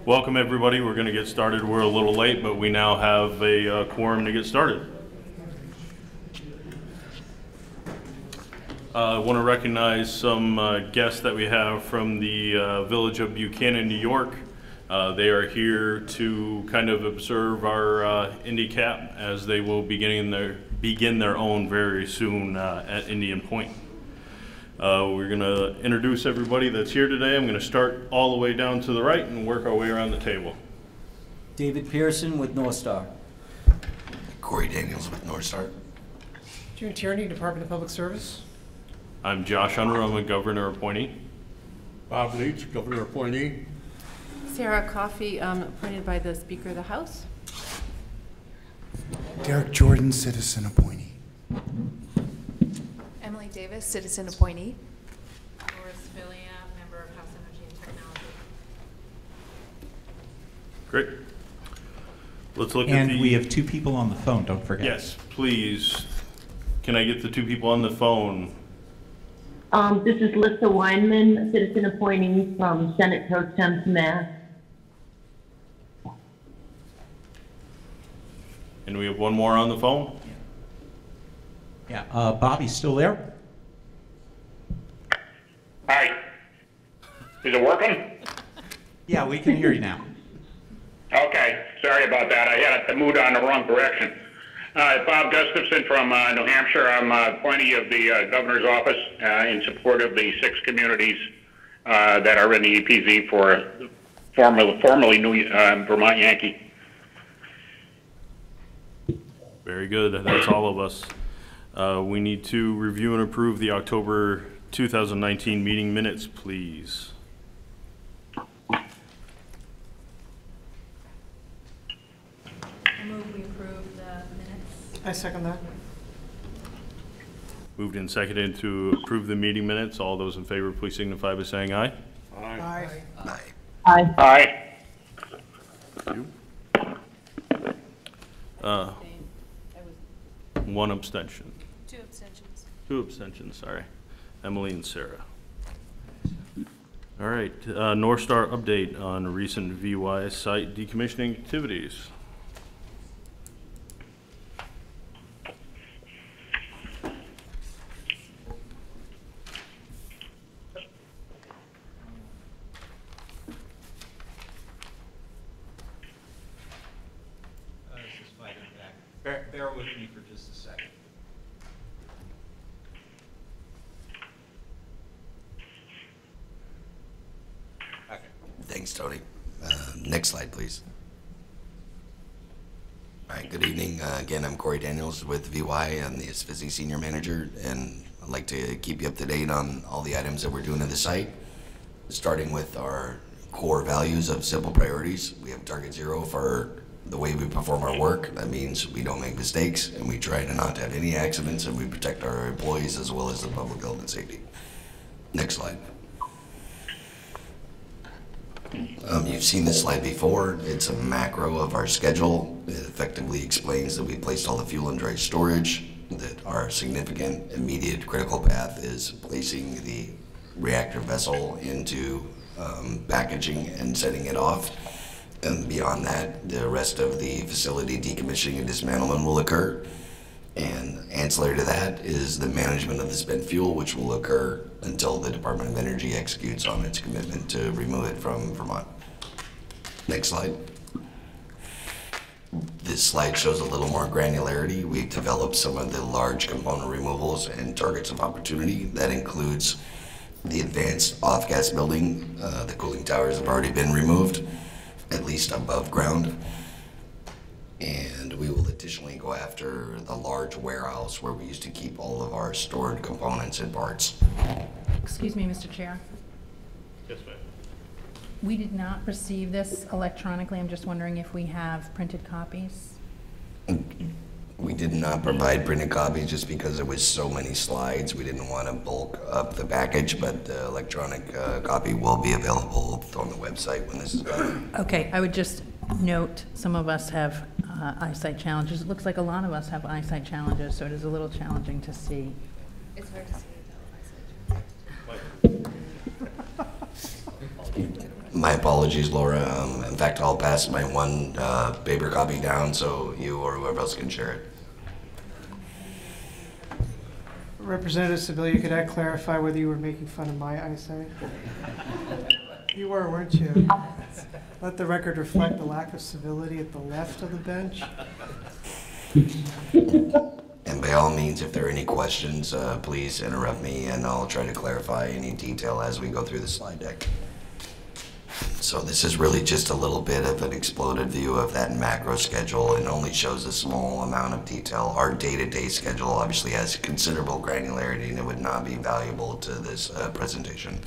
Welcome everybody. We're going to get started. We're a little late, but we now have a quorum to get started. I want to recognize some guests that we have from the village of Buchanan, New York. They are here to kind of observe our NDCAP as they will begin their own very soon at Indian Point. We're going to introduce everybody that's here today. I'm going to start all the way down to the right and work our way around the table. David Pearson with NorthStar. Corey Daniels with NorthStar. June Tierney, Department of Public Service. I'm Josh Unruh. I'm a governor appointee. Bob Leach, governor appointee. Sarah Coffey, appointed by the Speaker of the House. Derek Jordan, citizen appointee. Emily Davis, citizen appointee. Doris Villia, member of House Energy and Technology. Great. Let's look at And we have two people on the phone, don't forget. Yes, please. Can I get the two people on the phone? This is Lisa Weinman, citizen appointee from Senate Pro Tem Mass. And we have one more on the phone? Yeah, Bobby's still there? Hi. Is it working? Yeah, we can hear you now. Okay, sorry about that. I had moved on the wrong direction. Bob Gustafson from New Hampshire. I'm appointee of the governor's office in support of the 6 communities that are in the EPZ for formerly New Vermont Yankee. Very good. That's all of us. We need to review and approve the October 2019 meeting minutes, please. I move we approve the minutes. I second that. Moved and seconded to approve the meeting minutes. All those in favor, please signify by saying aye. Aye. Aye. Aye. Aye. One abstention. 2 abstentions. 2 abstentions, sorry. Emily and Sarah. All right, NorthStar update on recent VY site decommissioning activities. This is fighting back. Bear with me for just a second. Okay. Thanks, Tony. Next slide, please. All right, good evening. Again, I'm Corey Daniels with VY. I'm the SFISI Senior Manager, and I'd like to keep you up to date on all the items that we're doing at the site, starting with our core values of simple priorities. We have target 0 for the way we perform our work. That means we don't make mistakes, and we try to not have any accidents, and we protect our employees as well as the public health and safety. Next slide. You've seen this slide before. It's a macro of our schedule. It effectively explains that we placed all the fuel in dry storage, that our significant immediate critical path is placing the reactor vessel into packaging and setting it off. And beyond that, the rest of the facility decommissioning and dismantlement will occur. And ancillary to that is the management of the spent fuel, which will occur until the Department of Energy executes on its commitment to remove it from Vermont. Next slide. This slide shows a little more granularity. We've developed some of the large component removals and targets of opportunity. That includes the advanced off-gas building. The cooling towers have already been removed, at least above ground. And we will additionally go after the large warehouse where we used to keep all of our stored components and parts. Excuse me, Mr. Chair. Yes, ma'am. We did not receive this electronically. I'm just wondering if we have printed copies. We did not provide printed copies just because there was so many slides. We didn't want to bulk up the package, but the electronic copy will be available on the website when this is done. Okay, I would just note some of us have eyesight challenges. It looks like a lot of us have eyesight challenges, so it is a little challenging to see. It's hard to see without eyesight. My apologies, Laura. In fact, I'll pass my one paper copy down so you or whoever else can share it. Representative Sibilia, could I clarify whether you were making fun of my eyesight? You were, weren't you? Let the record reflect the lack of civility at the left of the bench. And by all means, if there are any questions, please interrupt me and I'll try to clarify any detail as we go through the slide deck. So this is really just a little bit of an exploded view of that macro schedule and only shows a small amount of detail. Our day-to-day schedule obviously has considerable granularity and it would not be valuable to this presentation.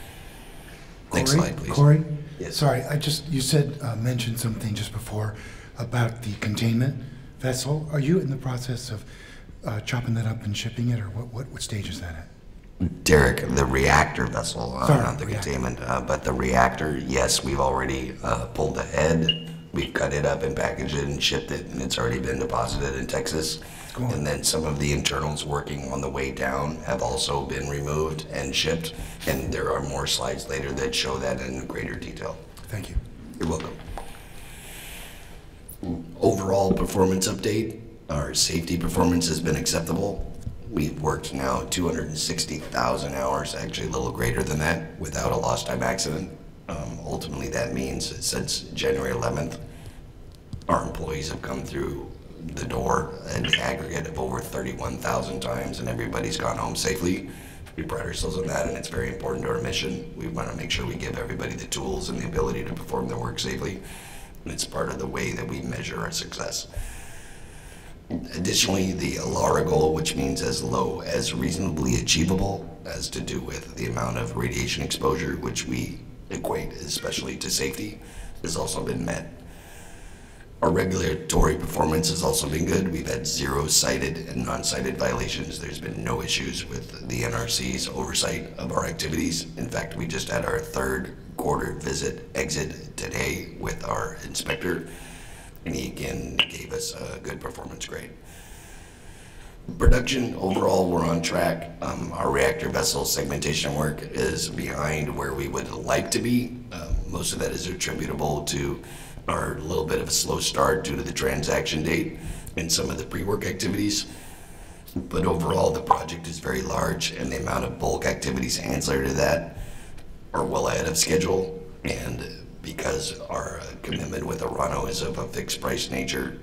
Next slide, please. Corey? Yes. Sorry, you said, mentioned something just before about the containment vessel. Are you in the process of chopping that up and shipping it, or what stage is that at? Derek, the reactor vessel, Sorry, not the reactor. containment, but the reactor, yes, we've already pulled the head, we've cut it up and packaged it and shipped it, and it's already been deposited in Texas. Cool. And then some of the internals working on the way down have also been removed and shipped, and there are more slides later that show that in greater detail. Thank you. You're welcome. Overall performance update, our safety performance has been acceptable. We've worked now 260,000 hours, actually a little greater than that, without a lost time accident. Ultimately, that means that since January 11th, our employees have come through the door an aggregate of over 31,000 times, and everybody's gone home safely. We pride ourselves on that, and it's very important to our mission. We want to make sure we give everybody the tools and the ability to perform their work safely, and it's part of the way that we measure our success. Additionally, the ALARA goal, which means as low as reasonably achievable, has to do with the amount of radiation exposure, which we equate especially to safety, has also been met. Our regulatory performance has also been good. We've had 0 cited and non-cited violations. There's been no issues with the NRC's oversight of our activities. In fact, we just had our 3rd quarter exit today with our inspector, and he again gave us a good performance grade. Production, overall, we're on track. Our reactor vessel segmentation work is behind where we would like to be. Most of that is attributable to our little bit of a slow start due to the transaction date and some of the pre-work activities. But overall, the project is very large, and the amount of bulk activities ancillary to that are well ahead of schedule. And because our commitment with Orano is of a fixed price nature,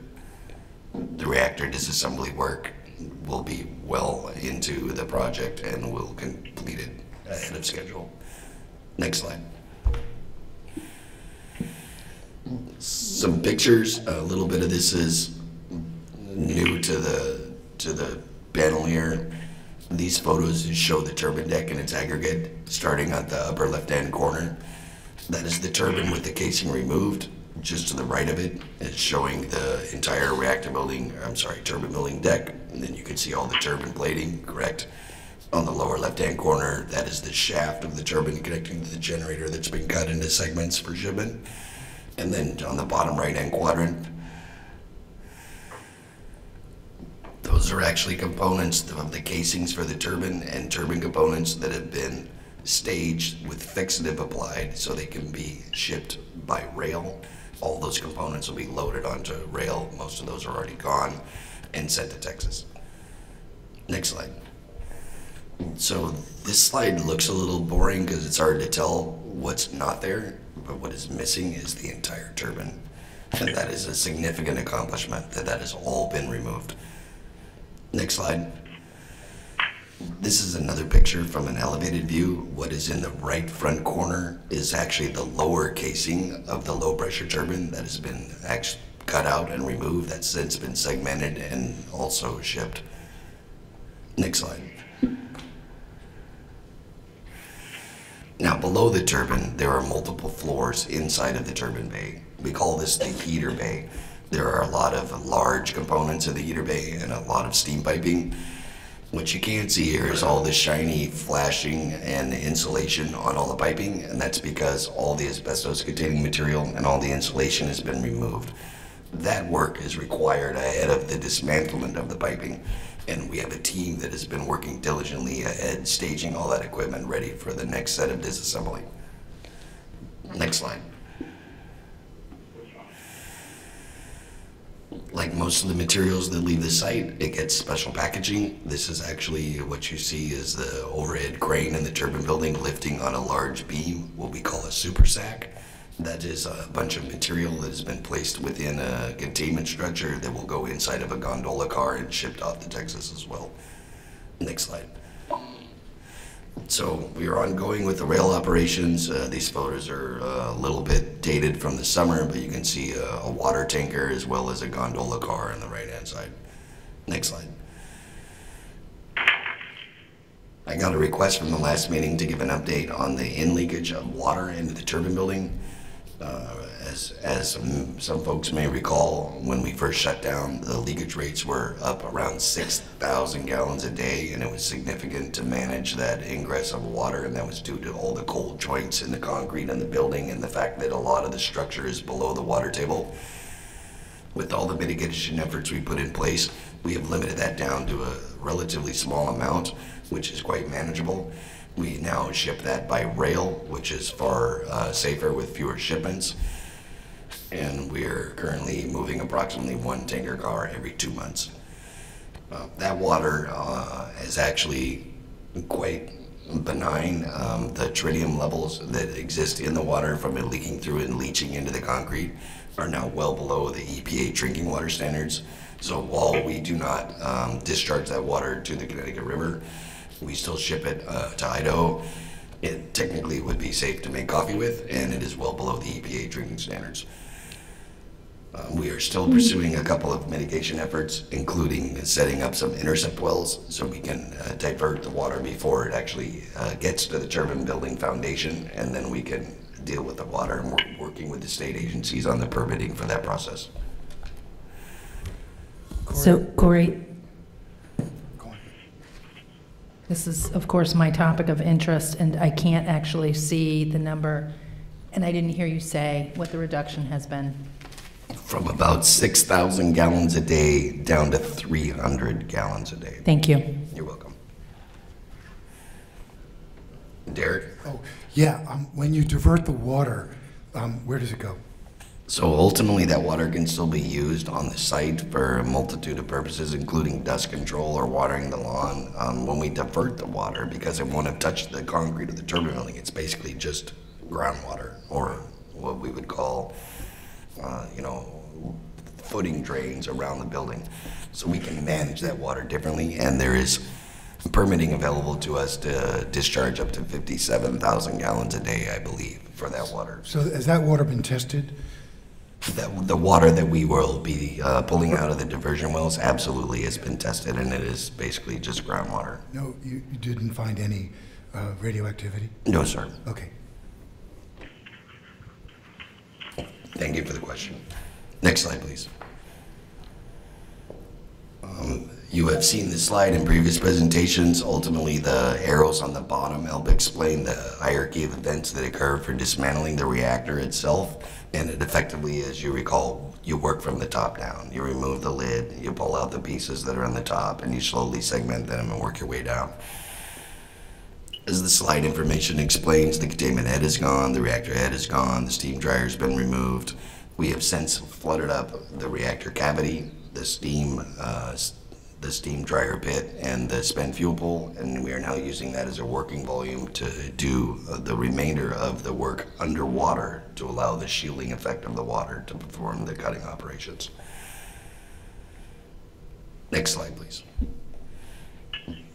the reactor disassembly work will be well into the project and will complete it ahead of schedule. Next slide. Some pictures. A little bit of this is new to the panel here. These photos show the turbine deck in its aggregate, starting at the upper left-hand corner. That is the turbine with the casing removed. Just to the right of it is showing the entire turbine building deck. And then you can see all the turbine plating, correct? On the lower left-hand corner, that is the shaft of the turbine connecting to the generator that's been cut into segments for shipment. And then on the bottom right-hand quadrant, those are actually components of the casings for the turbine and turbine components that have been staged with fixative applied so they can be shipped by rail. All those components will be loaded onto rail. Most of those are already gone and sent to Texas. Next slide. So this slide looks a little boring because it's hard to tell what's not there, but what is missing is the entire turbine. And that is a significant accomplishment that has all been removed. Next slide. This is another picture from an elevated view. What is in the right front corner is actually the lower casing of the low pressure turbine that has been actually cut out and removed. That's since been segmented and also shipped. Next slide. Now below the turbine, there are multiple floors inside of the turbine bay. We call this the heater bay. There are a lot of large components in the heater bay and a lot of steam piping. What you can't see here is all the shiny flashing and insulation on all the piping, and that's because all the asbestos containing material and all the insulation has been removed. That work is required ahead of the dismantlement of the piping, and we have a team that has been working diligently ahead, staging all that equipment ready for the next set of disassembly. Next slide. Like most of the materials that leave the site, it gets special packaging. This is actually what you see is the overhead crane in the turbine building lifting on a large beam, what we call a super sack. That is a bunch of material that has been placed within a containment structure that will go inside of a gondola car and shipped off to Texas as well. Next slide. So we are ongoing with the rail operations. These photos are a little bit dated from the summer, but you can see a water tanker as well as a gondola car on the right-hand side. Next slide. I got a request from the last meeting to give an update on the in-leakage of water into the turbine building. As some folks may recall, when we first shut down, the leakage rates were up around 6,000 gallons a day, and it was significant to manage that ingress of water, and that was due to all the cold joints in the concrete in the building and the fact that a lot of the structure is below the water table. With all the mitigation efforts we put in place, we have limited that down to a relatively small amount, which is quite manageable. We now ship that by rail, which is far safer with fewer shipments. And we're currently moving approximately 1 tanker car every 2 months. That water is actually quite benign. The tritium levels that exist in the water from it leaking through and leaching into the concrete are now well below the EPA drinking water standards. So while we do not discharge that water to the Connecticut River, we still ship it to Idaho. It technically would be safe to make coffee with, and it is well below the EPA drinking standards. We are still pursuing a couple of mitigation efforts, including setting up some intercept wells so we can divert the water before it actually gets to the turbine building foundation, and then we can deal with the water, and we're working with the state agencies on the permitting for that process. So, Corey, this is, of course, my topic of interest, and I can't actually see the number, and I didn't hear you say what the reduction has been. From about 6,000 gallons a day down to 300 gallons a day. Thank you. You're welcome. Derek? Oh, yeah, when you divert the water, where does it go? So ultimately that water can still be used on the site for a multitude of purposes, including dust control or watering the lawn. When we divert the water, because it won't have touched the concrete of the turbine building, it's basically just groundwater, or what we would call footing drains around the building. So we can manage that water differently, and there is permitting available to us to discharge up to 57,000 gallons a day, I believe, for that water. So has that water been tested? The water that we will be pulling out of the diversion wells absolutely has been tested, and it is basically just groundwater. No, you didn't find any radioactivity? No, sir. Okay. Thank you for the question. Next slide, please. You have seen this slide in previous presentations. Ultimately, the arrows on the bottom help explain the hierarchy of events that occur for dismantling the reactor itself. And it effectively, as you recall, you work from the top down. You remove the lid, you pull out the pieces that are on the top, and you slowly segment them and work your way down. As the slide information explains, the containment head is gone, the reactor head is gone, the steam dryer has been removed. We have since flooded up the reactor cavity, the steam dryer pit, and the spent fuel pool, and we are now using that as a working volume to do the remainder of the work underwater to allow the shielding effect of the water to perform the cutting operations. Next slide, please.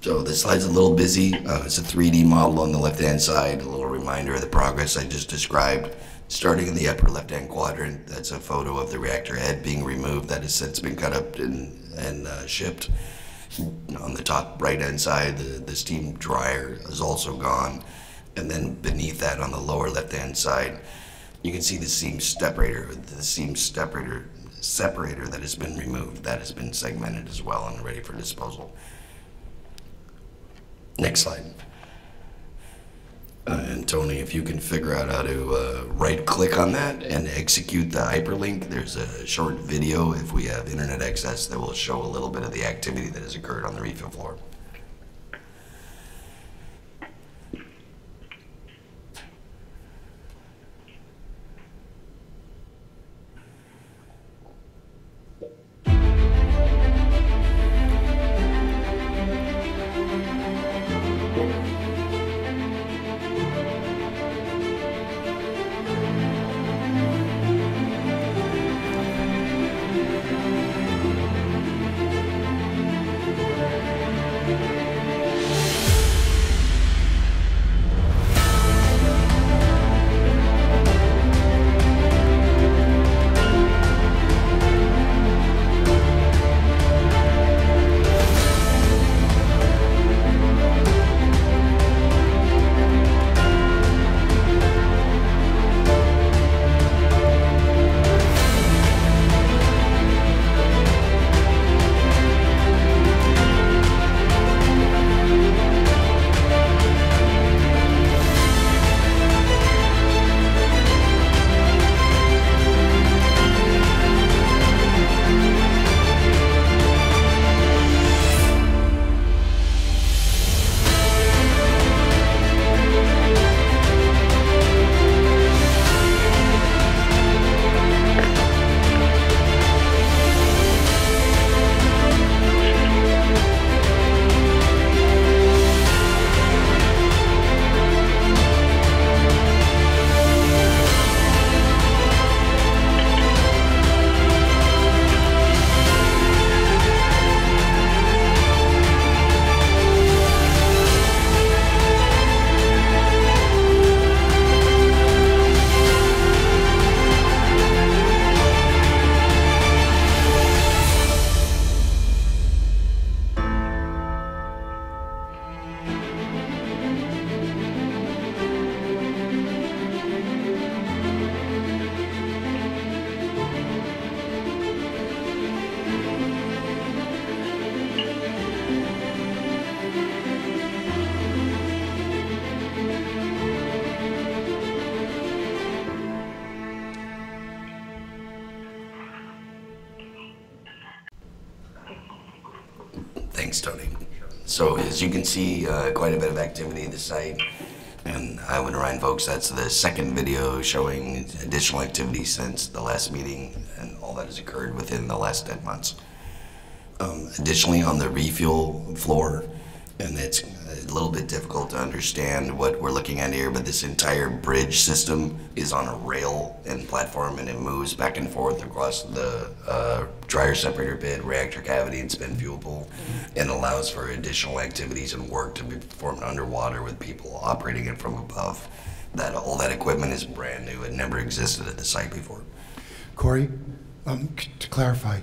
So this slide's a little busy. It's a 3D model on the left-hand side, a little reminder of the progress I just described. Starting in the upper left-hand quadrant, that's a photo of the reactor head being removed that has since been cut up and shipped. On the top right-hand side, the steam dryer is also gone. And then beneath that, on the lower left-hand side, you can see the seam separator that has been removed. That has been segmented as well and ready for disposal. Next slide. And Tony, if you can figure out how to right-click on that and execute the hyperlink, there's a short video, if we have internet access, that will show a little bit of the activity that has occurred on the refill floor. Thanks, Tony. So as you can see, quite a bit of activity at the site. And I would remind folks that's the second video showing additional activity since the last meeting, and all that has occurred within the last 10 months. Additionally, on the refuel floor, and it's a little bit difficult to understand what we're looking at here, but this entire bridge system is on a rail and platform, and it moves back and forth across the dryer separator bed, reactor cavity, and spent fuel pool, and allows for additional activities and work to be performed underwater with people operating it from above. All that equipment is brand new. It never existed at the site before. Corey, to clarify,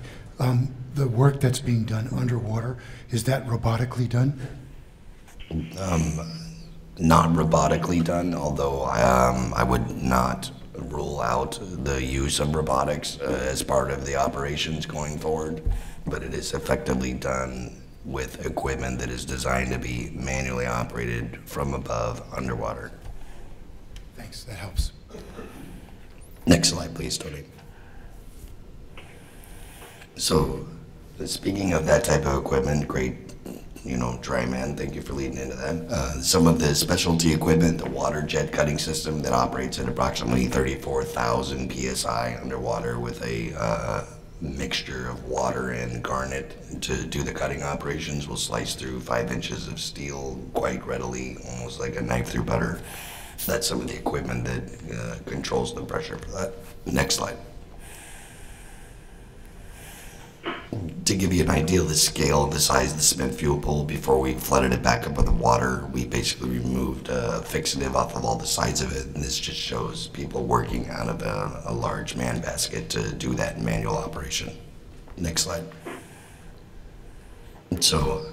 the work that's being done underwater, is that robotically done? Not robotically done, although I would not rule out the use of robotics as part of the operations going forward, but it is effectively done with equipment that is designed to be manually operated from above underwater. Thanks, that helps. Next slide, please, Tony. So, speaking of that type of equipment, great, dry man, thank you for leading into that. Some of the specialty equipment, the water jet cutting system that operates at approximately 34,000 PSI underwater with a mixture of water and garnet to do the cutting operations, will slice through 5 inches of steel quite readily, almost like a knife through butter. That's some of the equipment that controls the pressure for that. Next slide. To give you an idea of the scale of the size of the spent fuel pool, before we flooded it back up with the water, we basically removed a fixative off of all the sides of it, and this just shows people working out of a large man basket to do that manual operation. Next slide. So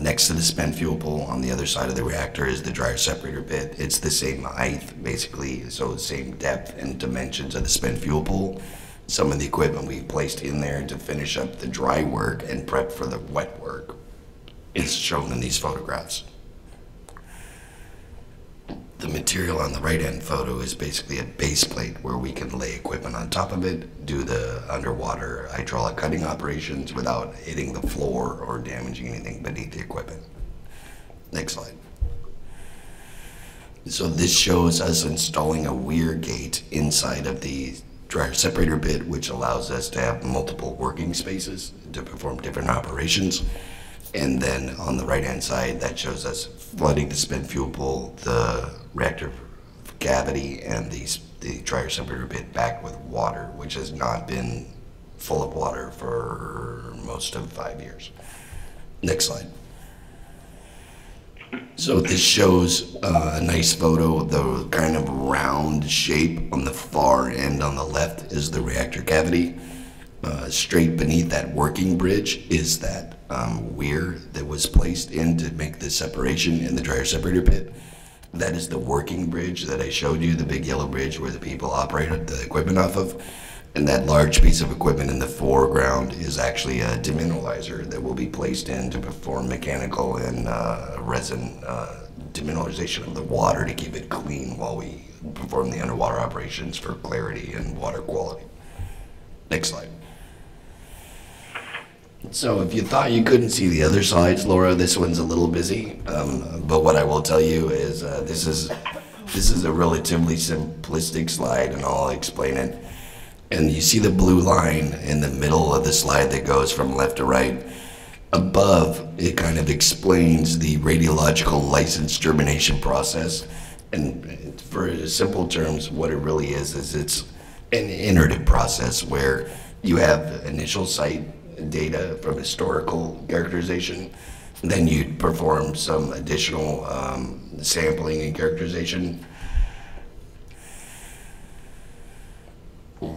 next to the spent fuel pool on the other side of the reactor is the dryer separator bit. It's the same height, basically, so the same depth and dimensions of the spent fuel pool. Some of the equipment we've placed in there to finish up the dry work and prep for the wet work is shown in these photographs. The material on the right-hand photo is basically a base plate where we can lay equipment on top of it, do the underwater hydraulic cutting operations without hitting the floor or damaging anything beneath the equipment. Next slide. So this shows us installing a weir gate inside of the dryer separator bit, which allows us to have multiple working spaces to perform different operations. And then on the right-hand side, that shows us flooding the spent fuel pool, the reactor cavity, and the dryer separator bit back with water, which has not been full of water for most of 5 years. Next slide. So this shows a nice photo of the kind of round shape on the far end on the left is the reactor cavity. Straight beneath that working bridge is that weir that was placed in to make the separation in the dryer separator pit. That is the working bridge that I showed you, the big yellow bridge where the people operated the equipment off of. And that large piece of equipment in the foreground is actually a demineralizer that will be placed in to perform mechanical and resin demineralization of the water to keep it clean while we perform the underwater operations for clarity and water quality. Next slide. So if you thought you couldn't see the other slides, Laura, this one's a little busy. But what I will tell you is this is a relatively simplistic slide, and I'll explain it. And you see the blue line in the middle of the slide that goes from left to right. Above, it kind of explains the radiological license termination process. And for simple terms, what it really is it's an iterative process where you have initial site data from historical characterization, then you perform some additional sampling and characterization.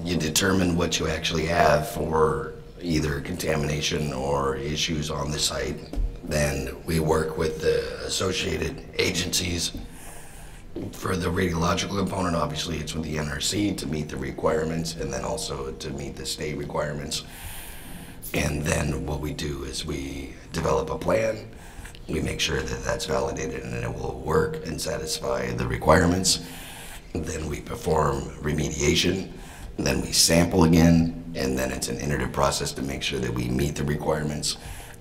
You determine what you actually have for either contamination or issues on the site. Then we work with the associated agencies. For the radiological component, obviously it's with the NRC to meet the requirements, and then also to meet the state requirements. And then what we do is we develop a plan. We make sure that that's validated and it will work and satisfy the requirements. And then we perform remediation. And then we sample again, and then it's an iterative process to make sure that we meet the requirements.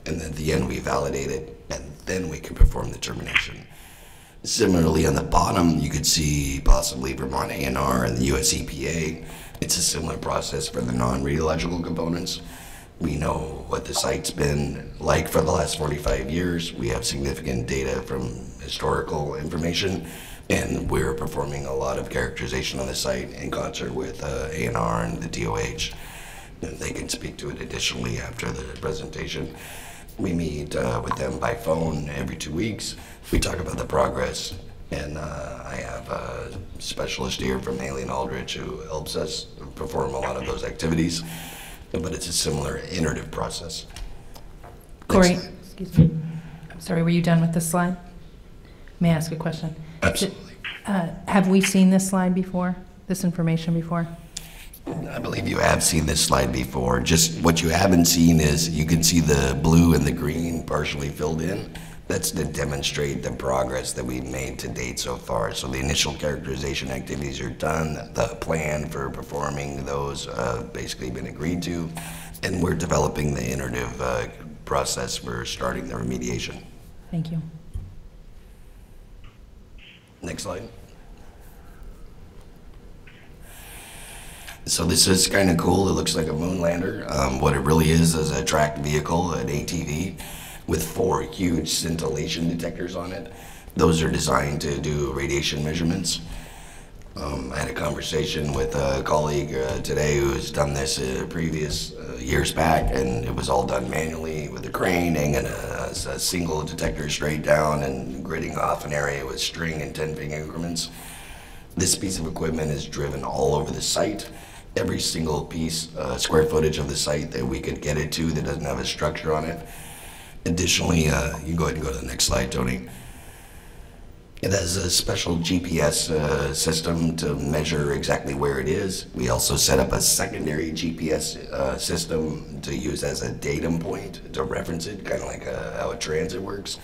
and at the end we validate it, and then we can perform the termination. Similarly, on the bottom, you could see possibly Vermont A&R and the US EPA. It's a similar process for the non-radiological components. We know what the site's been like for the last 45 years. We have significant data from historical information, and we're performing a lot of characterization on the site in concert with A&R and the DOH. And they can speak to it additionally after the presentation. We meet with them by phone every 2 weeks. We talk about the progress, and I have a specialist here from Alien Aldrich who helps us perform a lot of those activities, but it's a similar iterative process. Corey, excuse me. I'm sorry, were you done with this slide? May I ask a question? Absolutely. Have we seen this slide before, this information before? I believe you have seen this slide before. Just what you haven't seen is you can see the blue and the green partially filled in. That's to demonstrate the progress that we've made to date so far. So the initial characterization activities are done. The plan for performing those basically been agreed to, and we're developing the iterative process for starting the remediation. Thank you. Next slide. So this is kind of cool. It looks like a moon lander. What it really is a tracked vehicle, an ATV, with 4 huge scintillation detectors on it. Those are designed to do radiation measurements. I had a conversation with a colleague today who's done this previous years back, and it was all done manually with a crane hanging a single detector straight down and gridding off an area with string in 10-finger increments. This piece of equipment is driven all over the site. Every single piece, square footage of the site that we could get it to that doesn't have a structure on it. Additionally, you can go ahead and go to the next slide, Tony. It has a special GPS system to measure exactly where it is. We also set up a secondary GPS system to use as a datum point to reference it, kind of like how a transit works.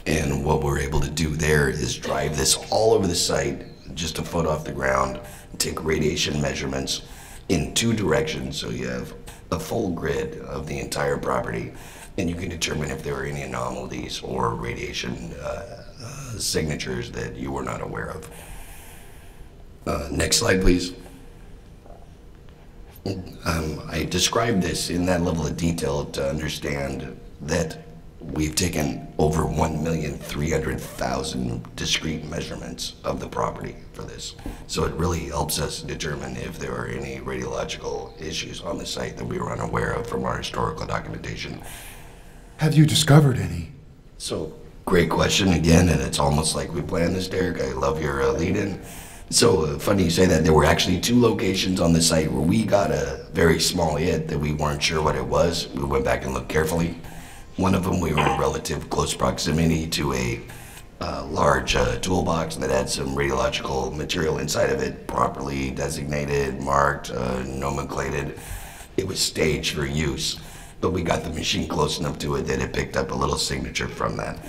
And what we're able to do there is drive this all over the site, just a foot off the ground, take radiation measurements in 2 directions, so you have a full grid of the entire property, and you can determine if there are any anomalies or radiation signatures that you were not aware of. Next slide, please. I described this in that level of detail to understand that we've taken over 1,300,000 discrete measurements of the property for this. So it really helps us determine if there are any radiological issues on the site that we were unaware of from our historical documentation. Have you discovered any? So, great question again, and it's almost like we planned this, Derek. I love your lead-in. So funny you say that. There were actually 2 locations on the site where we got a very small hit that we weren't sure what it was. We went back and looked carefully. One of them, we were in relative close proximity to a large toolbox that had some radiological material inside of it, properly designated, marked, nomenclated. It was staged for use, but we got the machine close enough to it that it picked up a little signature from that.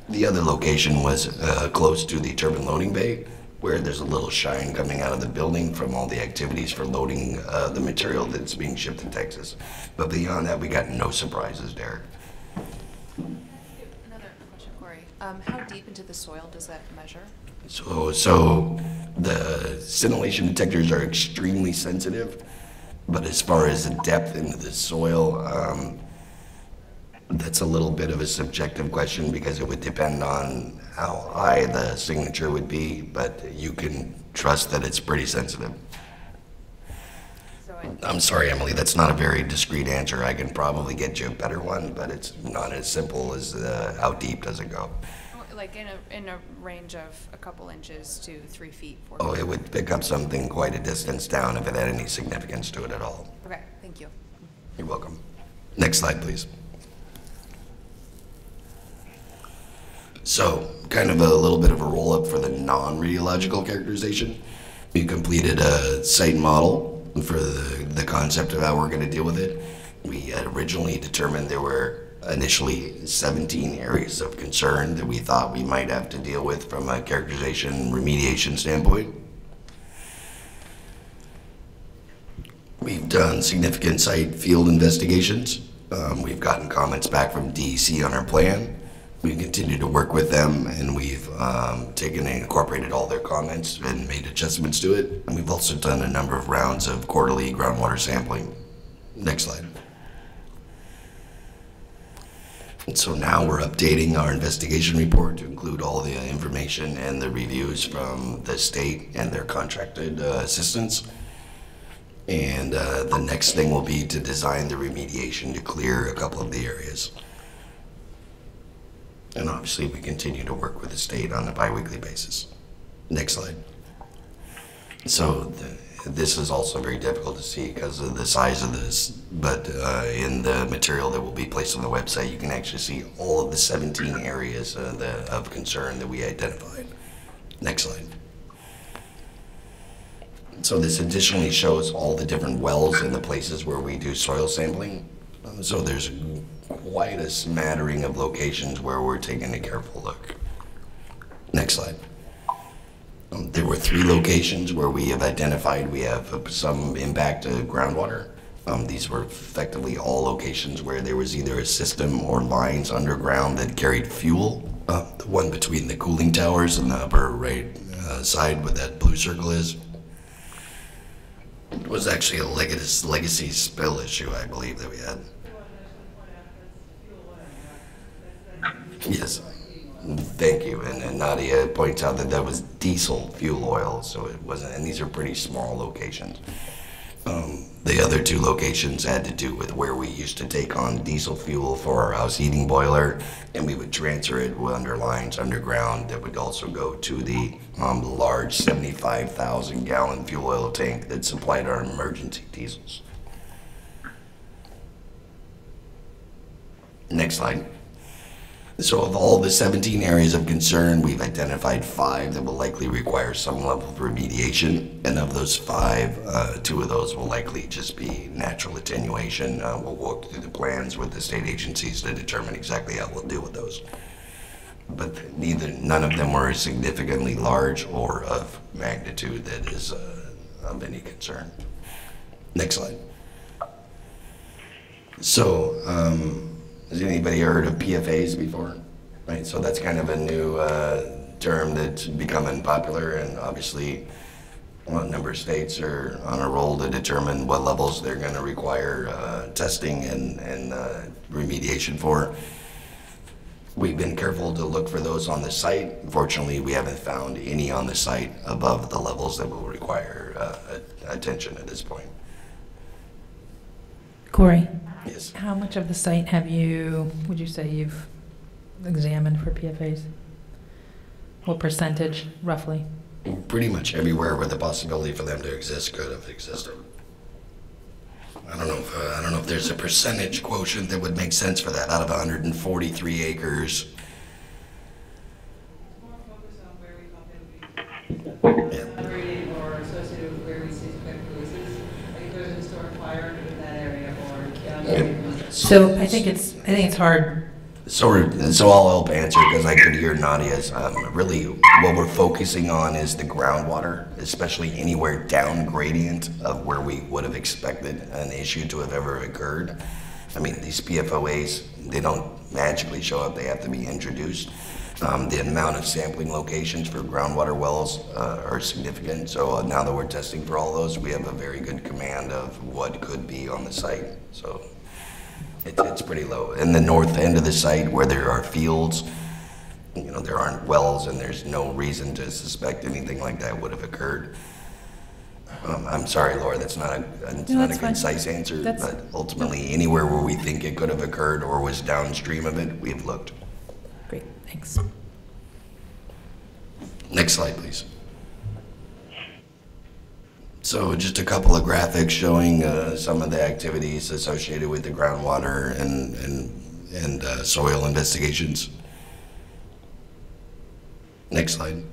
The other location was close to the turbine loading bay, where there's a little shine coming out of the building from all the activities for loading the material that's being shipped to Texas. But beyond that, we got no surprises, Derek. Another question, Corey. How deep into the soil does that measure? So the scintillation detectors are extremely sensitive, but as far as the depth into the soil, that's a little bit of a subjective question because it would depend on how high the signature would be, but you can trust that it's pretty sensitive. I'm sorry, Emily, that's not a very discreet answer. I can probably get you a better one, but it's not as simple as how deep does it go. Like in a range of a couple inches to 3 feet, 4 feet? Oh, it would pick up something quite a distance down if it had any significance to it at all. Okay, thank you. You're welcome. Next slide, please. So, kind of a little bit of a roll-up for the non-radiological characterization. We completed a site model for the concept of how we're going to deal with it. We had originally determined there were initially 17 areas of concern that we thought we might have to deal with from a characterization remediation standpoint. We've done significant site field investigations We've gotten comments back from DEC on our plan. We continue to work with them, and we've taken and incorporated all their comments and made adjustments to it. And we've also done a number of rounds of quarterly groundwater sampling. Next slide. And so now we're updating our investigation report to include all the information and the reviews from the state and their contracted assistants. And the next thing will be to design the remediation to clear a couple of the areas. And obviously we continue to work with the state on a bi-weekly basis. Next slide. So this is also very difficult to see because of the size of this, but in the material that will be placed on the website, you can actually see all of the 17 areas of concern that we identified. Next slide. So this additionally shows all the different wells and the places where we do soil sampling. So there's quite a smattering of locations where we're taking a careful look. Next slide. There were 3 locations where we have identified we have some impact to groundwater. These were effectively all locations where there was either a system or lines underground that carried fuel. The one between the cooling towers in the upper right side where that blue circle is. It was actually a legacy spill issue, I believe, that we had. Yes, thank you. And Nadia points out that was diesel fuel oil, so it wasn't, and these are pretty small locations. The other 2 locations had to do with where we used to take on diesel fuel for our house heating boiler, and we would transfer it under lines underground that would also go to the large 75,000 gallon fuel oil tank that supplied our emergency diesels. Next slide. So of all the 17 areas of concern, we've identified 5 that will likely require some level of remediation. And of those 5, 2 of those will likely just be natural attenuation. We'll walk through the plans with the state agencies to determine exactly how we'll deal with those. But none of them were significantly large or of magnitude that is of any concern. Next slide. So, has anybody heard of PFAs before? Right, so that's kind of a new term that's becoming popular, and obviously a number of states are on a roll to determine what levels they're going to require testing and remediation for. We've been careful to look for those on the site. Fortunately, we haven't found any on the site above the levels that will require attention at this point. Corey? Yes. How much of the site would you say you've examined for PFAs? What percentage, roughly? Pretty much everywhere where the possibility for them to exist could have existed. I don't know if there's a percentage quotient that would make sense for that out of 143 acres. Collaborating or associated with where we suspect releases. Like if there's a historic fire in that area or. So I think it's hard. So I'll help answer because I could hear Nadia's. Really, what we're focusing on is the groundwater, especially anywhere down gradient of where we would have expected an issue to have ever occurred. I mean, these PFOAs, they don't magically show up, they have to be introduced. The amount of sampling locations for groundwater wells are significant, so now that we're testing for all those, we have a very good command of what could be on the site. So it's pretty low. In the north end of the site where there are fields, there aren't wells and there's no reason to suspect anything like that would have occurred. I'm sorry, Laura, that's not a concise answer, but ultimately anywhere where we think it could have occurred or was downstream of it, we've looked. Great, thanks. Next slide, please. So just a couple of graphics showing some of the activities associated with the groundwater and soil investigations. Next slide.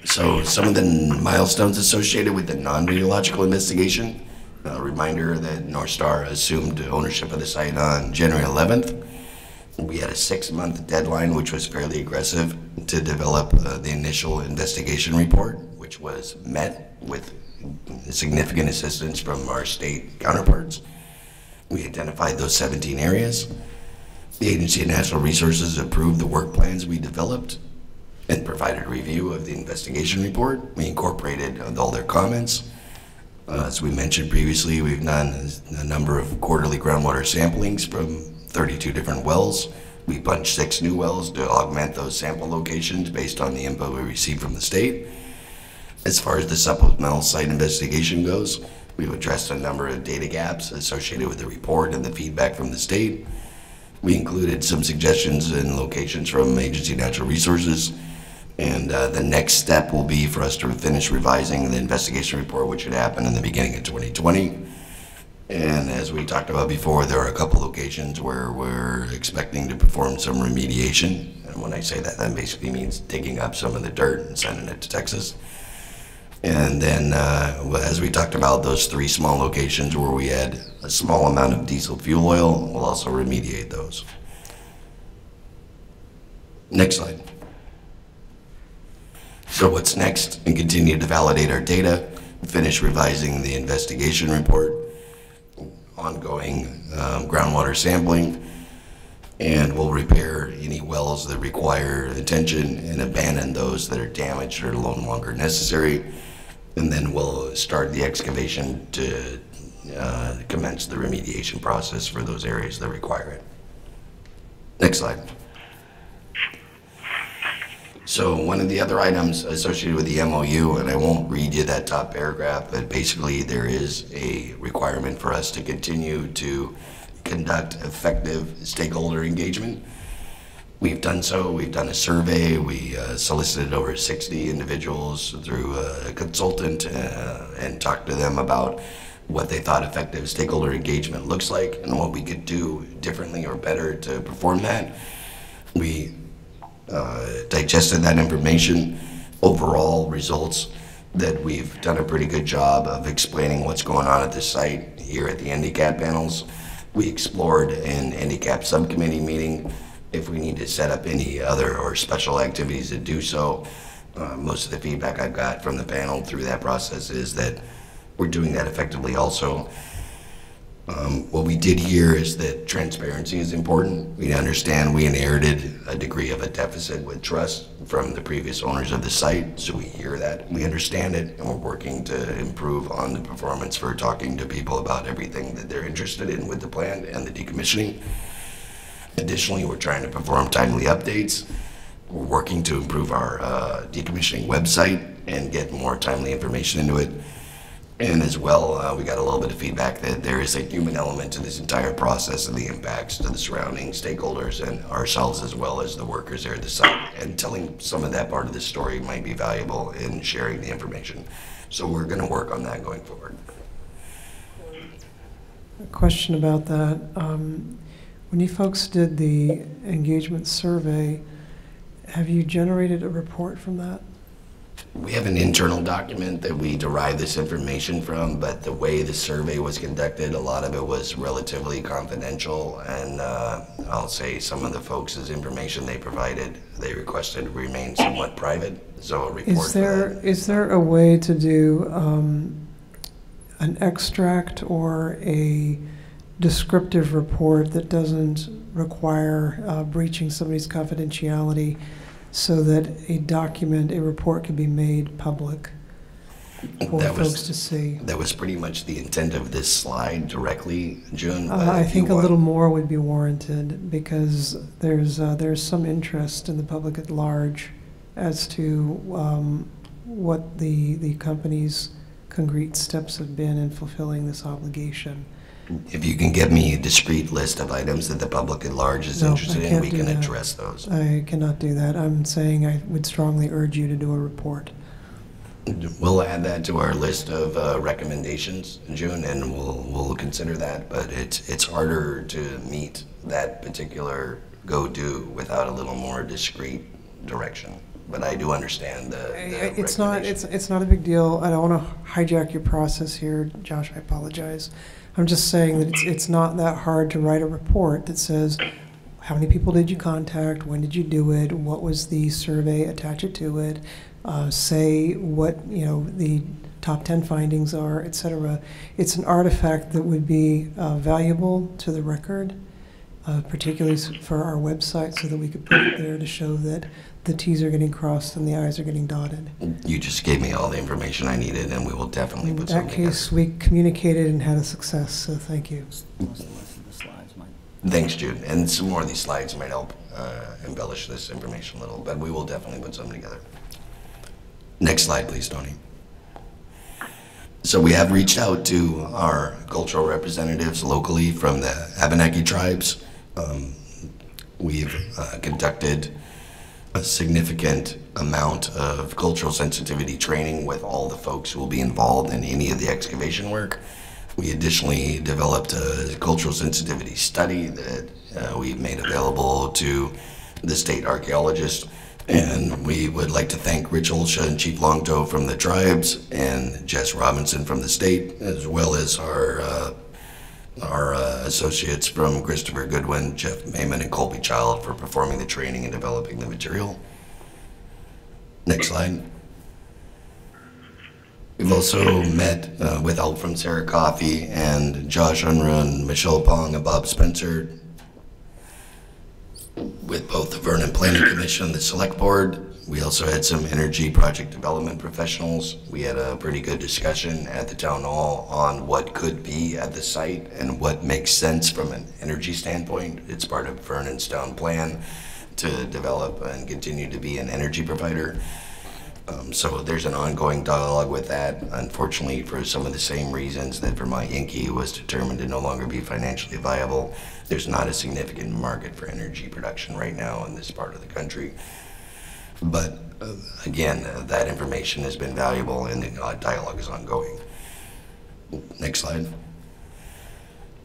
So some of the milestones associated with the non-radiological investigation. A reminder that NorthStar assumed ownership of the site on January 11th. We had a 6-month deadline, which was fairly aggressive, to develop the initial investigation report, which was met with significant assistance from our state counterparts. We identified those 17 areas. The Agency of Natural Resources approved the work plans we developed and provided a review of the investigation report. We incorporated all their comments. As we mentioned previously, we've done a number of quarterly groundwater samplings from 32 different wells. We punched 6 new wells to augment those sample locations based on the info we received from the state. As far as the supplemental site investigation goes, we've addressed a number of data gaps associated with the report and the feedback from the state. We included some suggestions and locations from Agency of Natural Resources. And the next step will be for us to finish revising the investigation report, which should happen in the beginning of 2020. And as we talked about before, there are a couple locations where we're expecting to perform some remediation. And when I say that, that basically means digging up some of the dirt and sending it to Texas. And then, as we talked about, those 3 small locations where we had a small amount of diesel fuel oil, we'll also remediate those. Next slide. So what's next? And continue to validate our data, finish revising the investigation report, ongoing groundwater sampling, and we'll repair any wells that require attention and abandon those that are damaged or no longer necessary. And then we'll start the excavation to commence the remediation process for those areas that require it. Next slide. So one of the other items associated with the MOU, and I won't read you that top paragraph, but basically there is a requirement for us to continue to conduct effective stakeholder engagement. We've done so. We've done a survey. We solicited over 60 individuals through a consultant and talked to them about what they thought effective stakeholder engagement looks like and what we could do differently or better to perform that. We digested that information. Overall results that we've done a pretty good job of explaining what's going on at the site here at the NDCAP panels. We explored an NDCAP subcommittee meeting if we need to set up any other or special activities to do so. Most of the feedback I've got from the panel through that process is that we're doing that effectively also. What we did hear is that transparency is important. We understand we inherited a degree of a deficit with trust from the previous owners of the site, so we hear that, we understand it, and we're working to improve on the performance for talking to people about everything that they're interested in with the plan and the decommissioning. Additionally, we're trying to perform timely updates. We're working to improve our decommissioning website and get more timely information into it. And as well, we got a little bit of feedback that there is a human element to this entire process and the impacts to the surrounding stakeholders and ourselves as well as the workers there at the site. And telling some of that part of the story might be valuable in sharing the information. So we're going to work on that going forward. A question about that. When you folks did the engagement survey, have you generated a report from that? We have an internal document that we derive this information from, but the way the survey was conducted, a lot of it was relatively confidential, and I'll say some of the folks' information they provided, they requested to remain somewhat private, so a report Is there a way to do an extract or a descriptive report that doesn't require breaching somebody's confidentiality, so that a report can be made public for folks to see? That was pretty much the intent of this slide directly, June. I think a little more would be warranted, because there's some interest in the public at large as to what the company's concrete steps have been in fulfilling this obligation. If you can get me a discrete list of items that the public at large is interested in, we can address those. I cannot do that. I'm saying I would strongly urge you to do a report. We'll add that to our list of recommendations in June, and we'll consider that. But it's harder to meet that particular go-do without a little more discrete direction. But I do understand the it's not a big deal. I don't want to hijack your process here, Josh. I apologize. I'm just saying that it's not that hard to write a report that says, how many people did you contact, when did you do it, what was the survey, attach it to it, say what, you know, the top 10 findings are, etc. It's an artifact that would be valuable to the record, particularly for our website, so that we could put it there to show that the T's are getting crossed and the I's are getting dotted. You just gave me all the information I needed, and we will definitely put something In that case, we communicated and had a success, so thank you. Thanks, Jude. And some more of these slides might help embellish this information a little, but we will definitely put something together. Next slide, please, Tony. So we have reached out to our cultural representatives locally from the Abenaki tribes. We've conducted a significant amount of cultural sensitivity training with all the folks who will be involved in any of the excavation work. We additionally developed a cultural sensitivity study that we've made available to the state archaeologist. And we would like to thank Rich Olsha and Chief Longtoe from the tribes and Jess Robinson from the state, as well as our associates from Christopher Goodwin, Jeff Mayman, and Colby Child for performing the training and developing the material. Next slide. We've also met with help from Sarah Coffey and Josh Unruh and Michelle Pong and Bob Spencer, with both the Vernon Planning Commission and the Select Board. We also had some energy project development professionals. We had a pretty good discussion at the town hall on what could be at the site and what makes sense from an energy standpoint. It's part of Vernon's town plan to develop and continue to be an energy provider. So there's an ongoing dialogue with that. Unfortunately, for some of the same reasons that Vermont Yankee was determined to no longer be financially viable, there's not a significant market for energy production right now in this part of the country. But again, that information has been valuable and the dialogue is ongoing. Next slide.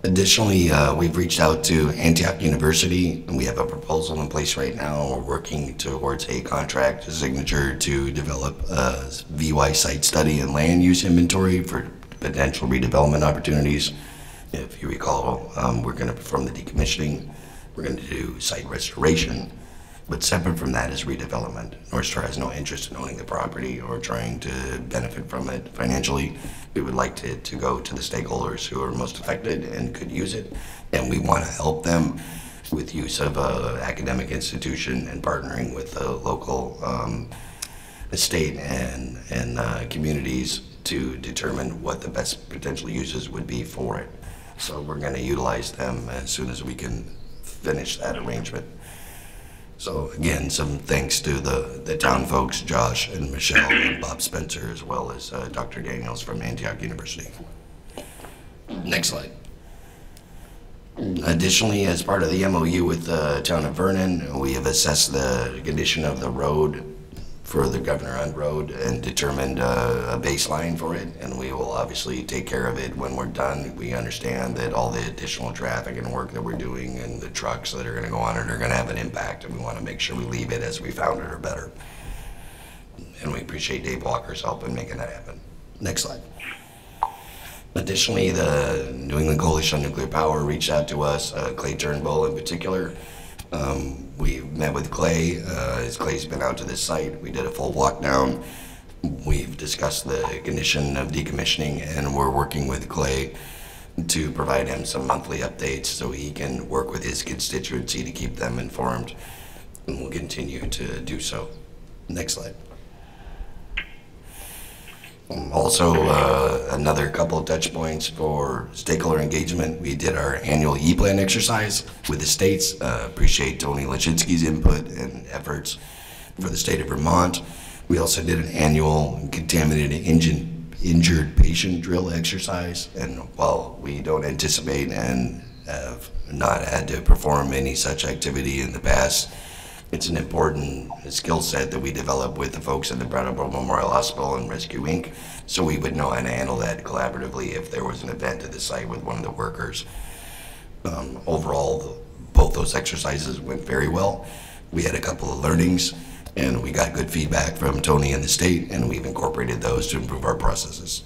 Additionally, we've reached out to Antioch University, and we have a proposal in place right now. We're working towards a contract signature to develop a VY site study and land use inventory for potential redevelopment opportunities. If you recall, we're going to perform the decommissioning. We're going to do site restoration. But separate from that is redevelopment. NorthStar has no interest in owning the property or trying to benefit from it financially. We would like to go to the stakeholders who are most affected and could use it. And we want to help them with use of an academic institution and partnering with the local state and communities to determine what the best potential uses would be for it. So we're going to utilize them as soon as we can finish that arrangement. So again, some thanks to the town folks, Josh and Michelle and Bob Spencer, as well as Dr. Daniels from Antioch University. Next slide. Additionally, as part of the MOU with the town of Vernon, we have assessed the condition of the road for the Governor Hunt Road and determined a baseline for it, and we will obviously take care of it when we're done. We understand that all the additional traffic and work that we're doing and the trucks that are going to go on it are going to have an impact, and we want to make sure we leave it as we found it or better. And we appreciate Dave Walker's help in making that happen. Next slide. Additionally, the New England Coalition on Nuclear Power reached out to us, Clay Turnbull in particular. We met with Clay, as Clay's been out to this site. We did a full walk down. We've discussed the condition of decommissioning, and we're working with Clay to provide him some monthly updates so he can work with his constituency to keep them informed, and we'll continue to do so. Next slide. Also, another couple of touch points for stakeholder engagement. We did our annual E-Plan exercise with the states. Appreciate Tony Lachinsky's input and efforts for the state of Vermont. We also did an annual contaminated injured patient drill exercise. And while we don't anticipate and have not had to perform any such activity in the past, it's an important skill set that we develop with the folks at the Brattleboro Memorial Hospital and Rescue Inc. So we would know how to handle that collaboratively if there was an event at the site with one of the workers. Overall, both those exercises went very well. We had a couple of learnings, and we got good feedback from Tony and the state, and we've incorporated those to improve our processes.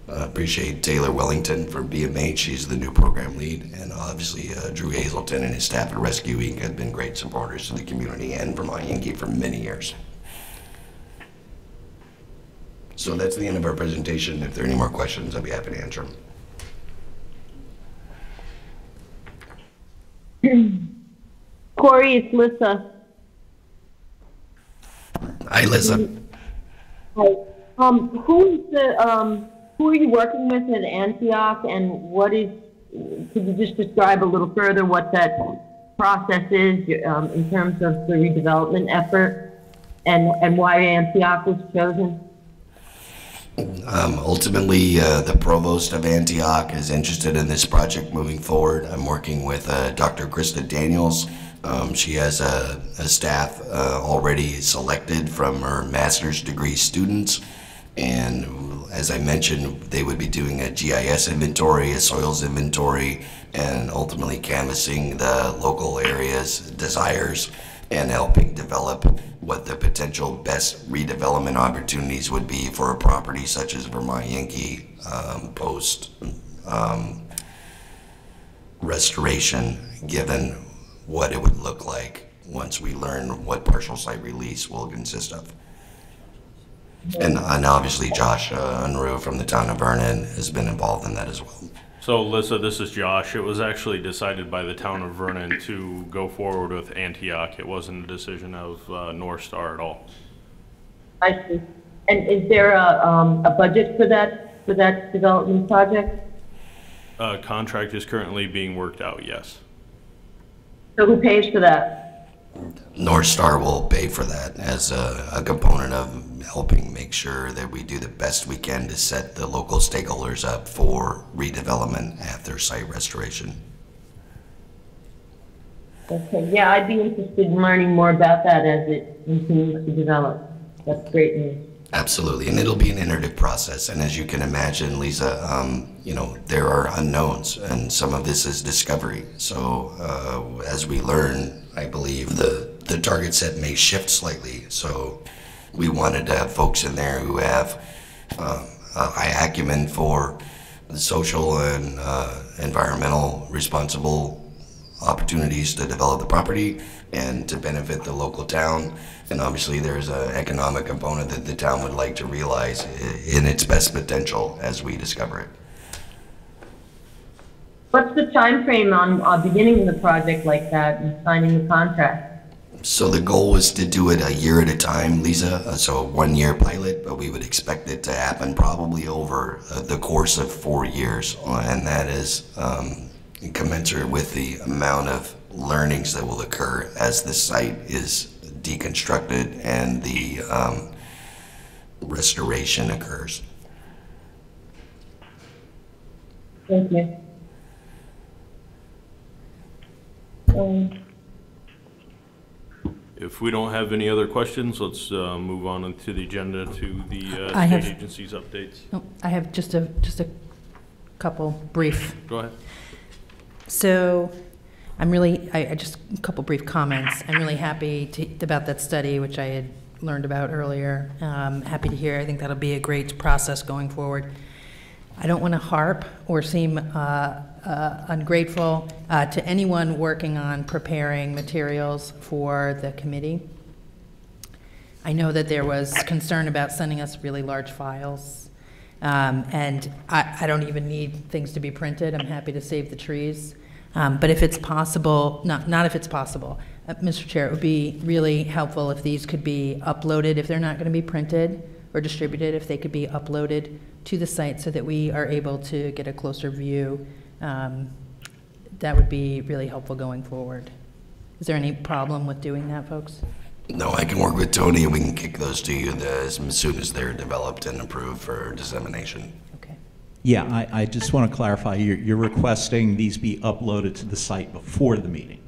Appreciate Taylor Wellington for BMH. She's the new program lead. And obviously Drew Hazelton and his staff at Rescue Inc. have been great supporters to the community and Vermont Yankee for many years. So that's the end of our presentation. If there are any more questions, I'll be happy to answer them. Corey, it's Lissa. Hi, Lissa. Hi. Who are you working with at Antioch, and could you just describe a little further what that process is in terms of the redevelopment effort and why Antioch was chosen? Ultimately, the provost of Antioch is interested in this project moving forward. I'm working with Dr. Krista Daniels. She has a staff already selected from her master's degree students. And as I mentioned, they would be doing a GIS inventory, a soils inventory, and ultimately canvassing the local area's desires and helping develop what the potential best redevelopment opportunities would be for a property such as Vermont Yankee post restoration, given what it would look like once we learn what partial site release will consist of. And obviously Josh Unruh from the town of Vernon has been involved in that as well. So Lissa, this is Josh. It was actually decided by the town of Vernon to go forward with Antioch. It wasn't a decision of NorthStar at all. I see. And is there a budget for that development project? Contract is currently being worked out, yes. So who pays for that? NorthStar will pay for that as a component of helping make sure that we do the best we can to set the local stakeholders up for redevelopment after site restoration. Okay, yeah, I'd be interested in learning more about that as it continues to develop. That's great news. Absolutely, and it'll be an iterative process. And as you can imagine, Lisa, you know, there are unknowns, and some of this is discovery. So as we learn, I believe the target set may shift slightly. So we wanted to have folks in there who have high acumen for the social and environmental responsible opportunities to develop the property and to benefit the local town. And obviously there's an economic component that the town would like to realize in its best potential as we discover it. What's the time frame on beginning the project like that and signing the contract? So the goal was to do it a year at a time, Lisa, so a 1 year pilot, but we would expect it to happen probably over the course of 4 years. And that is commensurate with the amount of learnings that will occur as the site is deconstructed and the restoration occurs. Thank you. If we don't have any other questions, let's move on into the agenda to the state agencies updates. No, I have just a couple brief. Go ahead. So I'm really, I just a couple brief comments. I'm really happy about that study, which I had learned about earlier. Happy to hear. I think that'll be a great process going forward. I don't want to harp or seem ungrateful to anyone working on preparing materials for the committee. I know that there was concern about sending us really large files, and I don't even need things to be printed. I'm happy to save the trees. But if it's possible, not if it's possible, Mr. Chair, it would be really helpful if these could be uploaded, if they're not going to be printed or distributed, if they could be uploaded to the site so that we are able to get a closer view. That would be really helpful going forward. Is there any problem with doing that, folks? No, I can work with Tony and we can kick those to you as soon as they're developed and approved for dissemination. Okay. Yeah, I just want to clarify, you're requesting these be uploaded to the site before the meeting?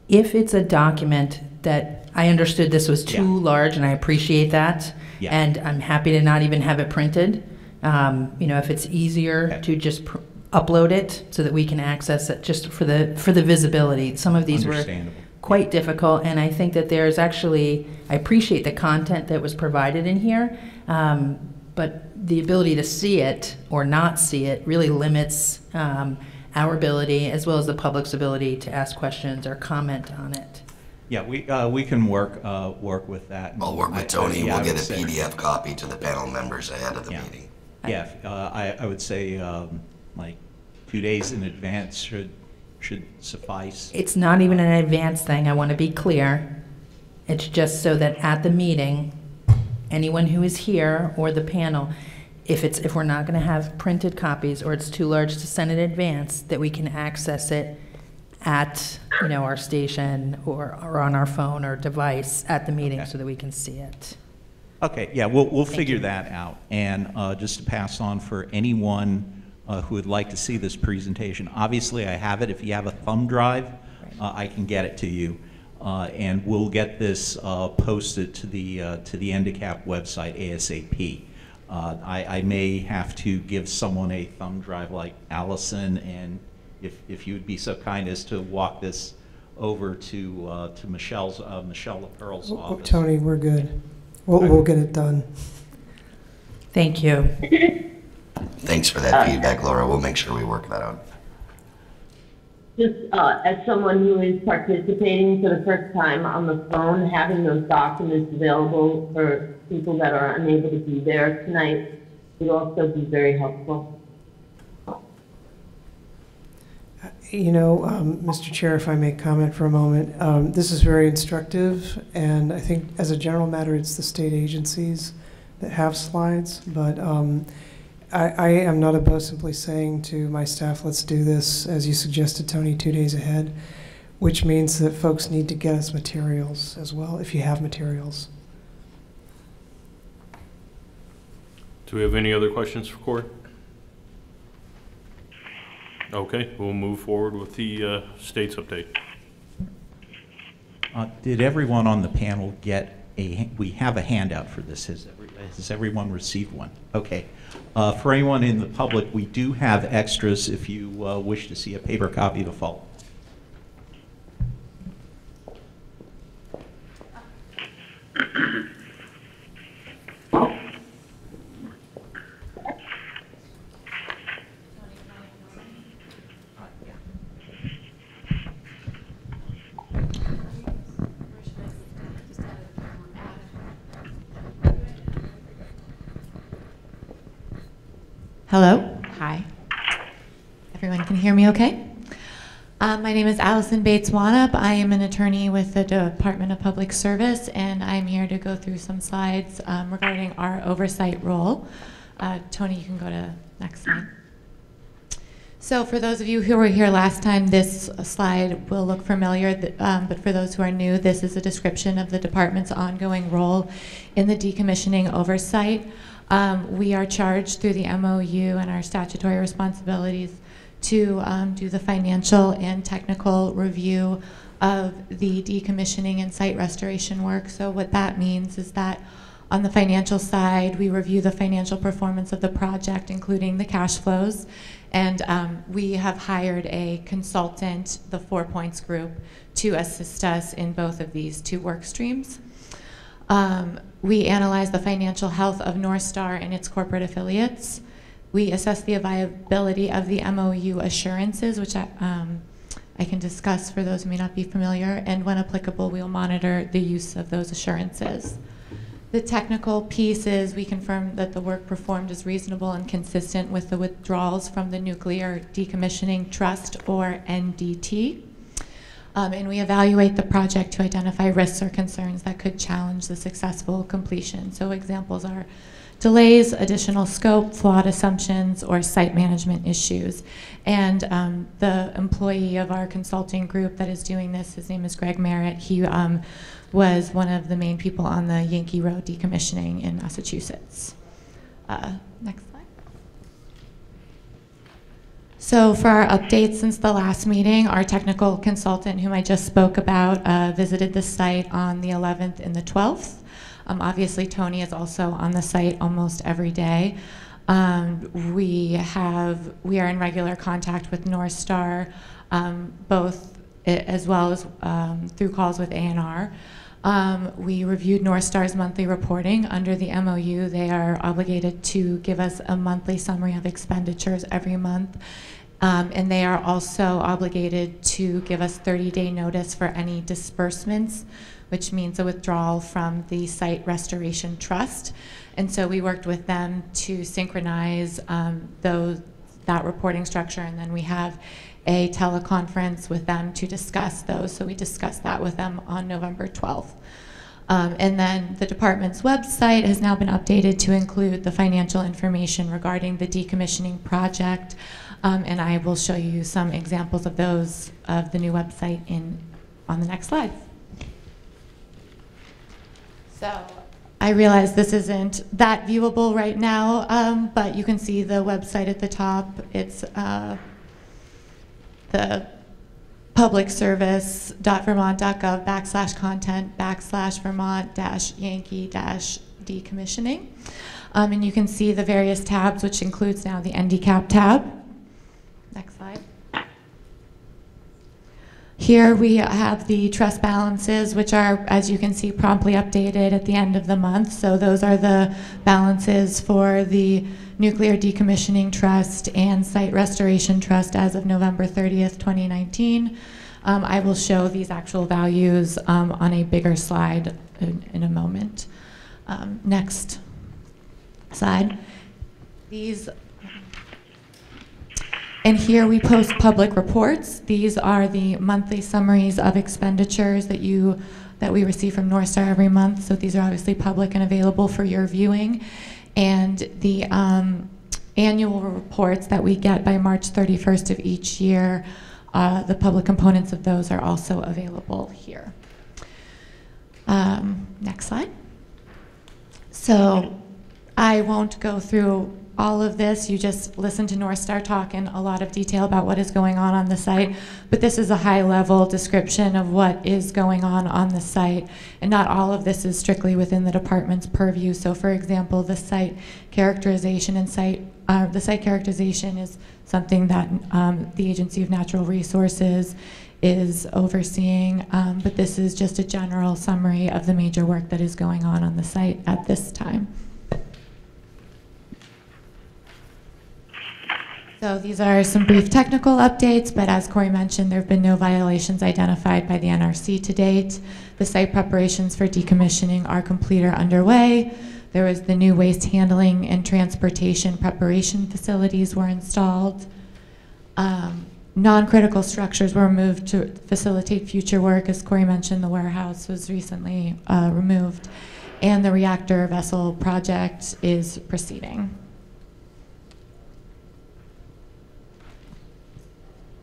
If it's a document that, I understood this was too large, and I appreciate that, and I'm happy to not even have it printed. You know, if it's easier to just upload it so that we can access it just for the visibility. Some of these were quite difficult, and I think that there's actually, I appreciate the content that was provided in here, but but the ability to see it or not see it really limits our ability, as well as the public's ability, to ask questions or comment on it. Yeah, we can work with that. I'll work with Tony. We'll get a PDF copy to the panel members ahead of the meeting. Yeah, I would say like 2 days in advance should suffice. It's not even an advance thing, I want to be clear. It's just so that at the meeting, anyone who is here or the panel, if we're not going to have printed copies or it's too large to send in advance, that we can access it at our station or on our phone or device at the meeting, so that we can see it. Okay, yeah, we'll figure that out. And just to pass on for anyone who would like to see this presentation, obviously I have it. If you have a thumb drive, I can get it to you. And we'll get this posted to the NDCAP website ASAP. I may have to give someone a thumb drive like Allison, and if you would be so kind as to walk this over to Michelle LaPearl's office. Tony, we're good. We'll get it done. Thank you. Thanks for that feedback, Laura. We'll make sure we work that out. Just as someone who is participating for the first time on the phone, having those documents available for people that are unable to be there tonight would also be very helpful. Mr. Chair, if I may comment for a moment, this is very instructive, and I think as a general matter, it's the state agencies that have slides, but I am not opposed simply saying to my staff, let's do this, as you suggested, Tony, 2 days ahead, which means that folks need to get us materials as well, if you have materials. Do we have any other questions for Corey? Okay, we'll move forward with the state's update. Did everyone on the panel get we have a handout for this. Has everyone received one? Okay. For anyone in the public, we do have extras if you wish to see a paper copy to follow. Hello. Hi. Everyone can hear me okay? My name is Allison Bates-Wanup. I am an attorney with the Department of Public Service, and I'm here to go through some slides regarding our oversight role. Tony, you can go to next slide. So for those of you who were here last time, this slide will look familiar, but for those who are new, this is a description of the department's ongoing role in the decommissioning oversight. We are charged through the MOU and our statutory responsibilities to do the financial and technical review of the decommissioning and site restoration work. So what that means is that on the financial side, we review the financial performance of the project, including the cash flows, and we have hired a consultant, the 4 Points Group, to assist us in both of these two work streams. We analyze the financial health of NorthStar and its corporate affiliates. We assess the viability of the MOU assurances, which I can discuss for those who may not be familiar, and when applicable, we'll monitor the use of those assurances. The technical piece is we confirm that the work performed is reasonable and consistent with the withdrawals from the Nuclear Decommissioning Trust, or NDT. And we evaluate the project to identify risks or concerns that could challenge the successful completion. So examples are delays, additional scope, flawed assumptions, or site management issues. And the employee of our consulting group that is doing this, his name is Greg Merritt. He was one of the main people on the Yankee Road decommissioning in Massachusetts. Next slide. So for our updates since the last meeting, our technical consultant, whom I just spoke about, visited the site on the 11th and the 12th. Obviously, Tony is also on the site almost every day. We are in regular contact with NorthStar, both as well as through calls with A&R. We reviewed NorthStar's monthly reporting. Under the MOU, they are obligated to give us a monthly summary of expenditures every month. And they are also obligated to give us 30-day notice for any disbursements, which means a withdrawal from the Site Restoration Trust. And so we worked with them to synchronize that reporting structure, and then we have a teleconference with them to discuss those. So we discussed that with them on November 12th. And then the department's website has now been updated to include the financial information regarding the decommissioning project. And I will show you some examples of those, of the new website on the next slide. So I realize this isn't that viewable right now, but you can see the website at the top. It's the publicservice.vermont.gov/content/Vermont-Yankee-decommissioning. And you can see the various tabs, which includes now the NDCAP tab. Next slide. Here we have the trust balances, which are, as you can see, promptly updated at the end of the month. So those are the balances for the Nuclear Decommissioning Trust and Site Restoration Trust as of November 30th, 2019. I will show these actual values on a bigger slide in a moment. Next slide. And here we post public reports. These are the monthly summaries of expenditures that we receive from NorthStar every month. So these are obviously public and available for your viewing. And the annual reports that we get by March 31st of each year, the public components of those are also available here. Next slide. So I won't go through all of this. You just listen to NorthStar talk in a lot of detail about what is going on the site, but this is a high-level description of what is going on the site, and not all of this is strictly within the department's purview. So for example, the site characterization and the site characterization is something that the Agency of Natural Resources is overseeing, but this is just a general summary of the major work that is going on the site at this time. So these are some brief technical updates, but as Corey mentioned, there have been no violations identified by the NRC to date. The site preparations for decommissioning are complete or underway. There was the new waste handling and transportation preparation facilities were installed. Non-critical structures were removed to facilitate future work. As Corey mentioned, the warehouse was recently removed, and the reactor vessel project is proceeding.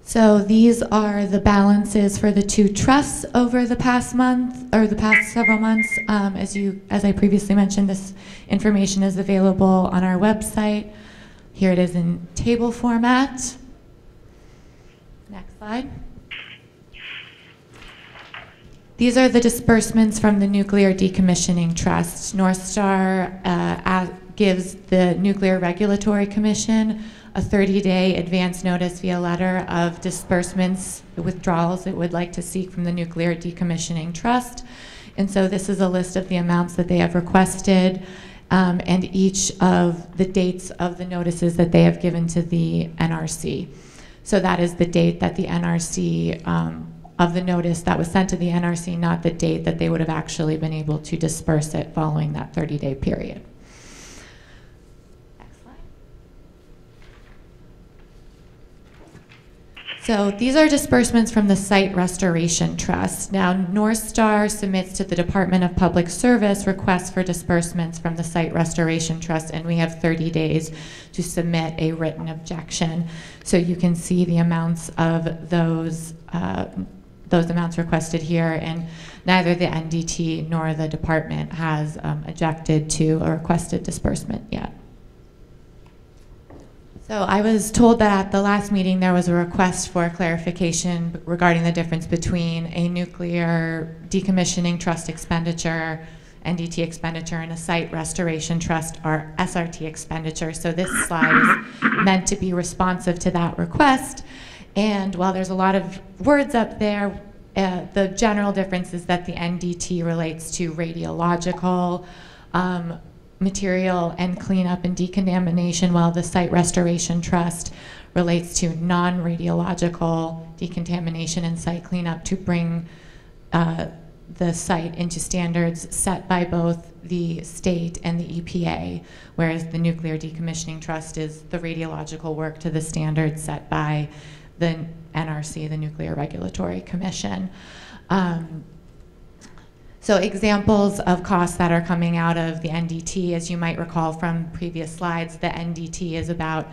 So these are the balances for the two trusts over the past month, or the past several months. As I previously mentioned, this information is available on our website. Here it is in table format. Next slide. These are the disbursements from the Nuclear Decommissioning Trust. NorthStar gives the Nuclear Regulatory Commission a 30-day advance notice via letter of disbursements, the withdrawals it would like to seek from the Nuclear Decommissioning Trust. And so this is a list of the amounts that they have requested and each of the dates of the notices that they have given to the NRC. So that is the date that the NRC, of the notice that was sent to the NRC, not the date that they would have actually been able to disperse it following that 30-day period. So these are disbursements from the Site Restoration Trust. Now, NorthStar submits to the Department of Public Service requests for disbursements from the Site Restoration Trust, and we have 30 days to submit a written objection. So you can see the amounts of those amounts requested here, and neither the NDT nor the department has objected to a requested disbursement yet. So I was told that at the last meeting there was a request for clarification regarding the difference between a Nuclear Decommissioning Trust expenditure, NDT expenditure, and a Site Restoration Trust, or SRT expenditure. So this slide is meant to be responsive to that request. And while there's a lot of words up there, the general difference is that the NDT relates to radiological material and cleanup and decontamination, while the Site Restoration Trust relates to non-radiological decontamination and site cleanup to bring the site into standards set by both the state and the EPA, whereas the Nuclear Decommissioning Trust is the radiological work to the standards set by the NRC, the Nuclear Regulatory Commission. So examples of costs that are coming out of the NDT, as you might recall from previous slides, the NDT is about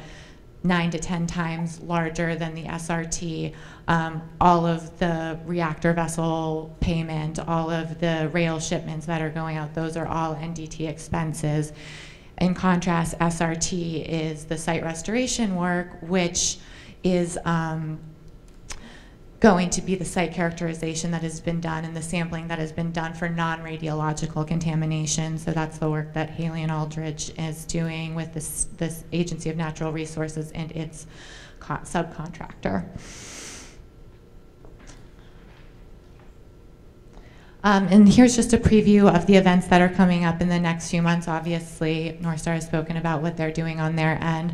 9 to 10 times larger than the SRT. All of the reactor vessel payment, all of the rail shipments that are going out, those are all NDT expenses. In contrast, SRT is the site restoration work, which is going to be the site characterization that has been done and the sampling that has been done for non-radiological contamination. So that's the work that Haley and Aldridge is doing with this Agency of Natural Resources and its subcontractor. And here's just a preview of the events that are coming up in the next few months. Obviously, NorthStar has spoken about what they're doing on their end.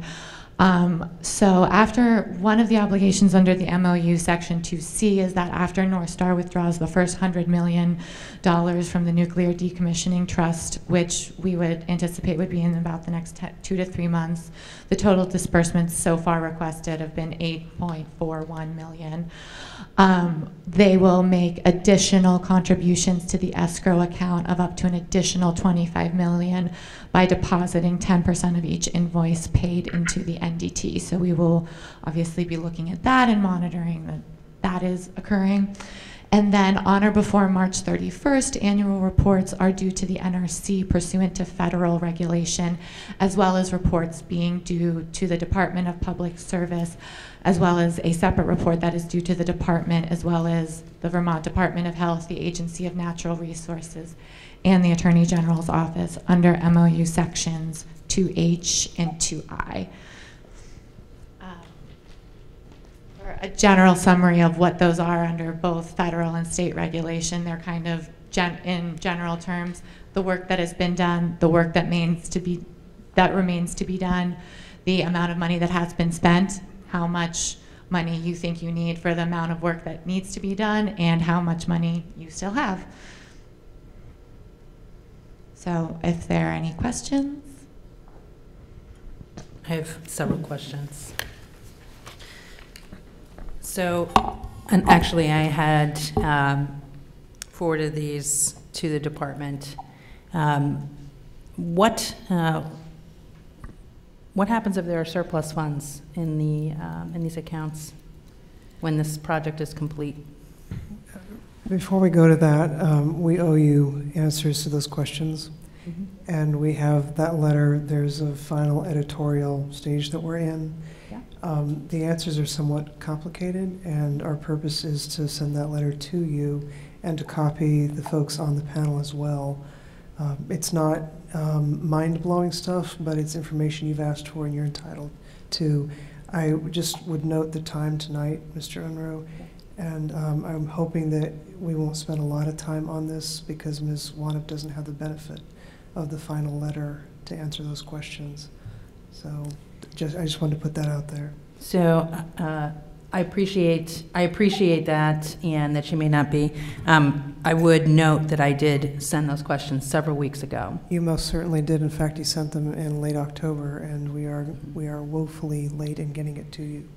So after one of the obligations under the MOU, Section 2C, is that after NorthStar withdraws the first $100 million from the Nuclear Decommissioning Trust, which we would anticipate would be in about the next 2 to 3 months, the total disbursements so far requested have been $8.41 million. They will make additional contributions to the escrow account of up to an additional $25 million by depositing 10% of each invoice paid into the NDT. So we will obviously be looking at that and monitoring that that is occurring. And then on or before March 31st, annual reports are due to the NRC pursuant to federal regulation, as well as reports being due to the Department of Public Service, as well as a separate report that is due to the department, as well as the Vermont Department of Health, the Agency of Natural Resources, and the Attorney General's Office under MOU Sections 2H and 2I. A general summary of what those are under both federal and state regulation. They're kind of, in general terms, the work that has been done, the work that remains to be done, the amount of money that has been spent, how much money you think you need for the amount of work that needs to be done, and how much money you still have. So if there are any questions. I have several questions. So, and actually I had forwarded these to the department. What happens if there are surplus funds in these accounts when this project is complete? Before we go to that, we owe you answers to those questions. Mm-hmm. And we have that letter. There's a final editorial stage that we're in. The answers are somewhat complicated, and our purpose is to send that letter to you and to copy the folks on the panel as well. It's not mind-blowing stuff, but it's information you've asked for and you're entitled to. I just would note the time tonight, Mr. Unruh, and I'm hoping that we won't spend a lot of time on this because Ms. Wanop doesn't have the benefit of the final letter to answer those questions. So I just wanted to put that out there. So I appreciate that, and that you may not be. I would note that I did send those questions several weeks ago. You most certainly did. In fact, you sent them in late October, and we are woefully late in getting it to you.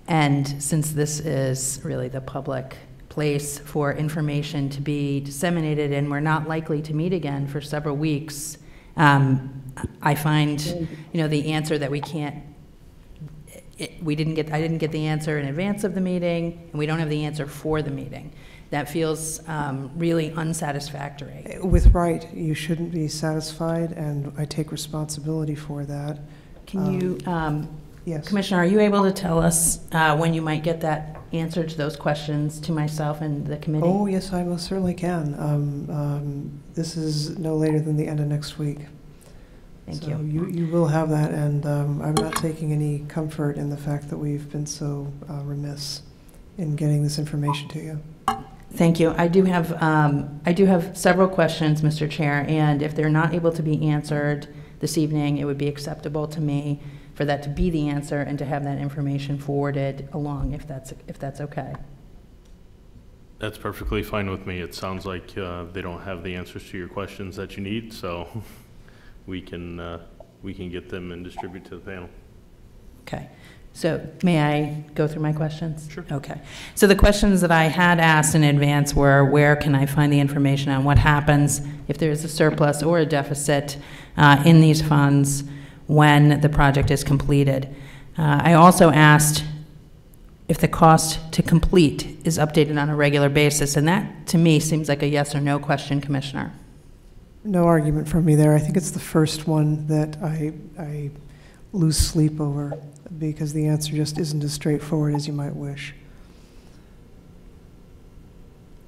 And since this is really the public place for information to be disseminated, and we're not likely to meet again for several weeks, I find, the answer that we can't. I didn't get the answer in advance of the meeting, and we don't have the answer for the meeting. That feels really unsatisfactory. With right, you shouldn't be satisfied, and I take responsibility for that. Can you, yes. Commissioner, are you able to tell us when you might get that answer to those questions to myself and the committee? Oh, yes, I most certainly can. This is no later than the end of next week. Thank you. you. You will have that, and I'm not taking any comfort in the fact that we've been so remiss in getting this information to you. Thank you. I do have several questions, Mr. Chair, and if they're not able to be answered this evening, it would be acceptable to me for that to be the answer and to have that information forwarded along, if that's okay. That's perfectly fine with me. It sounds like they don't have the answers to your questions that you need, so we can get them and distribute to the panel. Okay. So may I go through my questions? Sure. Okay. So the questions that I had asked in advance were, where can I find the information on what happens if there is a surplus or a deficit in these funds when the project is completed? I also asked if the cost to complete is updated on a regular basis, and that, to me, seems like a yes or no question, Commissioner. No argument from me there. I think it's the first one that I lose sleep over, because the answer just isn't as straightforward as you might wish.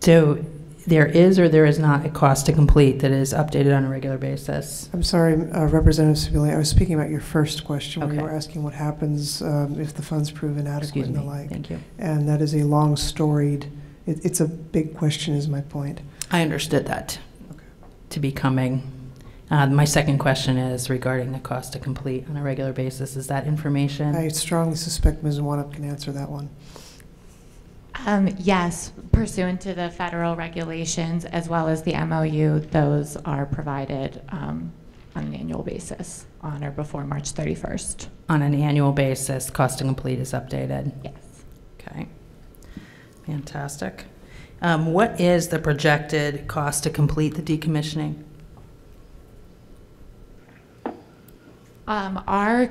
So there is or there is not a cost to complete that is updated on a regular basis? I'm sorry, Representative Sebelian, I was speaking about your first question, where Okay. you were asking what happens if the funds prove inadequate Excuse and the me. like. Thank you. And that is a long storied, it's a big question is my point. I understood that to be coming. My second question is regarding the cost to complete on a regular basis. Is that information? I strongly suspect Ms. Wanup can answer that one. Yes, pursuant to the federal regulations as well as the MOU, those are provided on an annual basis on or before March 31st. On an annual basis, cost to complete is updated? Yes. Okay. Fantastic. What is the projected cost to complete the decommissioning? Our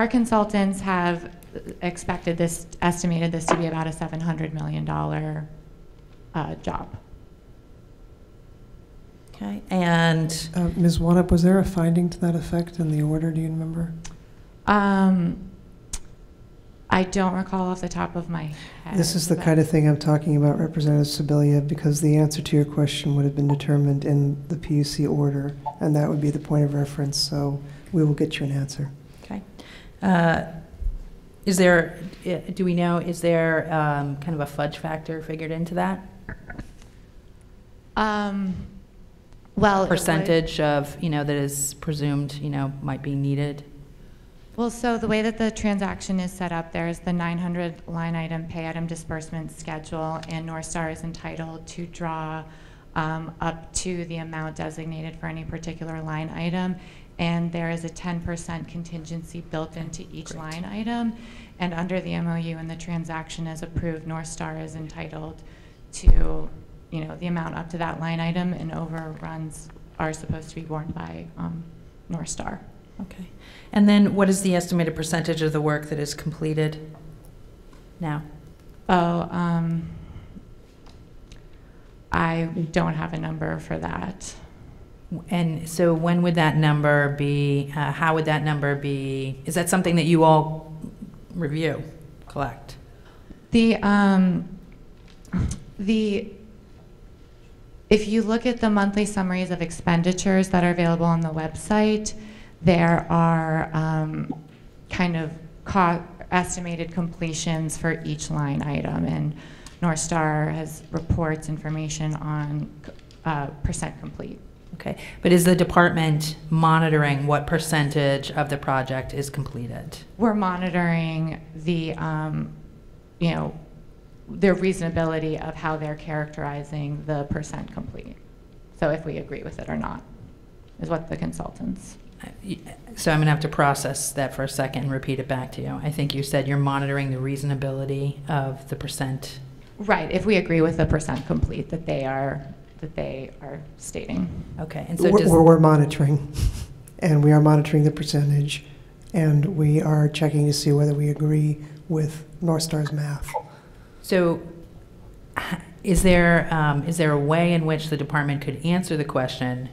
consultants have estimated this to be about a $700 million job. Okay, and Ms. Wanup, was there a finding to that effect in the order? Do you remember? I don't recall off the top of my head. This is the kind of thing I'm talking about, Representative Sibilia, because the answer to your question would have been determined in the PUC order, and that would be the point of reference, so we will get you an answer. Okay. Is there, do we know, is there kind of a fudge factor figured into that? Well, percentage of, that is presumed, might be needed? Well, so the way that the transaction is set up, there is the 900 line item pay item disbursement schedule, and NorthStar is entitled to draw up to the amount designated for any particular line item, and there is a 10% contingency built into each line item, and under the MOU and the transaction as approved, NorthStar is entitled to the amount up to that line item, and overruns are supposed to be borne by NorthStar. Okay. And then what is the estimated percentage of the work that is completed now? Oh, I don't have a number for that. And so when would that number be, how would that number be, is that something that you all review, collect? If you look at the monthly summaries of expenditures that are available on the website, there are kind of estimated completions for each line item, and NorthStar has reports information on percent complete. Okay, but is the department monitoring what percentage of the project is completed? We're monitoring the, their reasonability of how they're characterizing the percent complete. So if we agree with it or not, is what the consultants. So I'm going to have to process that for a second and repeat it back to you. I think you said you're monitoring the reasonability of the percent. Right, if we agree with the percent complete that they are stating. Okay, and so we're monitoring, and we are monitoring the percentage, and we are checking to see whether we agree with NorthStar's math. So is there a way in which the department could answer the question,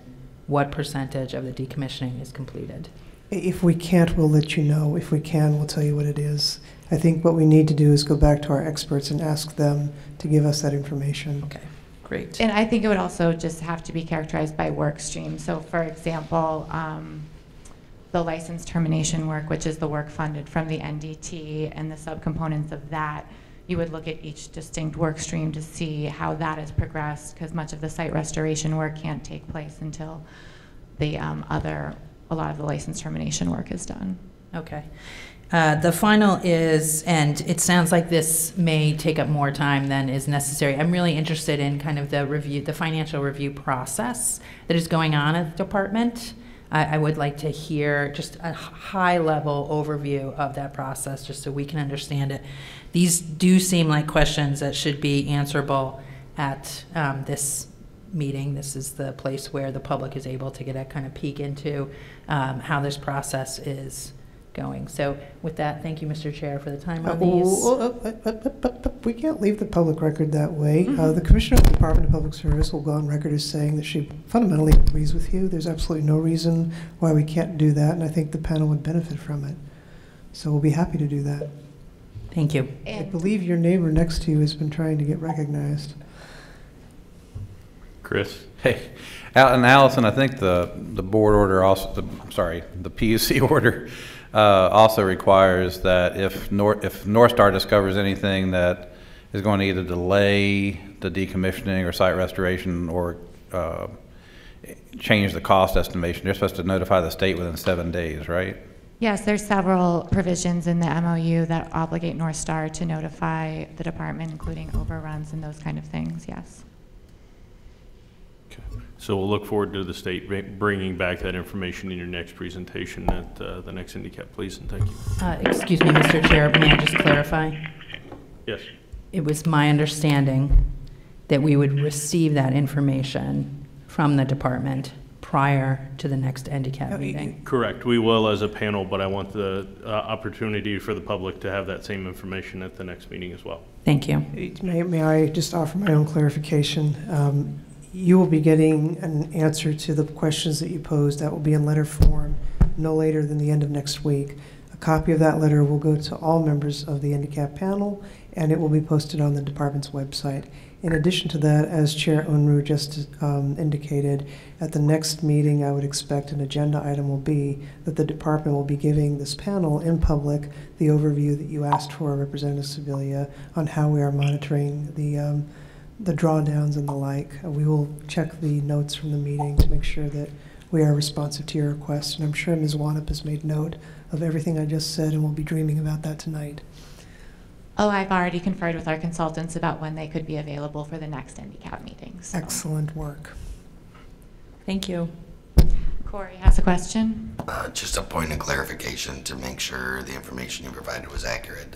what percentage of the decommissioning is completed? If we can't, we'll let you know. If we can, we'll tell you what it is. I think what we need to do is go back to our experts and ask them to give us that information. Okay, great. And I think it would also just have to be characterized by work stream. So for example, the license termination work, which is the work funded from the NDT, and the subcomponents of that, you would look at each distinct work stream to see how that has progressed, because much of the site restoration work can't take place until the a lot of the license termination work is done. Okay. The final is, and it sounds like this may take up more time than is necessary. I'm really interested in kind of the review, the financial review process that is going on at the department. I would like to hear just a high-level overview of that process, just so we can understand it. These do seem like questions that should be answerable at this meeting. This is the place where the public is able to get a kind of peek into how this process is going. So with that, thank you, Mr. Chair, for the time on these. We can't leave the public record that way. The Commissioner of the Department of Public Service will go on record as saying that she fundamentally agrees with you. There's absolutely no reason why we can't do that, and I think the panel would benefit from it. So we'll be happy to do that. Thank you. I believe your neighbor next to you has been trying to get recognized. Chris? Hey, and Allison, I think the board order also, the PUC order also requires that if NorthStar discovers anything that is going to either delay the decommissioning or site restoration or change the cost estimation, they're supposed to notify the state within 7 days, right? Yes, there's several provisions in the MOU that obligate NorthStar to notify the department, including overruns and those kind of things, yes. So we'll look forward to the state bringing back that information in your next presentation at the next NDCAP, please, and thank you. Excuse me, Mr. Chair, may I just clarify? Yes. It was my understanding that we would receive that information from the department prior to the next NDCAP meeting. Correct. We will as a panel, but I want the opportunity for the public to have that same information at the next meeting as well. Thank you. May I just offer my own clarification? You will be getting an answer to the questions that you posed. That will be in letter form no later than the end of next week. A copy of that letter will go to all members of the NDCAP panel, and it will be posted on the department's website. In addition to that, as Chair Unruh just indicated, at the next meeting I would expect an agenda item will be that the department will be giving this panel in public the overview that you asked for, Representative Sibilia, on how we are monitoring the drawdowns and the like. We will check the notes from the meeting to make sure that we are responsive to your request, and I'm sure Ms. Wanup has made note of everything I just said and will be dreaming about that tonight. Oh, I've already conferred with our consultants about when they could be available for the next NDCAP meeting. So. Excellent work. Thank you. Corey has a question. Just a point of clarification to make sure the information you provided was accurate.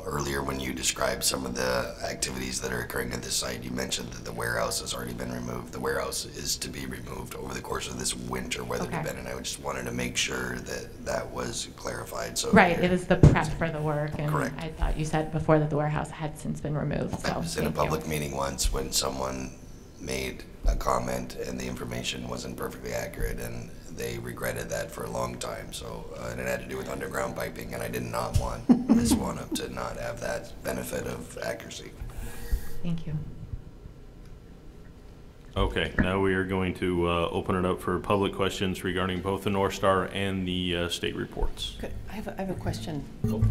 Earlier when you described some of the activities that are occurring at this site, you mentioned that the warehouse has already been removed. The warehouse is to be removed over the course of this winter weather event, and I just wanted to make sure that that was clarified. So right, it is the prep for the work, and correct. I thought you said before that the warehouse had since been removed. So I was in a public meeting once when someone made a comment and the information wasn't perfectly accurate, and they regretted that for a long time. So and it had to do with underground piping, and I did not want Ms. Wanup to not have that benefit of accuracy. Thank you. Okay, now we are going to open it up for public questions regarding both the NorthStar and the state reports. Good. I have a question.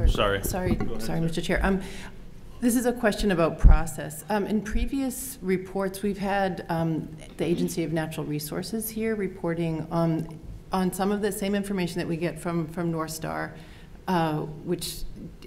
Sorry, Mr. Chair. This is a question about process. In previous reports, we've had the Agency of Natural Resources here reporting on some of the same information that we get from NorthStar, which,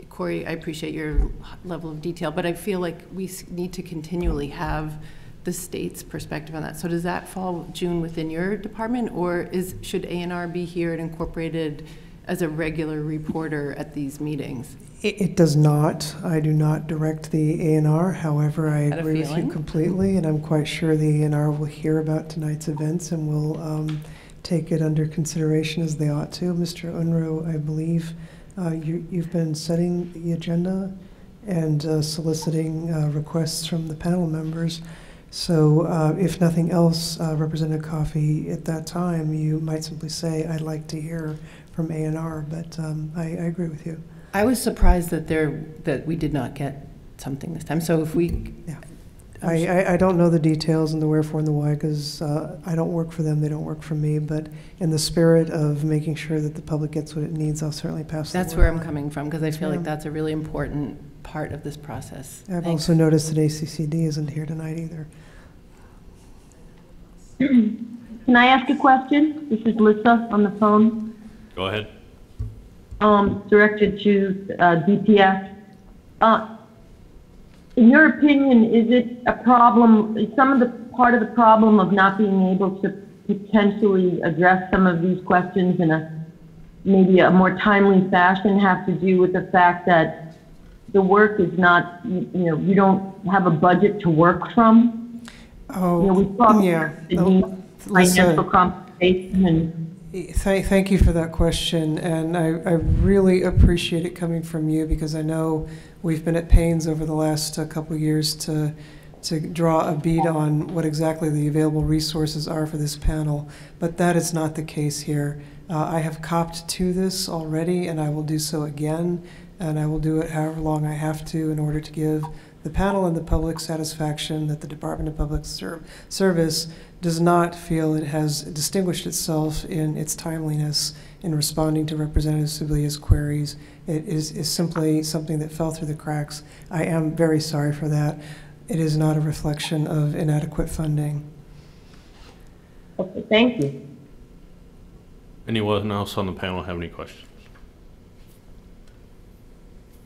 Corey, I appreciate your level of detail, but I feel like we need to continually have the state's perspective on that. So does that fall, June, within your department, or should A&R be here and incorporated as a regular reporter at these meetings? It does not. I do not direct the A&R. However, I agree with you completely, and I'm quite sure the A&R will hear about tonight's events and will take it under consideration as they ought to. Mr. Unruh, I believe you've been setting the agenda and soliciting requests from the panel members. So if nothing else, Representative Coffey, at that time, you might simply say, I'd like to hear from A&R, but I agree with you. I was surprised that we did not get something this time. So if we, I don't know the details and the wherefore and the why, because I don't work for them, they don't work for me, but in the spirit of making sure that the public gets what it needs, I'll certainly pass the word That's where I'm on. coming from, because I feel Yeah. like that's a really important part of this process. I've Thanks. also noticed that ACCD isn't here tonight either. Can I ask a question? This is Lisa on the phone, Go ahead. directed to DPS. In your opinion, is it a problem, is part of the problem of not being able to potentially address some of these questions in maybe a more timely fashion have to do with the fact that the work is not, you don't have a budget to work from? Oh, we talked yeah. about the need for financial compensation and. Thank you for that question, and I really appreciate it coming from you, because I know we've been at pains over the last couple of years to draw a bead on what exactly the available resources are for this panel, but that is not the case here. I have copped to this already, and I will do so again, and I will do it however long I have to in order to give the panel and the public satisfaction that the Department of Public Service does not feel it has distinguished itself in its timeliness in responding to Representative Sebella's queries. It is simply something that fell through the cracks. I am very sorry for that. It is not a reflection of inadequate funding. Okay, thank you. Anyone else on the panel have any questions?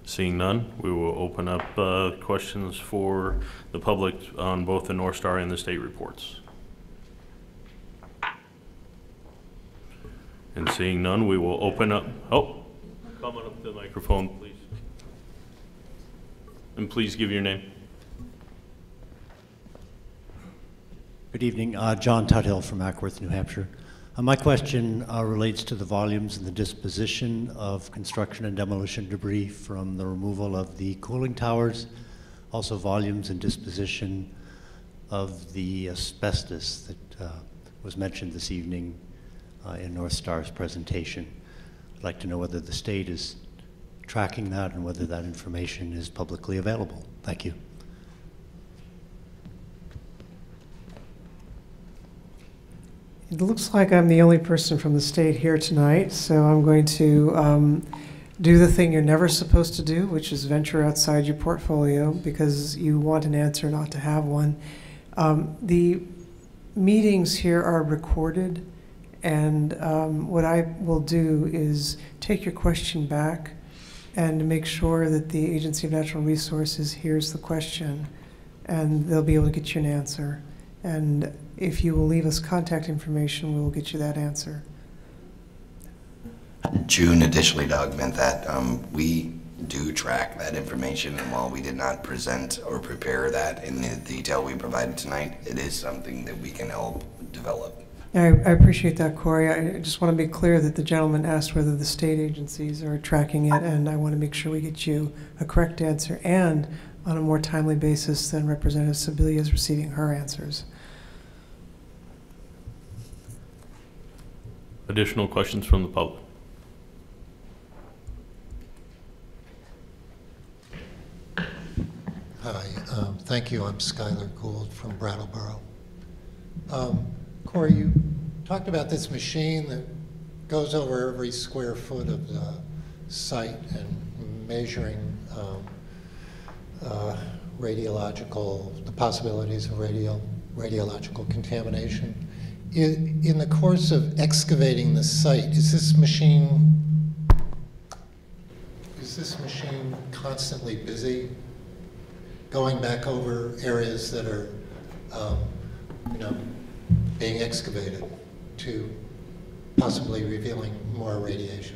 Seeing none, we will open up questions for the public on both the NorthStar and the state reports. And seeing none, we will open up. Oh, come on up to the microphone, please. And please give your name. Good evening. John Tuthill from Ackworth, New Hampshire. My question relates to the volumes and the disposition of construction and demolition debris from the removal of the cooling towers, also volumes and disposition of the asbestos that was mentioned this evening in NorthStar's presentation. I'd like to know whether the state is tracking that and whether that information is publicly available. Thank you. It looks like I'm the only person from the state here tonight, so I'm going to do the thing you're never supposed to do, which is venture outside your portfolio because you want an answer not to have one. The meetings here are recorded, and what I will do is take your question back and make sure that the Agency of Natural Resources hears the question, and they'll be able to get you an answer. And if you will leave us contact information, we will get you that answer. June, additionally to augment that, we do track that information, and while we did not present or prepare that in the detail we provided tonight, it is something that we can help develop. I appreciate that, Corey. I just want to be clear that the gentleman asked whether the state agencies are tracking it, and I want to make sure we get you a correct answer and on a more timely basis than Representative Sebilla is receiving her answers. Additional questions from the public? Hi, thank you. I'm Skylar Gould from Brattleboro. Corey, you talked about this machine that goes over every square foot of the site and measuring the possibilities of radiological contamination. In the course of excavating the site, is this machine constantly busy, going back over areas that are, being excavated to possibly revealing more radiation?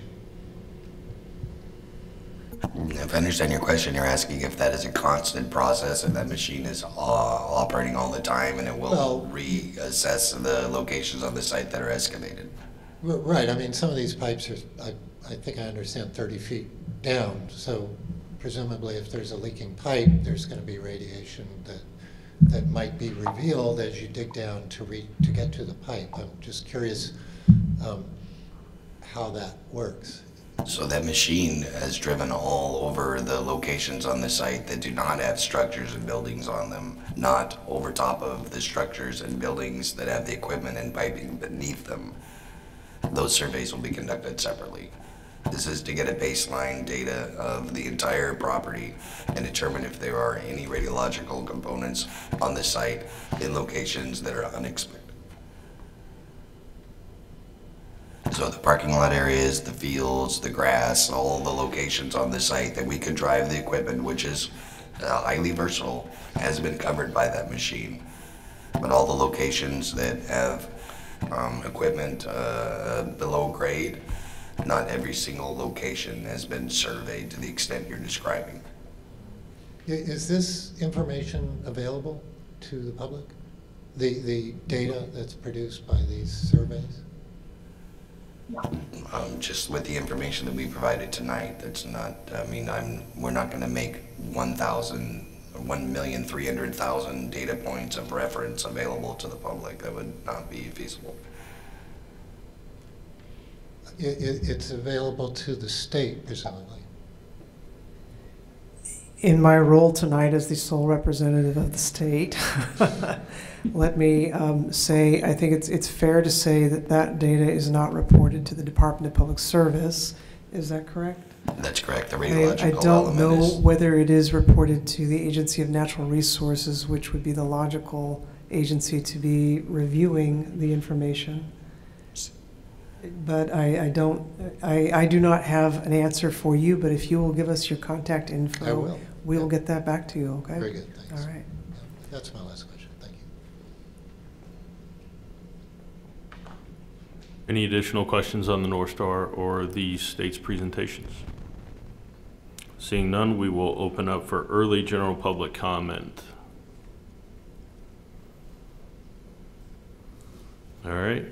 If I understand your question, you're asking if that is a constant process and that machine is operating all the time and it will reassess the locations on the site that are excavated. Right. I mean, some of these pipes are, I think I understand, 30 feet down. So presumably if there's a leaking pipe, there's going to be radiation that might be revealed as you dig down to get to the pipe. I'm just curious how that works. So that machine has driven all over the locations on the site that do not have structures and buildings on them, not over top of the structures and buildings that have the equipment and piping beneath them. Those surveys will be conducted separately. This is to get a baseline data of the entire property and determine if there are any radiological components on the site in locations that are unexpected. So the parking lot areas, the fields, the grass, all the locations on the site that we could drive the equipment, which is highly versatile, has been covered by that machine. But all the locations that have equipment below grade, not every single location has been surveyed to the extent you're describing. Is this information available to the public? The data that's produced by these surveys? Just with the information that we provided tonight, that's not, I mean, we're not going to make 1,300,000 data points of reference available to the public. That would not be feasible. It's available to the state, presumably. In my role tonight as the sole representative of the state, let me say, I think it's fair to say that that data is not reported to the Department of Public Service. Is that correct? That's correct. The radiological I don't know is whether it is reported to the Agency of Natural Resources, which would be the logical agency to be reviewing the information. But I do not have an answer for you, but if you will give us your contact info, I will. We will get that back to you, okay? Very good, thanks. All right. Yeah, that's my last question, thank you. Any additional questions on the NorthStar or the state's presentations? Seeing none, we will open up for early general public comment. All right.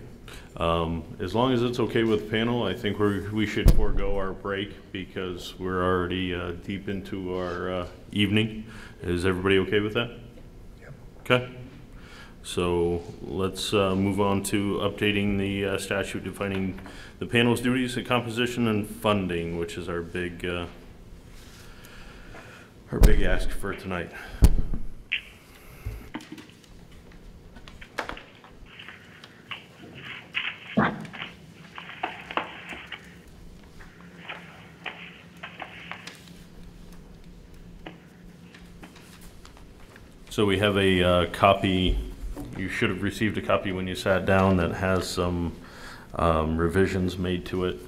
As long as it's okay with the panel, I think we should forego our break because we're already deep into our evening. Is everybody okay with that? Yep. Okay. So let's move on to updating the statute defining the panel's duties, the composition, and funding, which is our big ask for tonight. So we have a copy, you should have received a copy when you sat down that has some revisions made to it.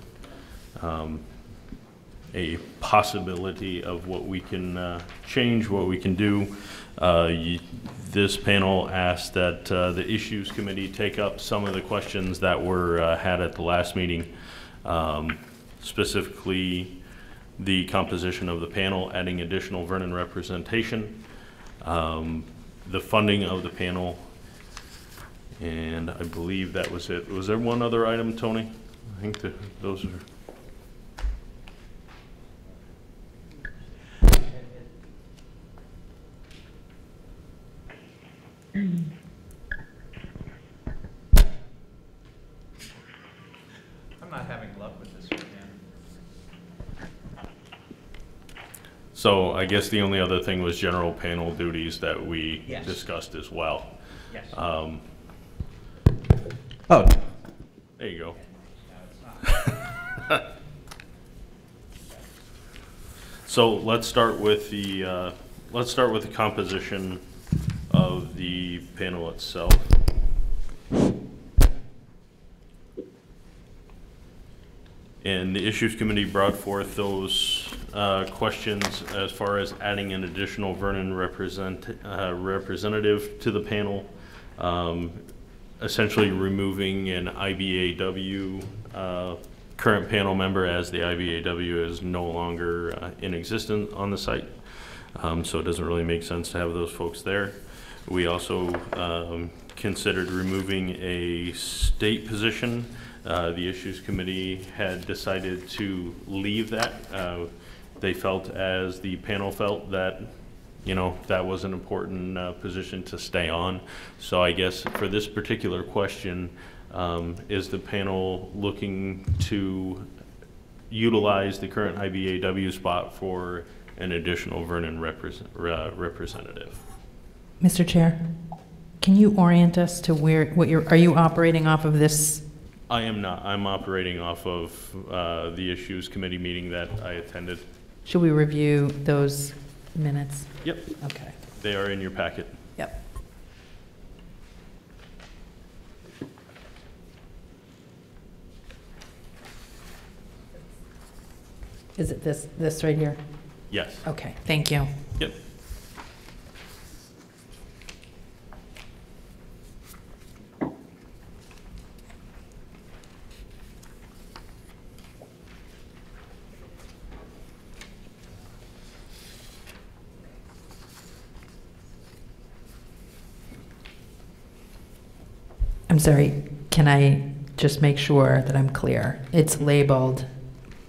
A possibility of what we can change, what we can do. This panel asked that the Issues Committee take up some of the questions that were had at the last meeting, specifically the composition of the panel, adding additional Vernon representation, the funding of the panel, and I believe that was it. Was there one other item, Tony? I think that those are. I'm not having luck with this right now. So I guess the only other thing was general panel duties that we Yes. discussed as well. Yes. Oh. There you go. So let's start with the composition of the panel itself. And the Issues Committee brought forth those questions as far as adding an additional Vernon representative to the panel, essentially removing an IBAW current panel member as the IBAW is no longer in existence on the site. So it doesn't really make sense to have those folks there. We also considered removing a state position. The Issues Committee had decided to leave that. They felt, as the panel felt, that that was an important position to stay on. So I guess for this particular question, is the panel looking to utilize the current IBAW spot for an additional Vernon representative. Mr. Chair, can you orient us to are you operating off of this? I am not. I'm operating off of the Issues Committee meeting that I attended. Should we review those minutes? Yep. Okay. They are in your packet. Yep. Is it this right here? Yes. Okay, thank you. Yep. I'm sorry, can I just make sure that I'm clear? It's labeled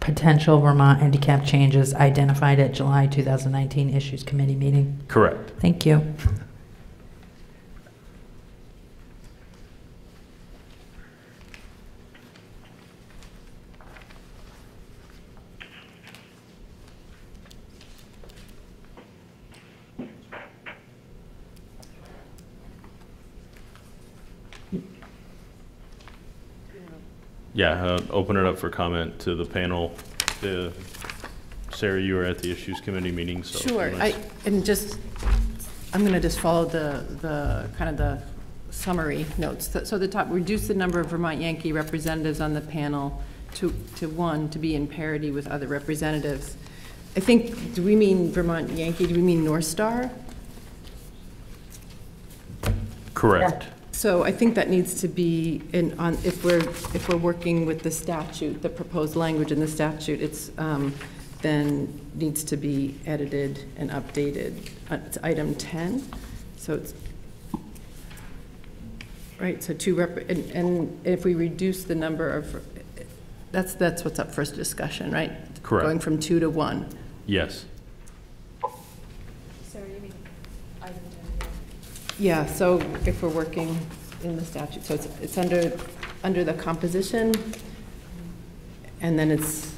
potential Vermont handicap changes identified at July 2019 Issues Committee meeting? Correct. Thank you. Yeah, open it up for comment to the panel. Sarah, you were at the Issues Committee meeting, so. Sure, I'm going to just follow the kind of the summary notes. So the top, reduce the number of Vermont Yankee representatives on the panel to one, to be in parity with other representatives. I think, do we mean Vermont Yankee? Do we mean NorthStar? Correct. Yeah. So I think that needs to be if we're working with the statute, the proposed language in the statute, it's then needs to be edited and updated. It's item 10. So it's right. So and if we reduce the number of, that's what's up for discussion, right? Correct. Going from 2 to 1. Yes. Yeah, so if we're working in the statute, so it's under the composition, and then it's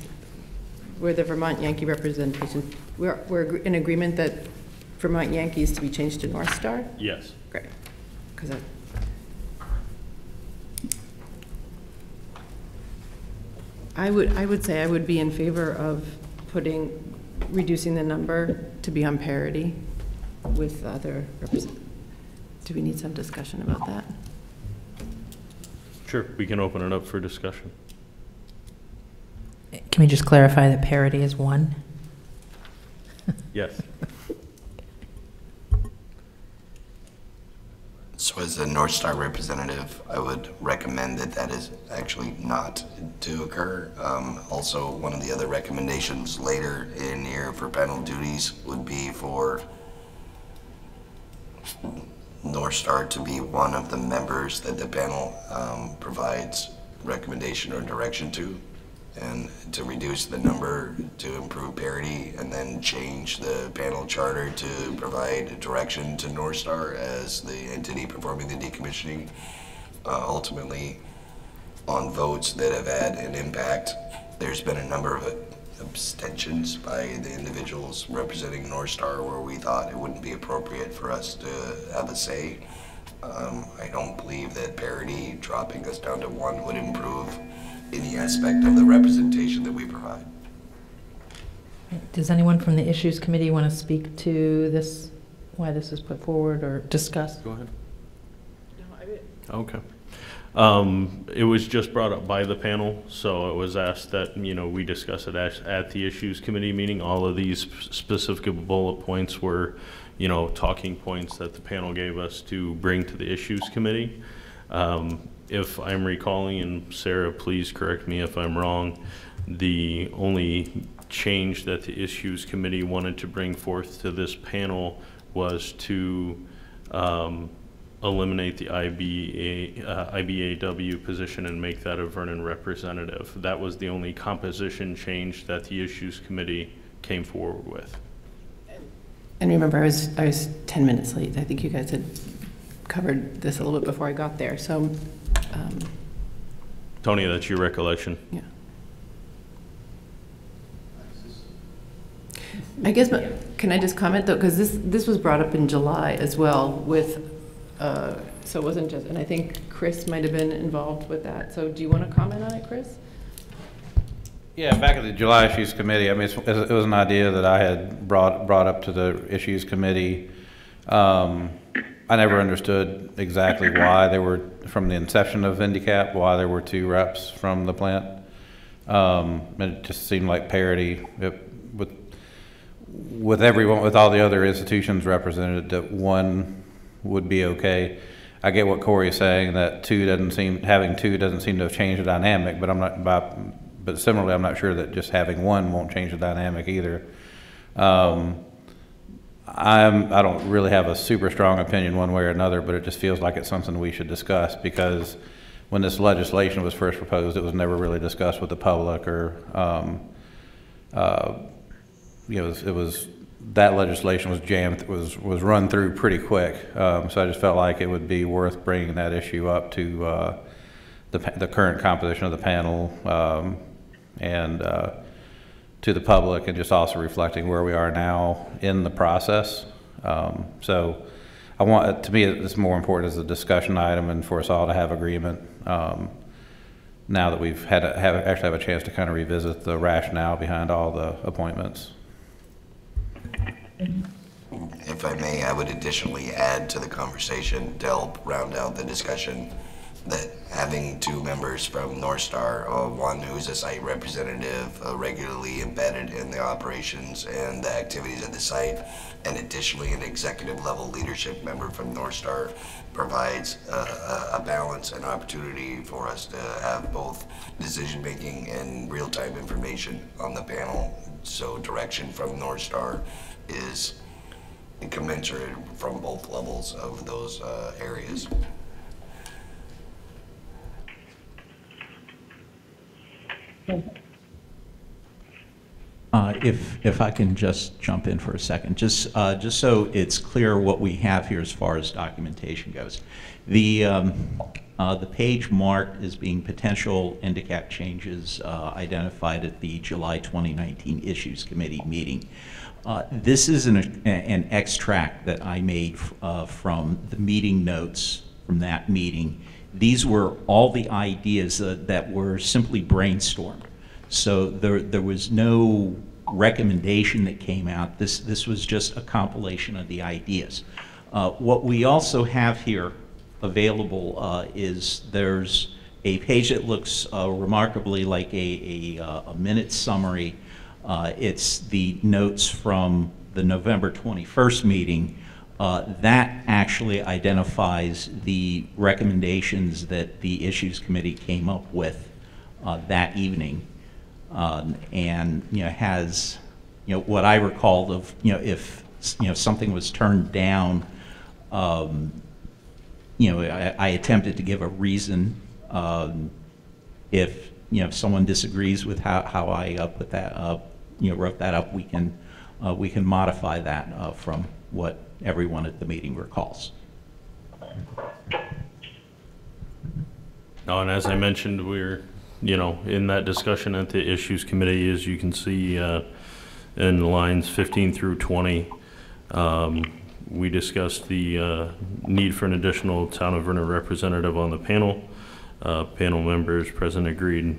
where the Vermont Yankee representation, we're in agreement that Vermont Yankee is to be changed to NorthStar? Yes. Great. Because I would say I would be in favor of reducing the number to be on parity with other representatives. Do we need some discussion about that? Sure, we can open it up for discussion. Can we just clarify that parity is 1? Yes. So as a NorthStar representative, I would recommend that is actually not to occur. Also, one of the other recommendations later in here for panel duties would be for NorthStar to be one of the members that the panel provides recommendation or direction to, and to reduce the number to improve parity, and then change the panel charter to provide direction to NorthStar as the entity performing the decommissioning. Ultimately, on votes that have had an impact, there's been a number of abstentions by the individuals representing NorthStar where we thought it wouldn't be appropriate for us to have a say. I don't believe that parity, dropping us down to 1, would improve any aspect of the representation that we provide. Does anyone from the Issues Committee want to speak to this, why this is put forward, or discuss? Go ahead. Okay. It was just brought up by the panel, so it was asked that, we discuss it at the Issues Committee meeting. All of these specific bullet points were, talking points that the panel gave us to bring to the Issues Committee. If I'm recalling, and Sarah, please correct me if I'm wrong, the only change that the Issues Committee wanted to bring forth to this panel was to eliminate the IBAW position and make that a Vernon representative. That was the only composition change that the Issues Committee came forward with. And remember, I was 10 minutes late. I think you guys had covered this a little bit before I got there. So, Tony, that's your recollection? Yeah. I guess, can I just comment though, because this was brought up in July as well with, so it wasn't just, and I think Chris might have been involved with that. So do you want to comment on it, Chris? Yeah, back at the July Issues Committee, I mean, it was an idea that I had brought up to the Issues Committee. I never understood exactly why there were, from the inception of NDCAP, why there were 2 reps from the plant. It just seemed like parity with everyone, with all the other institutions represented, that 1 would be okay. I get what Corey's saying, that having two doesn't seem to have changed the dynamic, but but similarly, I'm not sure that just having 1 won't change the dynamic either. I don't really have a super strong opinion one way or another, but it just feels like it's something we should discuss, because when this legislation was first proposed, it was never really discussed with the public, or it was that legislation was jammed, was run through pretty quick. So I just felt like it would be worth bringing that issue up to the current composition of the panel, and to the public, and just also reflecting where we are now in the process. So to me, it's more important as a discussion item and for us all to have agreement, now that we've actually have a chance to kind of revisit the rationale behind all the appointments. If I may, I would additionally add to the conversation to help round out the discussion that having 2 members from NorthStar, one who's a site representative, regularly embedded in the operations and the activities of the site, and additionally an executive level leadership member from NorthStar, provides a balance and opportunity for us to have both decision making and real-time information on the panel. So direction from NorthStar is commensurate from both levels of those areas. If I can just jump in for a second, just so it's clear what we have here as far as documentation goes. The page marked as being potential NDCAP changes identified at the July 2019 Issues Committee meeting. This is an extract that I made from the meeting notes from that meeting. These were all the ideas that were simply brainstormed. So there was no recommendation that came out. This was just a compilation of the ideas. What we also have here available is there's a page that looks remarkably like a minute summary. It's the notes from the November 21st meeting. That actually identifies the recommendations that the Issues Committee came up with that evening, and has what I recalled of if something was turned down, I attempted to give a reason. If someone disagrees with how I put that wrote that up, we can modify that from what everyone at the meeting recalls. And as I mentioned, we're in that discussion at the Issues Committee, as you can see in lines 15 through 20. We discussed the need for an additional Town of Vernon representative on the panel. Panel members present agreed,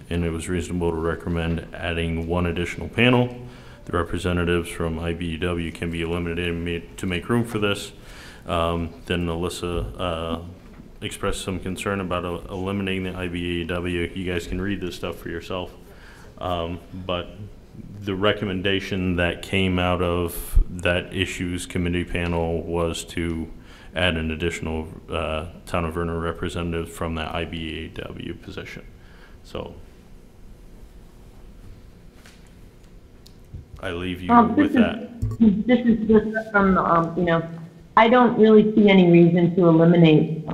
and it was reasonable to recommend adding 1 additional panel. The representatives from IBEW can be eliminated to make room for this. Then Alyssa expressed some concern about eliminating the IBEW. You guys can read this stuff for yourself. But the recommendation that came out of that Issues Committee panel was to add an additional Town of Vernon representative from the IBEW position. So I leave you with that. This is just from, I don't really see any reason to eliminate.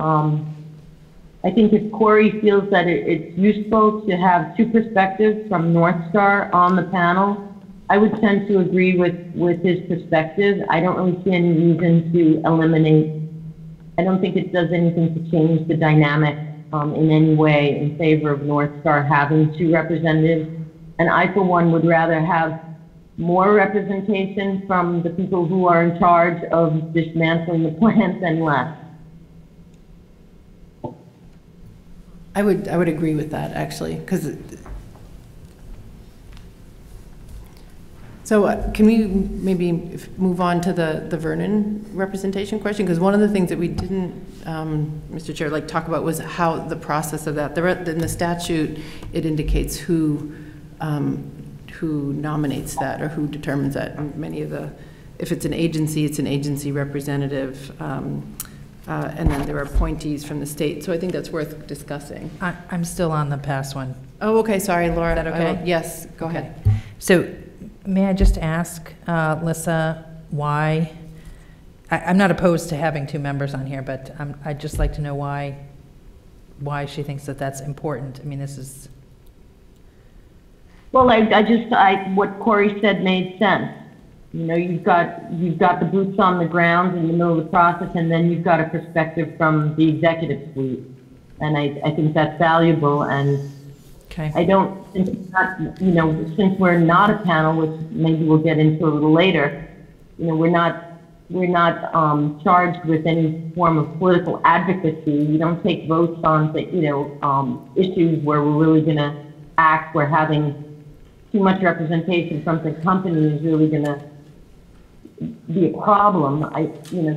I think if Corey feels that it's useful to have 2 perspectives from NorthStar on the panel, I would tend to agree with his perspective. I don't really see any reason to eliminate. I don't think it does anything to change the dynamic in any way in favor of NorthStar having 2 representatives. And I, for one, would rather have more representation from the people who are in charge of dismantling the plant than less? I would agree with that, actually, because so can we maybe move on to the Vernon representation question? Because one of the things that we didn't, Mr. Chair, like talk about was how the process of that. In the statute, it indicates who nominates that or who determines that. And many of the, if it's an agency representative. And then there are appointees from the state. So I think that's worth discussing. I'm still on the past one. Oh, okay. Sorry, Laura. Is that okay? Yes, go ahead. So may I just ask, Lissa, why? I'm not opposed to having 2 members on here, but I'd just like to know why she thinks that that's important. I mean, this is... Well, what Corey said made sense. You know, you've got the boots on the ground in the middle of the process, and then you've got a perspective from the executive suite, and I think that's valuable. And okay. I don't, since we're not a panel, which maybe we'll get into a little later, you know, we're not charged with any form of political advocacy. You don't take votes on issues where we're really going to act. Where having too much representation from the company is really going to be a problem.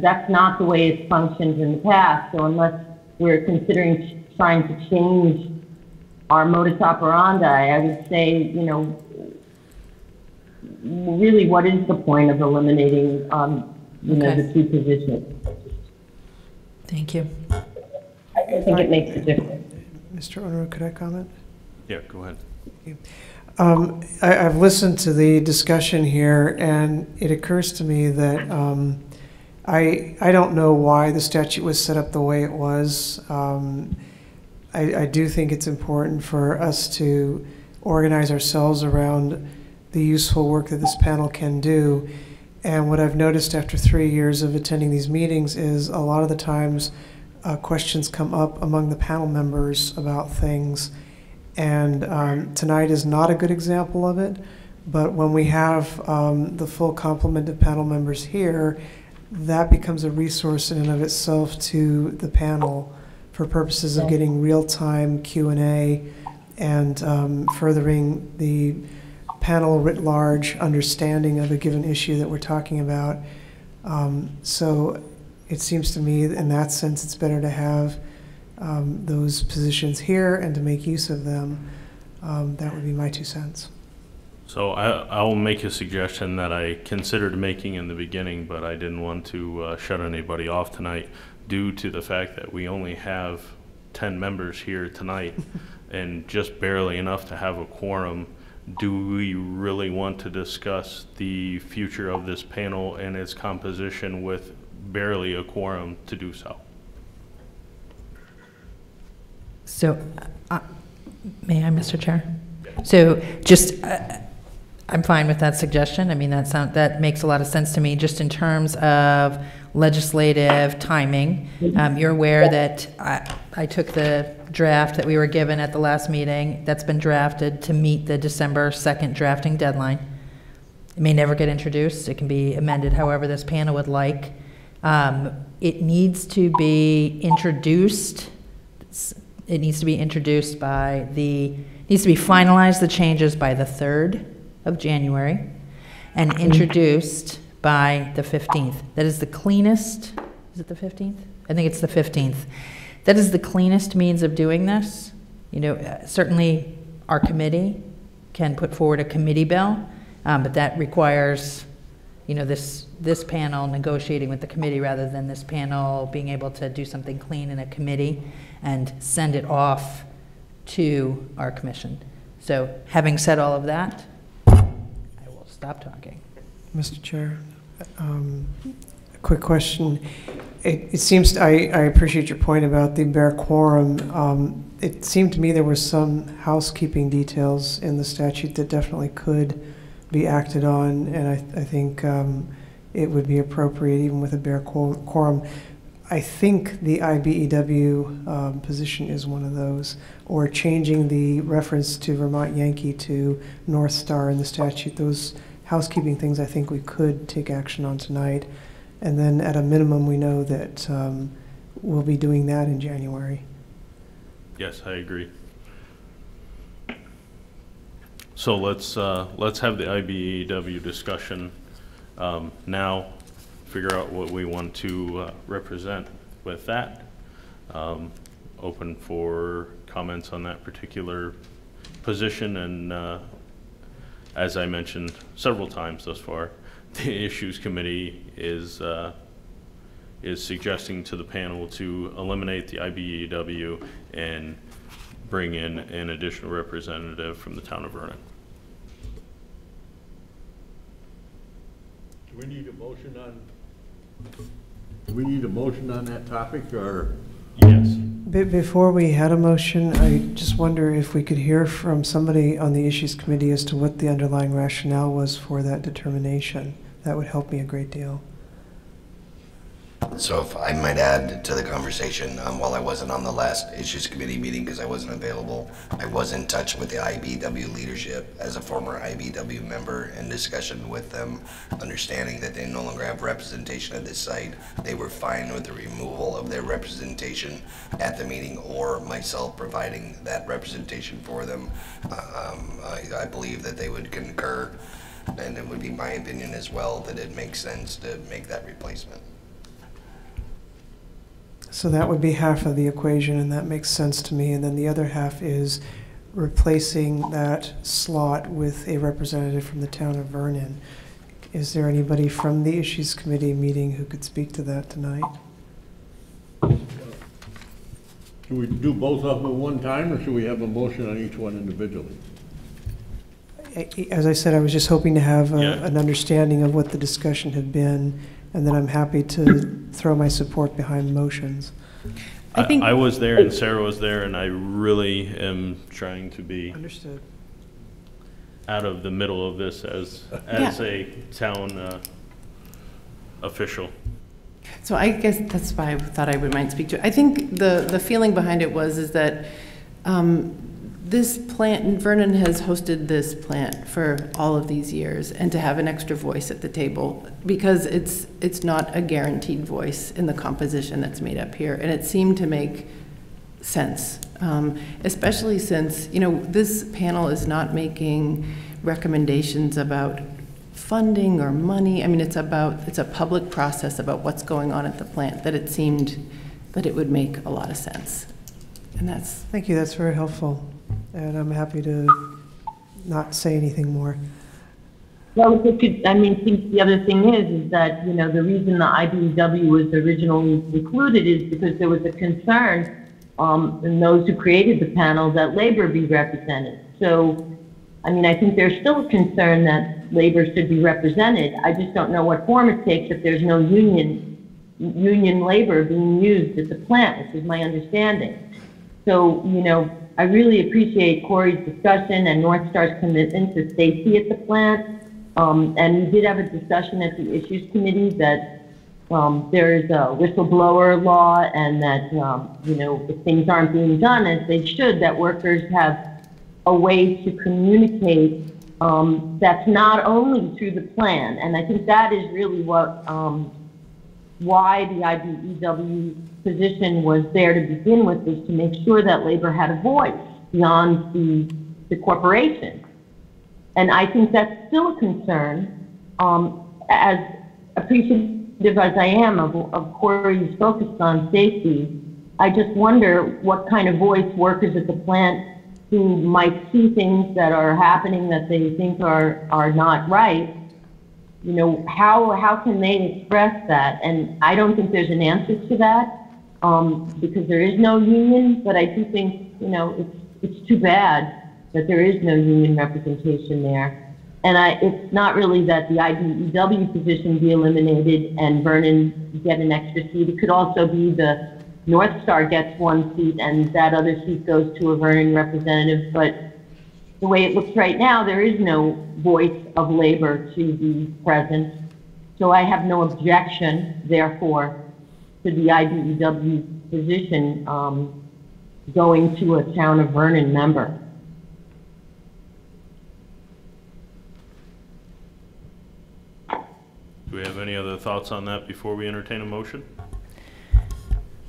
That's not the way it's functioned in the past. So unless we're considering trying to change our modus operandi, I would say, really, what is the point of eliminating, the 2 positions? Thank you. I think it makes a difference. Mr. Unruh, could I comment? Yeah, go ahead. I've listened to the discussion here, and it occurs to me that I don't know why the statute was set up the way it was. I do think it's important for us to organize ourselves around the useful work that this panel can do. And what I've noticed after 3 years of attending these meetings is a lot of the times questions come up among the panel members about things. And tonight is not a good example of it, but when we have the full complement of panel members here, that becomes a resource in and of itself to the panel for purposes of getting real-time Q&A and furthering the panel writ large understanding of a given issue that we're talking about. So it seems to me in that sense it's better to have those positions here and to make use of them. That would be my 2 cents. So I will make a suggestion that I considered making in the beginning, but I didn't want to shut anybody off tonight due to the fact that we only have 10 members here tonight and just barely enough to have a quorum. Do we really want to discuss the future of this panel and its composition with barely a quorum to do so? So, may I, Mr. Chair? So, just, I'm fine with that suggestion. I mean, that makes a lot of sense to me, just in terms of legislative timing. You're aware that I took the draft that we were given at the last meeting. That's been drafted to meet the December 2nd drafting deadline. It may never get introduced. It can be amended however this panel would like. It needs to be introduced. It needs to be introduced by needs to be finalized, the changes, by the 3rd of January and introduced by the 15th. That is the cleanest, is it the 15th? I think it's the 15th. That is the cleanest means of doing this. Certainly our committee can put forward a committee bill, but that requires, this panel negotiating with the committee rather than this panel being able to do something clean in a committee and send it off to our commission. So having said all of that, I will stop talking. Mr. Chair, a quick question. It seems, I appreciate your point about the bare quorum. It seemed to me there were some housekeeping details in the statute that definitely could be acted on, and I think it would be appropriate even with a bare quorum. I think the IBEW position is one of those, or changing the reference to Vermont Yankee to NorthStar in the statute. Those housekeeping things I think we could take action on tonight. And then at a minimum, we know that we'll be doing that in January. Yes, I agree. So let's have the IBEW discussion now. Figure out what we want to represent with that. Open for comments on that particular position, and as I mentioned several times thus far, the Issues Committee is suggesting to the panel to eliminate the IBEW and bring in an additional representative from the town of Vernon. Do we need a motion on? Do we need a motion on that topic, or? Yes. Before we had a motion, I just wonder if we could hear from somebody on the Issues Committee as to what the underlying rationale was for that determination. That would help me a great deal. So if I might add to the conversation, while I wasn't on the last Issues Committee meeting because I wasn't available, I was in touch with the IBEW leadership as a former IBEW member, in discussion with them, understanding that they no longer have representation at this site. They were fine with the removal of their representation at the meeting, or myself providing that representation for them. I believe that they would concur, and it would be my opinion as well that it makes sense to make that replacement. So that would be half of the equation, and that makes sense to me. And then the other half is replacing that slot with a representative from the town of Vernon. Is there anybody from the Issues Committee meeting who could speak to that tonight? Should we do both of them at one time, or should we have a motion on each one individually? As I said, I was just hoping to have an understanding of what the discussion had been, and then I'm happy to throw my support behind motions. I was there and Sarah was there, and I really am trying to be understood out of the middle of this as a town official. So I guess that's why I thought I might speak to it. I think the feeling behind it is that this plant, Vernon has hosted this plant for all of these years, and to have an extra voice at the table, because it's not a guaranteed voice in the composition that's made up here, and it seemed to make sense, especially since, you know, this panel is not making recommendations about funding or money. I mean, it's a public process about what's going on at the plant, that it seemed that it would make a lot of sense. And that's... Thank you, that's very helpful. And I'm happy to not say anything more. Well, I think the other thing is that, you know, the reason the IBEW was originally included is because there was a concern in those who created the panel that labor be represented. So, I mean, I think there's still a concern that labor should be represented. I just don't know what form it takes if there's no union labor being used at the plant, which is my understanding. So, you know, I really appreciate Corey's discussion and NorthStar's commitment to safety at the plant. And we did have a discussion at the Issues Committee that there is a whistleblower law, and that, you know, if things aren't being done as they should, that workers have a way to communicate that's not only through the plan. And I think that is really what, why the IBEW position was there to begin with, was to make sure that labor had a voice beyond the corporation. And I think that's still a concern, as appreciative as I am of Corey's focus on safety. I just wonder what kind of voice workers at the plant who might see things that are happening that they think are not right, you know, how can they express that? And I don't think there's an answer to that, because there is no union, but I do think, you know, it's too bad that there is no union representation there. And it's not really that the IBEW position be eliminated and Vernon get an extra seat. It could also be the NorthStar gets one seat and that other seat goes to a Vernon representative. But the way it looks right now, there is no voice of labor to be present. So I have no objection, therefore, to the IBEW position going to a town of Vernon member. Do we have any other thoughts on that before we entertain a motion?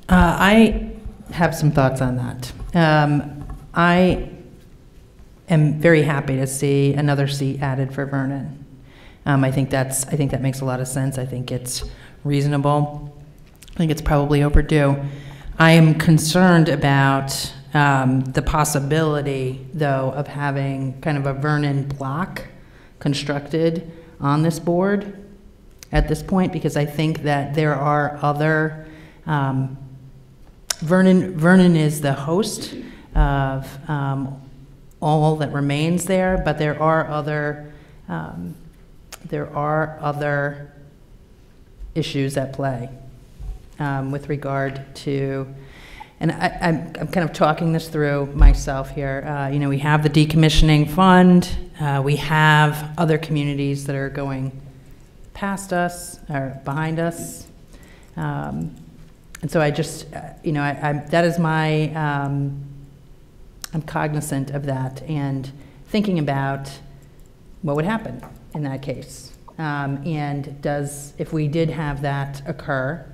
I have some thoughts on that. I am very happy to see another seat added for Vernon. I think that makes a lot of sense. I think it's reasonable. I think it's probably overdue. I am concerned about the possibility, though, of having kind of a Vernon block constructed on this board at this point, because I think that there are other, Vernon is the host of all that remains there, but there are other issues at play with regard to, and I'm kind of talking this through myself here. You know, we have the decommissioning fund. We have other communities that are going past us or behind us. And so I just, you know, that is my, I'm cognizant of that and thinking about what would happen in that case. And if we did have that occur,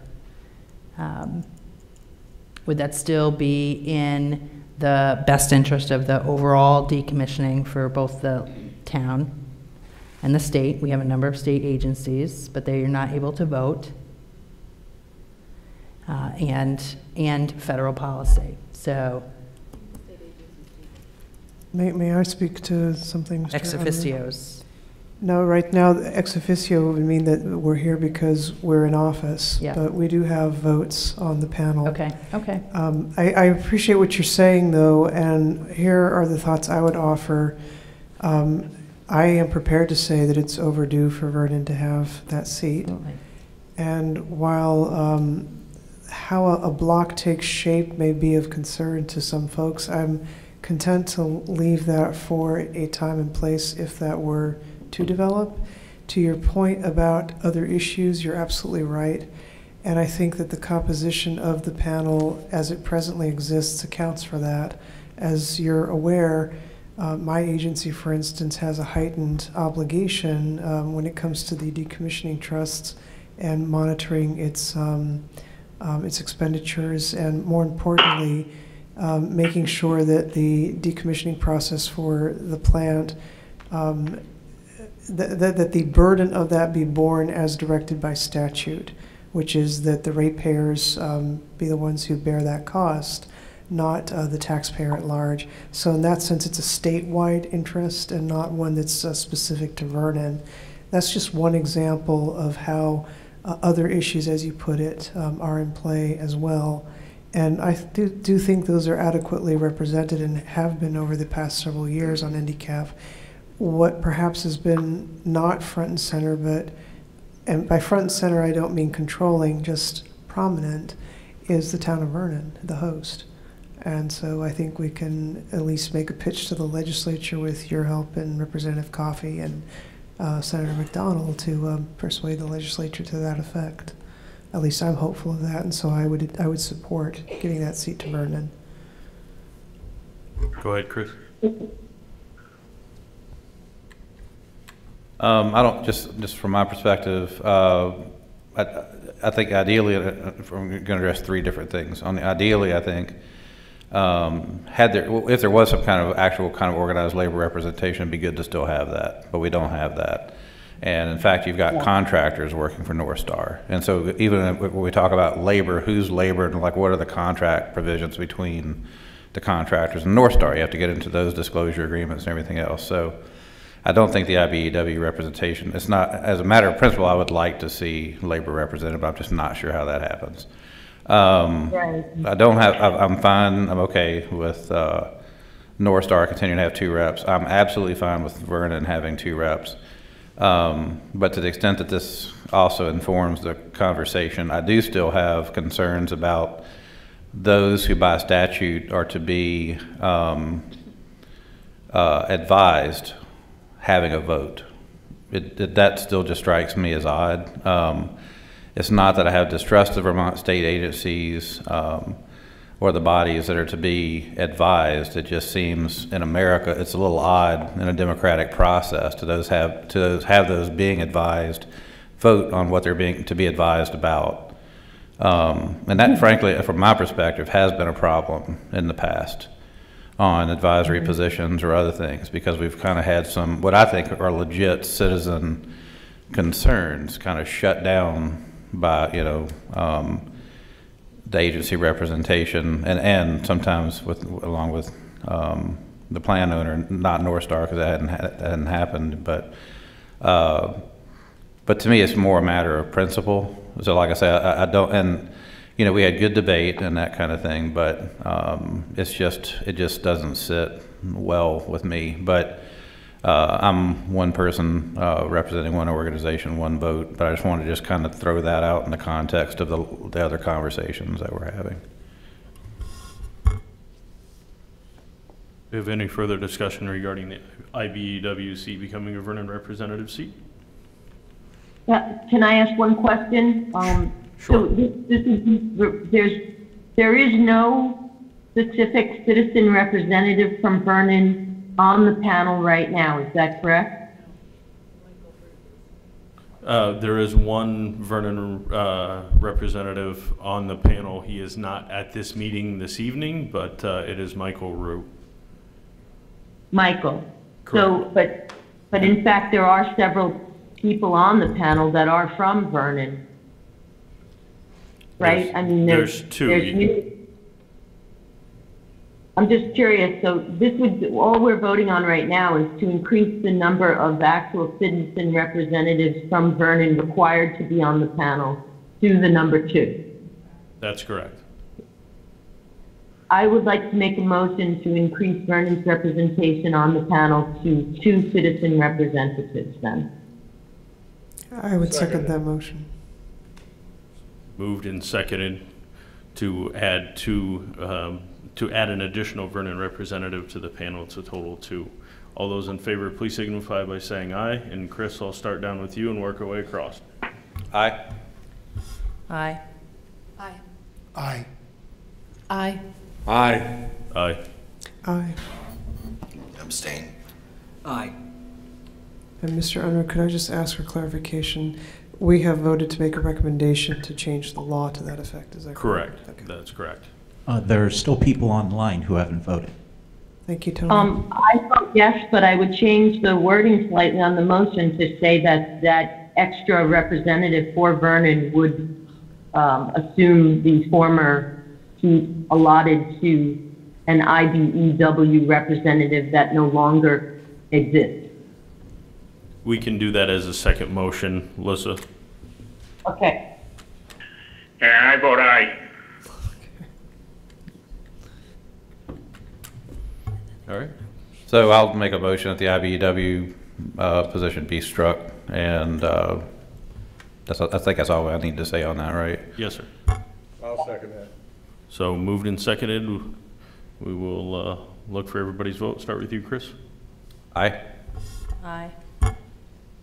would that still be in the best interest of the overall decommissioning for both the town and the state? We have a number of state agencies, but they are not able to vote, and federal policy. So, may I speak to something, Mr. ex officios. No, right now, ex officio would mean that we're here because we're in office. Yeah. But we do have votes on the panel. Okay, okay. I appreciate what you're saying, though, and here are the thoughts I would offer. I am prepared to say that it's overdue for Vernon to have that seat. Absolutely. And while how a block takes shape may be of concern to some folks, I'm content to leave that for a time and place if that were to develop. To your point about other issues, you're absolutely right. And I think that the composition of the panel as it presently exists accounts for that. As you're aware, my agency, for instance, has a heightened obligation when it comes to the decommissioning trusts and monitoring its expenditures, and more importantly, making sure that the decommissioning process for the plant, that the burden of that be borne as directed by statute, which is that the ratepayers be the ones who bear that cost, not the taxpayer at large. So in that sense, it's a statewide interest and not one that's specific to Vernon. That's just one example of how other issues, as you put it, are in play as well. And I do think those are adequately represented and have been over the past several years on NDCAP. What perhaps has been not front and center, and by front and center I don't mean controlling, just prominent, is the town of Vernon, the host. And so I think we can at least make a pitch to the legislature with your help and Representative Coffey and Senator McDonald to persuade the legislature to that effect. At least I'm hopeful of that, and so I would support getting that seat to Vernon. Go ahead, Chris. I don't, just from my perspective, I think ideally, if I'm going to address three different things. Ideally, I think, if there was some kind of actual kind of organized labor representation, it'd be good to still have that, but we don't have that. And in fact, you've got contractors working for NorthStar. And so even when we talk about labor, who's labor, and like what are the contract provisions between the contractors and NorthStar? You have to get into those disclosure agreements and everything else. So I don't think the IBEW representation, it's not, as a matter of principle, I would like to see labor represented, but I'm just not sure how that happens. Right. I'm fine, I'm okay with NorthStar continuing to have 2 reps. I'm absolutely fine with Vernon having 2 reps. But to the extent that this also informs the conversation, I do still have concerns about those who by statute are to be advised having a vote. That still just strikes me as odd. It's not that I have distrust of Vermont state agencies or the bodies that are to be advised. It just seems in America it's a little odd in a democratic process to have those being advised vote on what they're being to be advised about. And that, frankly, from my perspective, has been a problem in the past on advisory positions or other things, because we've kind of had some, what I think are legit citizen concerns kind of shut down by, you know, the agency representation and sometimes along with the plan owner, not NorthStar, because that hadn't happened, but to me it's more a matter of principle. So like I say, I don't, and you know, we had good debate and that kind of thing, but it just doesn't sit well with me. But I'm one person representing one organization, one vote, but I just want to just kind of throw that out in the context of the other conversations that we're having. Do you have any further discussion regarding the IBEW seat becoming a Vernon representative seat? Can I ask one question? Sure. So there is no specific citizen representative from Vernon on the panel right now, is that correct? There is one Vernon representative on the panel. He is not at this meeting this evening, but it is Michael Rue. Michael. Correct. So, but in fact, there are several people on the panel that are from Vernon, right? I mean, there's two. I'm just curious, so this would, all we're voting on right now is to increase the number of actual citizen representatives from Vernon required to be on the panel to the number 2. That's correct. I would like to make a motion to increase Vernon's representation on the panel to 2 citizen representatives then. I would second that motion. Moved and seconded to add an additional Vernon representative to the panel to total 2. All those in favor, please signify by saying aye. And Chris, I'll start down with you and work our way across. Aye. Aye. Aye. Aye. Aye. Aye. Aye. Aye. Abstain. Aye. And Mr. Unruh, could I just ask for clarification? We have voted to make a recommendation to change the law to that effect, is that correct? Correct. That's correct. There are still people online who haven't voted. Thank you, Tony. I vote yes, but I would change the wording slightly on the motion to say that that extra representative for Vernon would assume the former seat allotted to an IBEW representative that no longer exists. We can do that as a second motion, Alyssa. Okay. And I vote aye. All right. So I'll make a motion that the IBEW position be struck, and I think that's all I need to say on that, right? Yes, sir. I'll second that. So moved and seconded. We will look for everybody's vote. Start with you, Chris. Aye. Aye.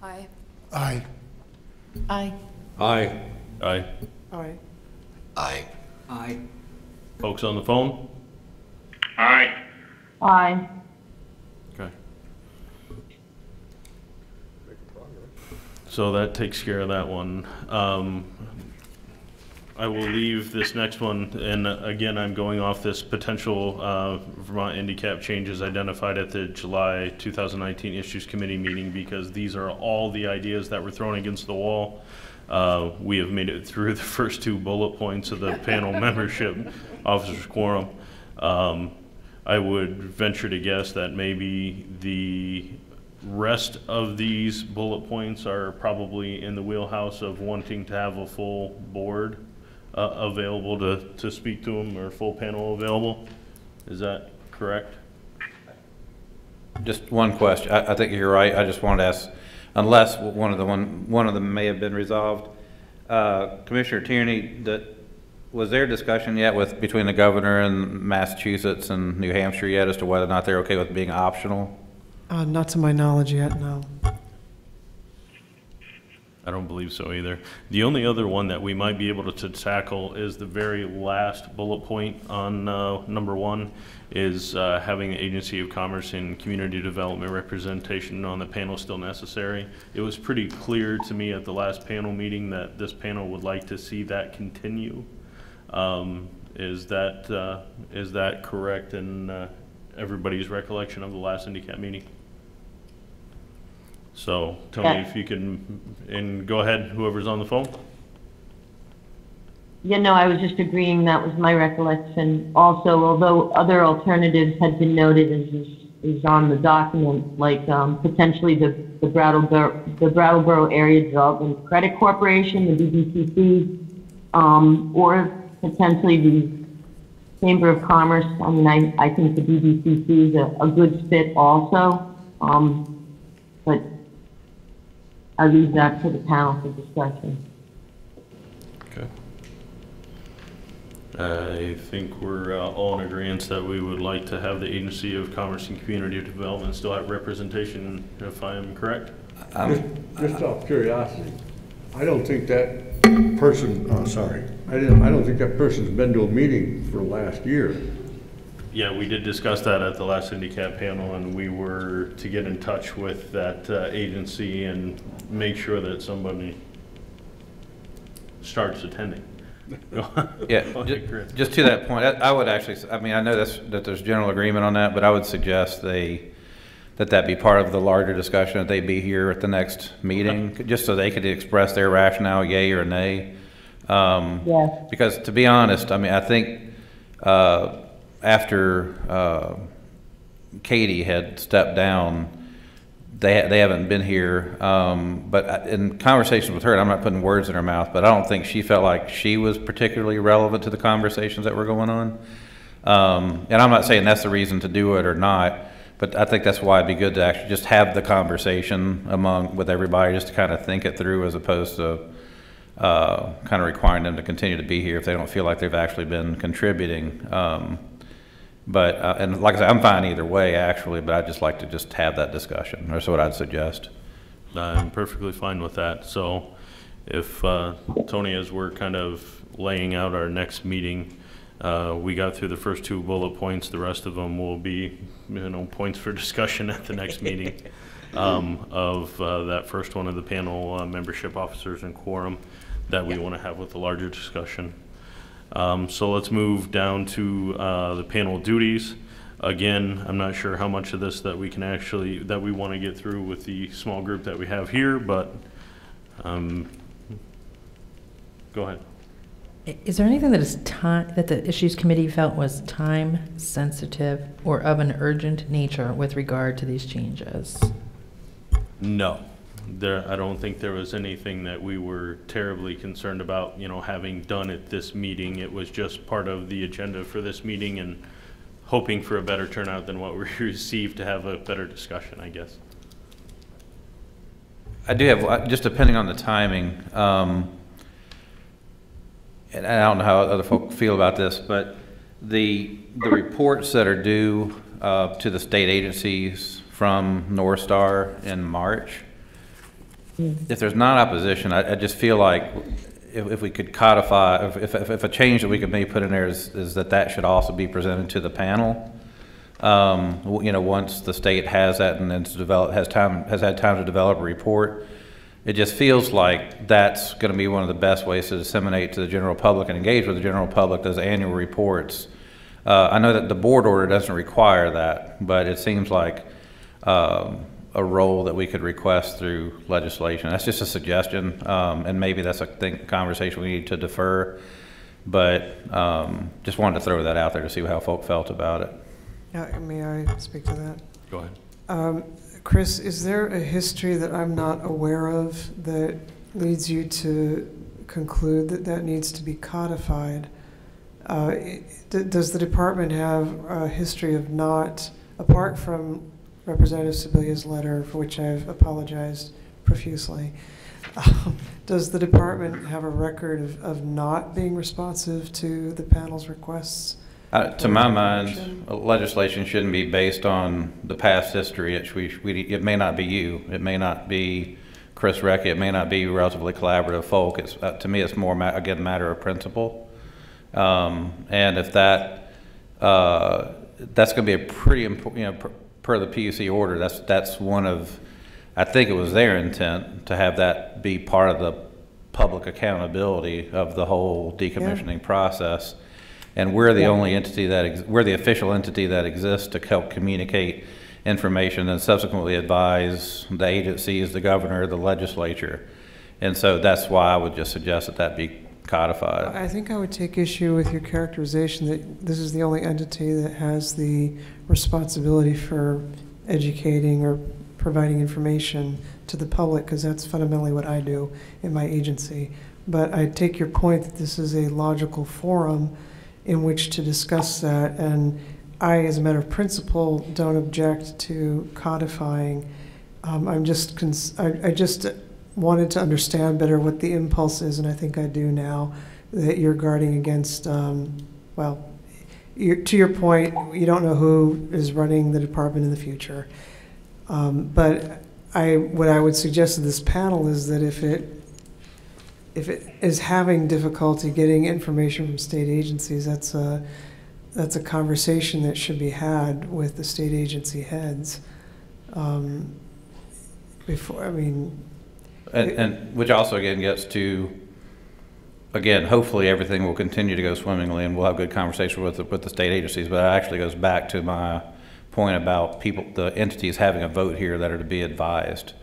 Aye. Aye. Aye. Aye. Aye. Aye. Aye. Aye. Folks on the phone? Aye. Aye. Okay. So that takes care of that one. I will leave this next one, and again, I'm going off this potential Vermont NDCAP changes identified at the July 2019 Issues Committee meeting, because these are all the ideas that were thrown against the wall. We have made it through the first 2 bullet points of the panel membership, officers quorum. I would venture to guess that maybe the rest of these bullet points are probably in the wheelhouse of wanting to have a full board available to speak to them, or full panel available. Is that correct? Just one question. I think you're right. I just wanted to ask, unless one of them may have been resolved. Commissioner Tierney, was there discussion yet between the governor and Massachusetts and New Hampshire yet as to whether or not they're okay with being optional? Not to my knowledge yet, no. I don't believe so either. The only other one that we might be able to tackle is the very last bullet point on number 1 is having the Agency of Commerce and Community Development representation on the panel still necessary. It was pretty clear to me at the last panel meeting that this panel would like to see that continue. Is that correct in everybody's recollection of the last NDCAP meeting? So, Tony, if you can, and go ahead, whoever's on the phone. Yeah, no, I was just agreeing that was my recollection. Also, although other alternatives had been noted as is on the document, like potentially the Brattleboro Area Development Credit Corporation, the BDCC, or potentially the Chamber of Commerce. I mean, I think the BDCC is a good fit also, but I leave that to the panel for discussion. Okay. I think we're all in agreement that we would like to have the Agency of Commerce and Community Development still have representation, if I am correct. Just out of curiosity, I don't think that person, I don't think that person's been to a meeting for last year. Yeah, we did discuss that at the last NDCAP panel, and we were to get in touch with that agency and make sure that somebody starts attending. Yeah, just to that point, I would actually, I mean, I know that there's general agreement on that, but I would suggest that be part of the larger discussion, that they be here at the next meeting, just so they could express their rationale, yay or nay. Because to be honest, I mean, I think after Katie had stepped down, they haven't been here, but in conversations with her, and I'm not putting words in her mouth, but I don't think she felt like she was particularly relevant to the conversations that were going on. And I'm not saying that's the reason to do it or not, but I think that's why it'd be good to actually just have the conversation with everybody, just to kind of think it through, as opposed to kind of requiring them to continue to be here if they don't feel like they've actually been contributing. But and like I said, I'm fine either way, actually, but I'd just like to just have that discussion. That's what I'd suggest. I'm perfectly fine with that. So if, Tony, as we're kind of laying out our next meeting, we got through the first 2 bullet points. The rest of them will be, points for discussion at the next meeting of that first one of the panel membership officers and quorum that we want to have with the larger discussion. So let's move down to the panel duties. Again, I'm not sure how much of this that we want to get through with the small group that we have here, but go ahead. Is there anything that the Issues Committee felt was time sensitive or of an urgent nature with regard to these changes? No. I don't think there was anything that we were terribly concerned about, having done at this meeting. It was just part of the agenda for this meeting and hoping for a better turnout than what we received to have a better discussion, I guess. I do have, just depending on the timing, and I don't know how other folk feel about this, but the reports that are due to the state agencies from NorthStar in March, if there's not opposition, I just feel like if we could codify, if a change that we could maybe put in there is that should also be presented to the panel. Once the state has that and then has had time to develop a report, it just feels like that's going to be one of the best ways to disseminate to the general public and engage with the general public, those annual reports. I know that the board order doesn't require that, but it seems like a role that we could request through legislation. That's just a suggestion, and maybe that's a conversation we need to defer, but just wanted to throw that out there to see how folk felt about it. Yeah, may I speak to that? Go ahead. Chris, is there a history that I'm not aware of that leads you to conclude that needs to be codified? Does the department have a history of not, apart from Representative Sebilia's letter, for which I've apologized profusely, does the department have a record of not being responsive to the panel's requests? To my mind, legislation shouldn't be based on the past history. It may not be you. It may not be Chris Recchi, it may not be relatively collaborative folk. It's, to me, it's more, again, a matter of principle. And if that, that's going to be a pretty important, per the PUC order, that's one of, I think it was their intent to have that be part of the public accountability of the whole decommissioning process. And we're the only entity that, we're the official entity that exists to help communicate information and subsequently advise the agencies, the governor, the legislature. And so that's why I would just suggest that that be codified. I think I would take issue with your characterization that this is the only entity that has the responsibility for educating or providing information to the public, because that's fundamentally what I do in my agency. But I take your point that this is a logical forum in which to discuss that, and I, as a matter of principle, don't object to codifying. I just wanted to understand better what the impulse is, and I think I do now, that you're guarding against, well, to your point, you don't know who is running the department in the future. But what I would suggest to this panel is that if it is having difficulty getting information from state agencies, that's a conversation that should be had with the state agency heads. Before, I mean, and which also again gets to, again, hopefully everything will continue to go swimmingly and we'll have good conversation with the state agencies, but it actually goes back to my point about the entities having a vote here that are to be advised.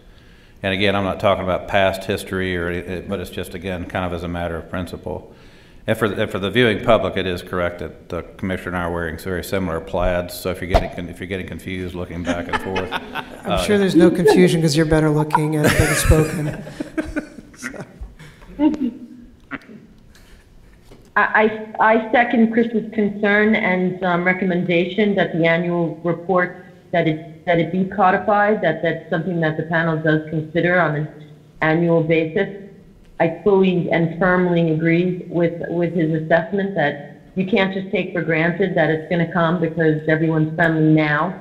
And again, I'm not talking about past history but it's just, again, kind of as a matter of principle. And for the viewing public, it is correct that the commissioner and I are wearing very similar plaids. So if you're getting confused looking back and forth, I'm sure there's no confusion because you're better looking and better spoken. I second Chris's concern and recommendation that the annual report that it be codified. That's something that the panel does consider on an annual basis. I fully and firmly agree with his assessment that you can't just take for granted that it's going to come because everyone's friendly now.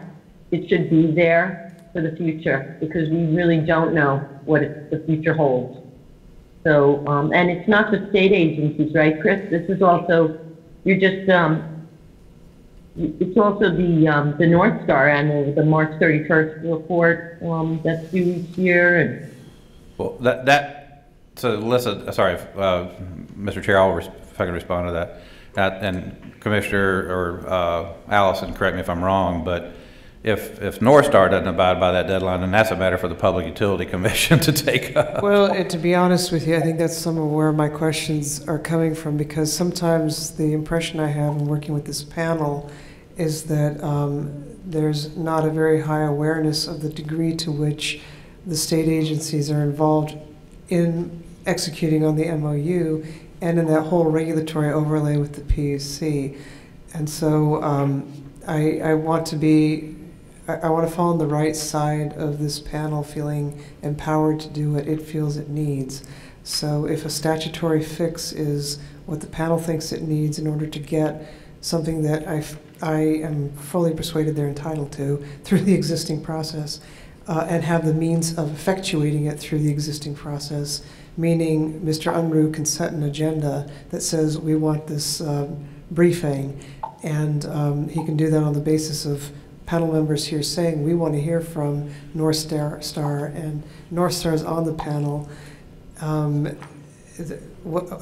It should be there for the future because we really don't know what the future holds. So, and it's not the state agencies, right, Chris? This is also, you're just, it's also the NorthStar and the March 31st report that's due each year. And well, so Alyssa, sorry, Mr. Chair, if I can respond to that. And Commissioner or Allison, correct me if I'm wrong, but if NorthStar doesn't abide by that deadline, then that's a matter for the Public Utility Commission to take up. Well, to be honest with you, I think that's some of where my questions are coming from, because sometimes the impression I have in working with this panel is that there's not a very high awareness of the degree to which the state agencies are involved in executing on the MOU and in that whole regulatory overlay with the PUC. And so I want to fall on the right side of this panel, feeling empowered to do what it feels it needs. So if a statutory fix is what the panel thinks it needs in order to get something that I am fully persuaded they're entitled to through the existing process, and have the means of effectuating it through the existing process, meaning Mr. Unruh can set an agenda that says we want this briefing, and he can do that on the basis of panel members here saying we want to hear from NorthStar, and NorthStar is on the panel. I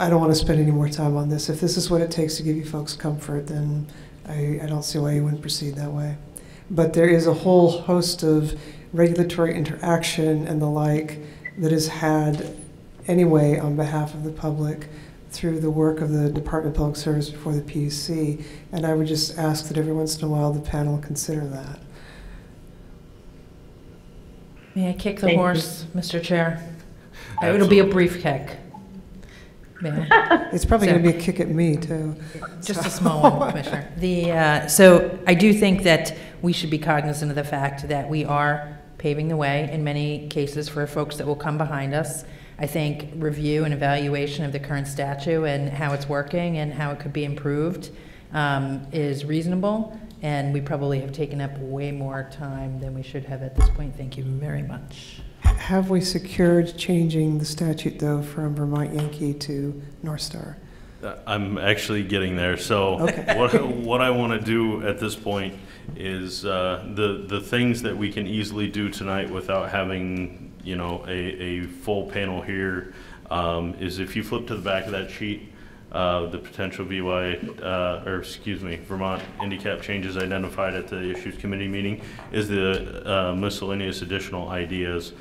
don't want to spend any more time on this. If this is what it takes to give you folks comfort, then I don't see why you wouldn't proceed that way. But there is a whole host of regulatory interaction and the like that is had anyway on behalf of the public through the work of the Department of Public Service before the PUC, and I would just ask that every once in a while the panel consider that. May I kick the horse, Mr. Chair? It'll be a brief kick. It's probably going to be a kick at me, too. Just a small one, Commissioner. So I do think that we should be cognizant of the fact that we are paving the way in many cases for folks that will come behind us. I think review and evaluation of the current statute and how it's working and how it could be improved is reasonable, and we probably have taken up way more time than we should have at this point. Thank you very much. Have we secured changing the statute, though, from Vermont Yankee to NorthStar? I'm actually getting there. So okay. what I want to do at this point is the things that we can easily do tonight without having, you know, a full panel here, is if you flip to the back of that sheet, the potential Vermont NDCAP changes identified at the Issues Committee meeting is the miscellaneous additional ideas,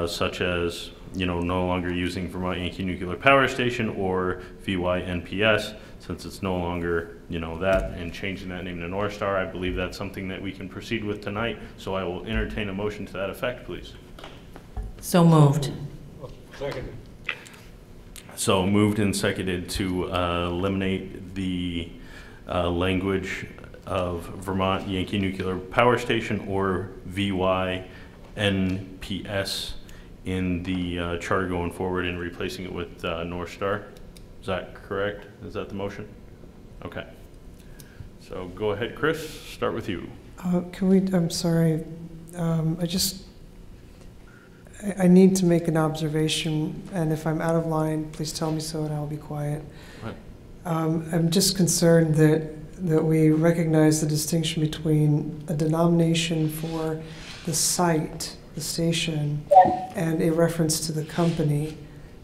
such as, you know, no longer using Vermont Yankee Nuclear Power Station or VYNPS, since it's no longer, you know, that, and changing that name to NorthStar. I believe that's something that we can proceed with tonight, so I will entertain a motion to that effect, please. So moved. Second. So moved and seconded to eliminate the language of Vermont Yankee Nuclear Power Station or VYNPS in the charter going forward and replacing it with NorthStar. Is that correct? Is that the motion? Okay. So go ahead, Chris, start with you. I'm sorry, I need to make an observation, and if I'm out of line, please tell me so and I'll be quiet. Right. I'm just concerned that we recognize the distinction between a denomination for the site, the station, and a reference to the company,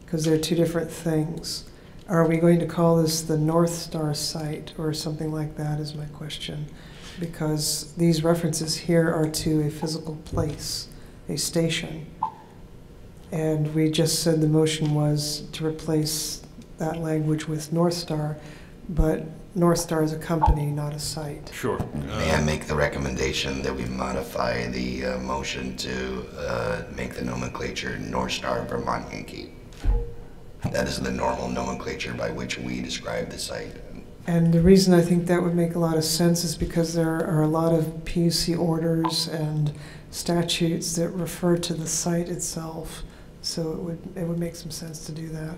because they're two different things. Are we going to call this the NorthStar site or something like that is my question, because these references here are to a physical place, a station. And we just said the motion was to replace that language with NorthStar, but NorthStar is a company, not a site. Sure. May I make the recommendation that we modify the motion to make the nomenclature NorthStar Vermont Yankee? That is the normal nomenclature by which we describe the site. And the reason I think that would make a lot of sense is because there are a lot of PUC orders and statutes that refer to the site itself. So it would make some sense to do that.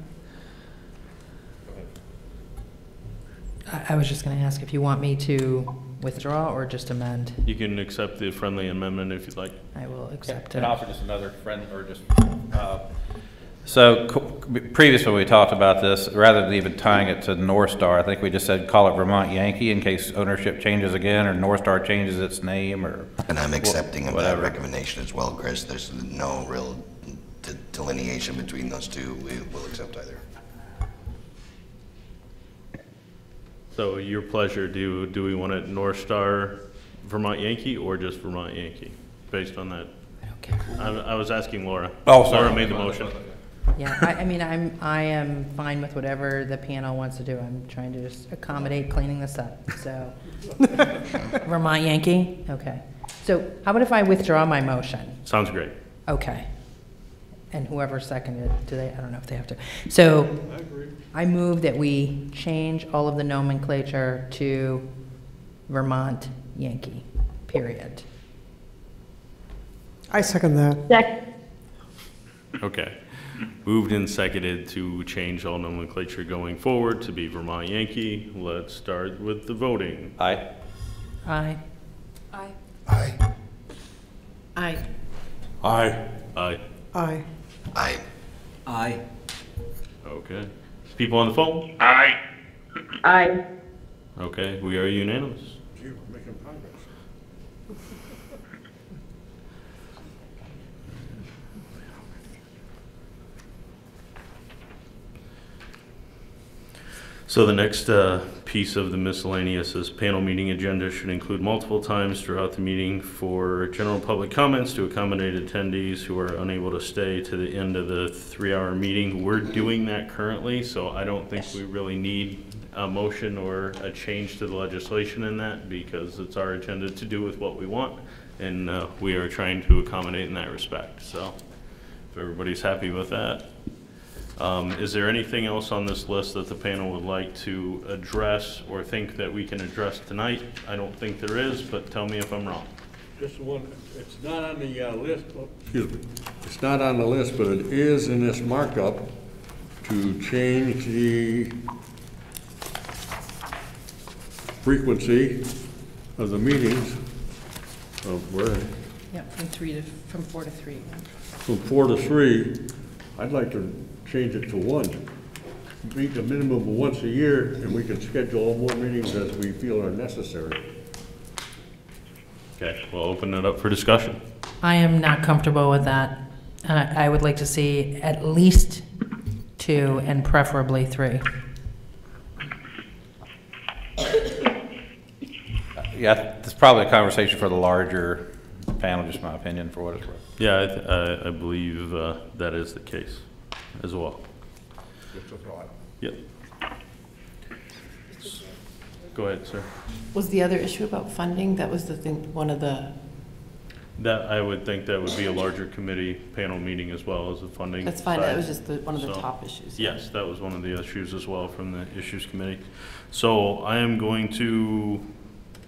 I was just going to ask if you want me to withdraw or just amend. You can accept the friendly amendment if you'd like. I will accept Can it. I offer just another friend, or just, so previously we talked about this, rather than even tying it to NorthStar, I think we just said call it Vermont Yankee in case ownership changes again or NorthStar changes its name or. And I'm accepting of whatever. that recommendation as well, Chris. There's no real delineation between those two. We will accept either. So your pleasure, do we want it NorthStar Vermont Yankee or just Vermont Yankee, based on that? I don't care. I was asking Laura. Oh, sorry. Laura made the motion. Yeah, I mean, I am fine with whatever the panel wants to do. I'm trying to just accommodate cleaning this up, so. Vermont Yankee? Okay. So how about if I withdraw my motion? Sounds great. Okay. And whoever seconded, I don't know if they have to. So I move that we change all of the nomenclature to Vermont Yankee, period. I second that. Second. Okay. Moved and seconded to change all nomenclature going forward to be Vermont Yankee. Let's start with the voting. Aye. Aye. Aye. Aye. Aye. Aye. Aye. Aye. Aye. Aye. Okay. People on the phone? Aye. Aye. Okay, we are unanimous. Gee, we're making progress. So the next piece of the miscellaneous is panel meeting agenda should include multiple times throughout the meeting for general public comments to accommodate attendees who are unable to stay to the end of the 3-hour meeting. We're doing that currently, so I don't think we really need a motion or a change to the legislation in that, because it's our agenda to do with what we want, and we are trying to accommodate in that respect. So if everybody's happy with that. Is there anything else on this list that the panel would like to address or think that we can address tonight? I don't think there is, but tell me if I'm wrong. Just one, it's not on the list, excuse me. It's not on the list, but it is in this markup to change the frequency of the meetings of where, Yep, from 4 to 3. from 4 to 3, I'd like to change it to 1. Meet a minimum of once a year, and we can schedule more meetings as we feel are necessary. Okay, we'll open it up for discussion. I am not comfortable with that. I would like to see at least 2 and preferably 3. Yeah, it's probably a conversation for the larger panel, just my opinion, for what it's worth. Yeah, I believe that is the case as well. Just a thought. Yep. Go ahead, sir. Was the other issue about funding? That was the thing, one of the... That, I would think that would be a larger committee panel meeting as well as the funding. That's fine, side. that was just one of the top issues. Yes, that was one of the issues as well from the issues committee. So I am going to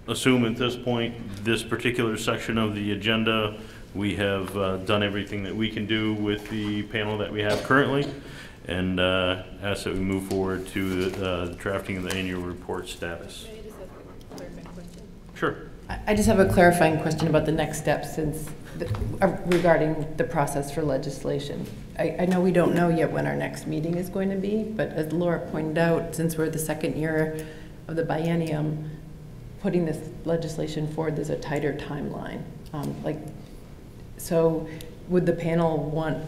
assume at this point, this particular section of the agenda, we have done everything that we can do with the panel that we have currently, and ask that we move forward to the drafting of the annual report status. May I just have a clarifying question? Sure. I just have a clarifying question about the next steps regarding the process for legislation. I know we don't know yet when our next meeting is going to be, but as Laura pointed out, since we're the second year of the biennium, putting this legislation forward, there's a tighter timeline. So would the panel want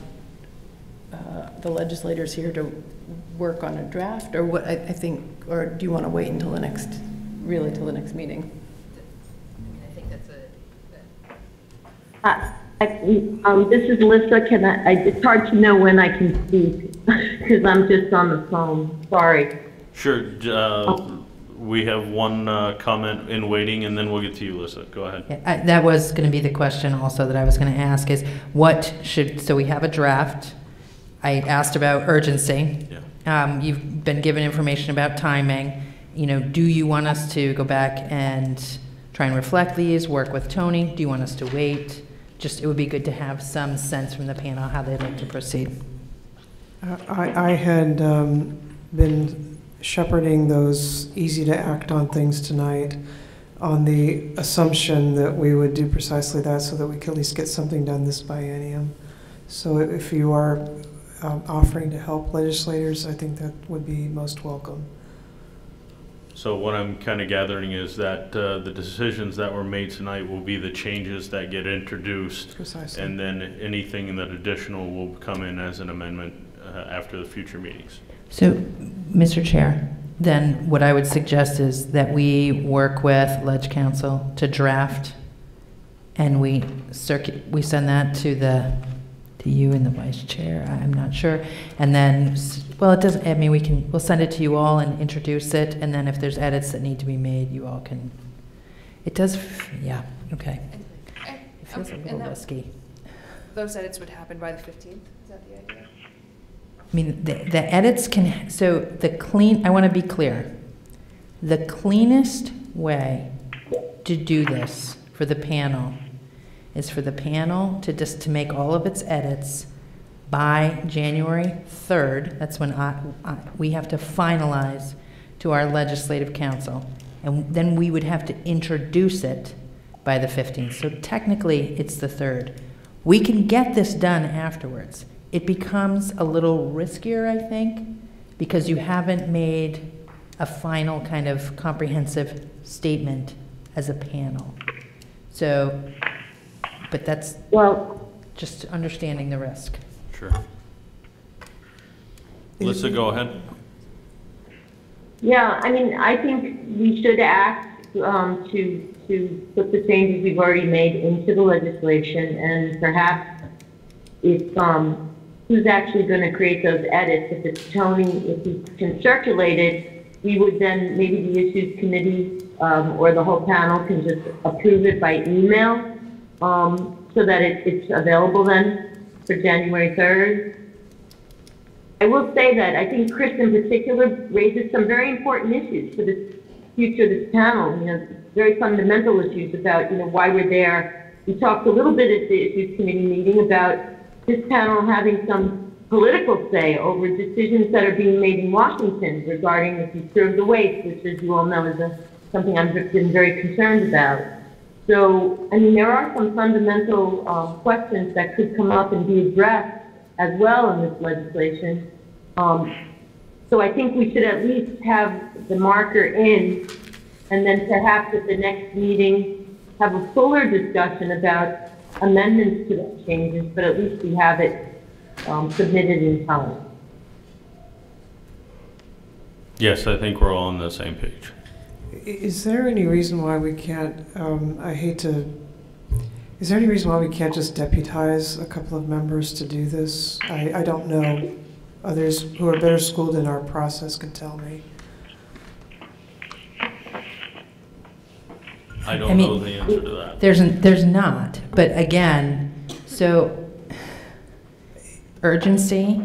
the legislators here to work on a draft, or what? I think, or do you want to wait until the next, really till the next meeting? I think that's this is Lisa. It's hard to know when I can speak because I'm just on the phone. Sorry. Sure. We have one comment in waiting, and then we'll get to you, Lisa. Go ahead. Yeah, that was going to be the question also that I was going to ask is so we have a draft. I asked about urgency. Yeah. You've been given information about timing. Do you want us to go back and try and reflect these, work with Tony? Do you want us to wait? It would be good to have some sense from the panel how they'd like to proceed. I had been shepherding those easy to act on things tonight on the assumption that we would do precisely that so that we could at least get something done this biennium. So if you are offering to help legislators, I think that would be most welcome. So what I'm kind of gathering is that the decisions that were made tonight will be the changes that get introduced. Precisely. And then anything that additional will come in as an amendment after the future meetings. So, Mr. Chair, then what I would suggest is that we work with Ledge Council to draft, and we send that to you and the Vice Chair. I'm not sure, and then, well, it doesn't. I mean, we'll send it to you all and introduce it, and then if there's edits that need to be made, you all can. It does, yeah. Okay. It feels a little risky. Those edits would happen by the 15th. Is that the idea? I mean, the edits can, I want to be clear. The cleanest way to do this for the panel is for the panel to make all of its edits by January 3rd. That's when we have to finalize to our legislative council. And then we would have to introduce it by the 15th. So technically, it's the 3rd. We can get this done afterwards. It becomes a little riskier, I think, because you haven't made a final kind of comprehensive statement as a panel. So, but that's just understanding the risk. Sure. Melissa, go ahead. Yeah, I mean, I think we should act to put the changes we've already made into the legislation, and perhaps if who's actually going to create those edits, if it's Tony, if he can circulate it, we would then, maybe the issues committee or the whole panel can just approve it by email so that it's available then for January 3rd. I will say that I think Chris in particular raises some very important issues for the future of this panel, very fundamental issues about, why we're there. We talked a little bit at the issues committee meeting about this panel having some political say over decisions that are being made in Washington regarding the future of the waste, which, as you all know, is something I've been very concerned about. So, I mean, there are some fundamental questions that could come up and be addressed as well in this legislation. So I think we should at least have the marker in, and then perhaps at the next meeting have a fuller discussion about amendments to those changes, but at least we have it submitted in time. Yes, I think we're all on the same page. Is there any reason why we can't, is there any reason why we can't just deputize a couple of members to do this? I don't know. Others who are better schooled in our process can tell me. I don't know the answer to that. There's not, but again, so urgency.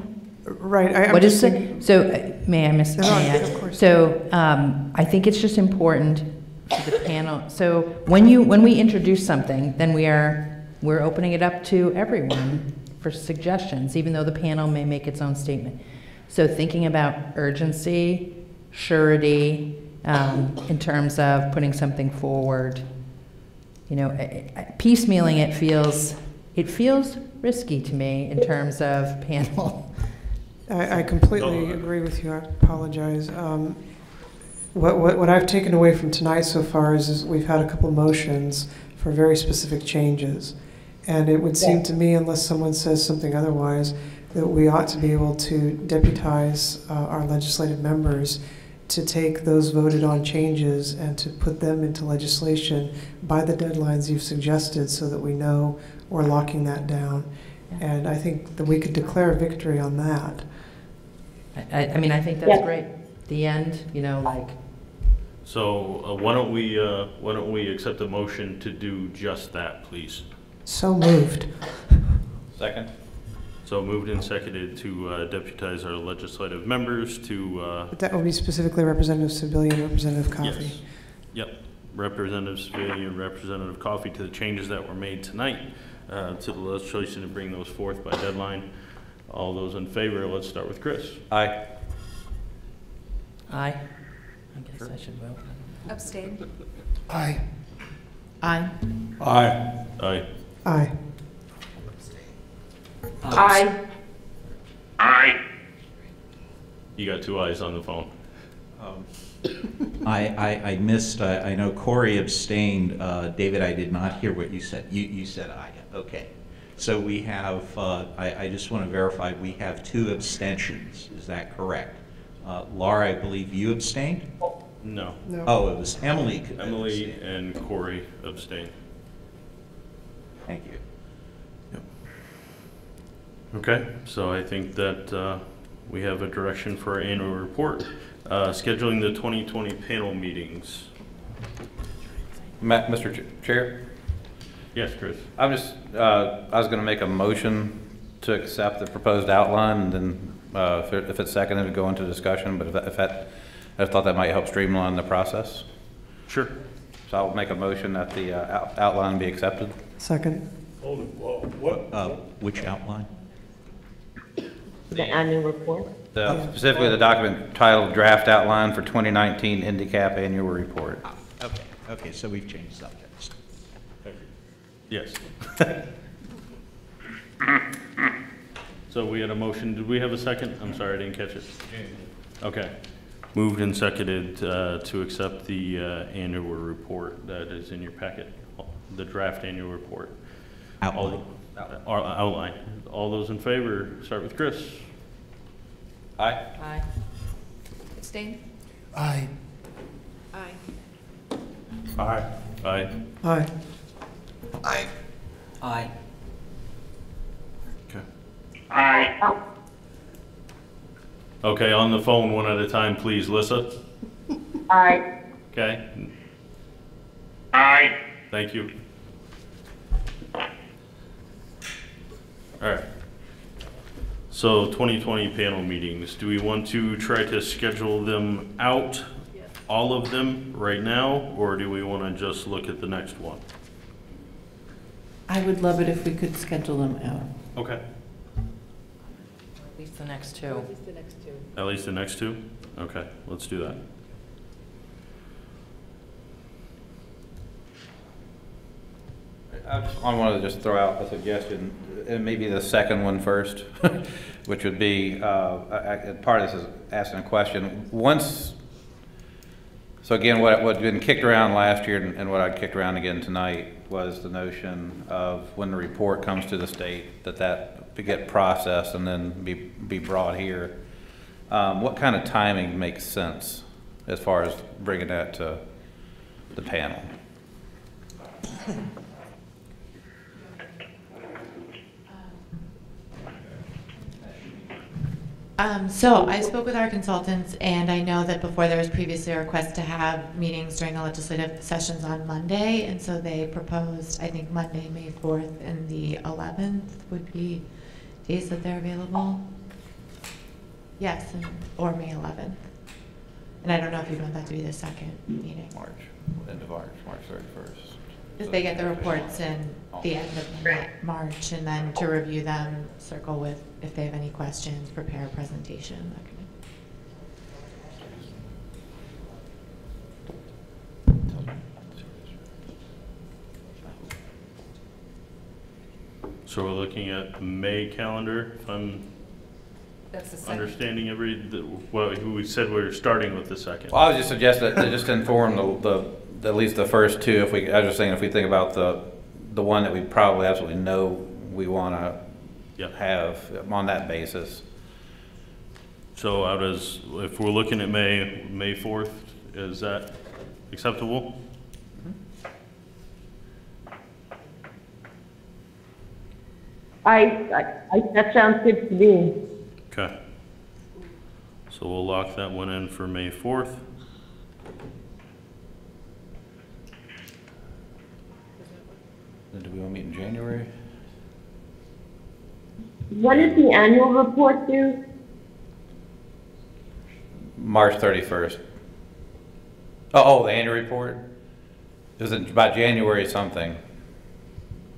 Right. What is it? So may I miss? No, of course. So I think it's just important for the panel. So when we introduce something, then we're opening it up to everyone for suggestions, even though the panel may make its own statement. So thinking about urgency, surety, in terms of putting something forward, piecemealing it feels risky to me in terms of panel. I completely agree with you. I apologize. What I've taken away from tonight so far is we've had a couple motions for very specific changes. And it would seem to me, unless someone says something otherwise, that we ought to be able to deputize our legislative members to take those voted on changes and to put them into legislation by the deadlines you've suggested so that we know we're locking that down. And I think that we could declare victory on that. I mean, I think that's great. The end, So why don't we accept a motion to do just that, please? So moved. Second. So moved and seconded to deputize our legislative members to. But that would be specifically Representative Sebelian and Representative Coffey. Yes. Yep. Representative Sebelian and Representative Coffey to the changes that were made tonight to the legislation to bring those forth by deadline. All those in favor, let's start with Chris. Aye. Aye. I guess I should vote. Abstain. Aye. Aye. Aye. Aye. Aye. Aye. Aye. You got two ayes on the phone. I missed, I know Corey abstained. David, I did not hear what you said. You said aye. Okay. So we have, I just want to verify, we have 2 abstentions. Is that correct? Laura, I believe you abstained? No. Oh, it was Emily. Emily and Corey abstained. Thank you. Yep. Okay, so I think that we have a direction for our annual report. Scheduling the 2020 panel meetings. Mr. Chair? Yes, Chris. I was going to make a motion to accept the proposed outline, and then if it's seconded, to go into discussion. But I thought that might help streamline the process. Sure. So I'll make a motion that the outline be accepted. Second. Which outline? The annual report. Specifically, the document titled Draft Outline for 2019 NDCAP Annual Report. Okay. Okay. So we've changed subjects. Yes. So we had a motion. Did we have a second? I'm sorry, I didn't catch it. Okay. Moved and seconded to accept the annual report that is in your packet, the draft annual report. Outline. Outline. All those in favor, start with Chris. Aye. Aye. Abstain? Aye. Aye. Aye. Aye. Aye. Aye. Aye. Okay. Aye. Okay, on the phone one at a time, please. Lissa? Aye. Okay. Aye. Thank you. All right. So 2020 panel meetings, do we want to try to schedule them out, all of them right now, or do we want to just look at the next one? I would love it if we could schedule them out. Okay. At least the next 2. At least the next 2. At least the next 2? Okay, let's do that. I wanted to just throw out a suggestion, and maybe the second one first, which would be, part of this is asking a question. So again, what had been kicked around last year and what I kicked around again tonight was the notion of when the report comes to the state, that to get processed and then be brought here. What kind of timing makes sense as far as bringing that to the panel? So I spoke with our consultants, and I know that before there was previously a request to have meetings during the legislative sessions on Monday, and so they proposed, I think, Monday, May 4th, and the 11th would be days that they're available. Yes, or May 11th. And I don't know if you want that to be the second meeting. End of March 31st. Because they get the reports in the end of March, and then to review them, circle with if they have any questions, prepare a presentation, that kind So we're looking at May calendar, if I'm That's the second. understanding what we said we were starting with the second. Well, I would just suggest that to just inform at least the first two. I was just saying, if we think about the one that we probably absolutely know we want to have on that basis. So if we're looking at May 4th, is that acceptable? That sounds good to me. Okay. So we'll lock that one in for May 4th. Then do we want to meet in January? When is the annual report due? March 31st. Oh, the annual report? Is it by January something?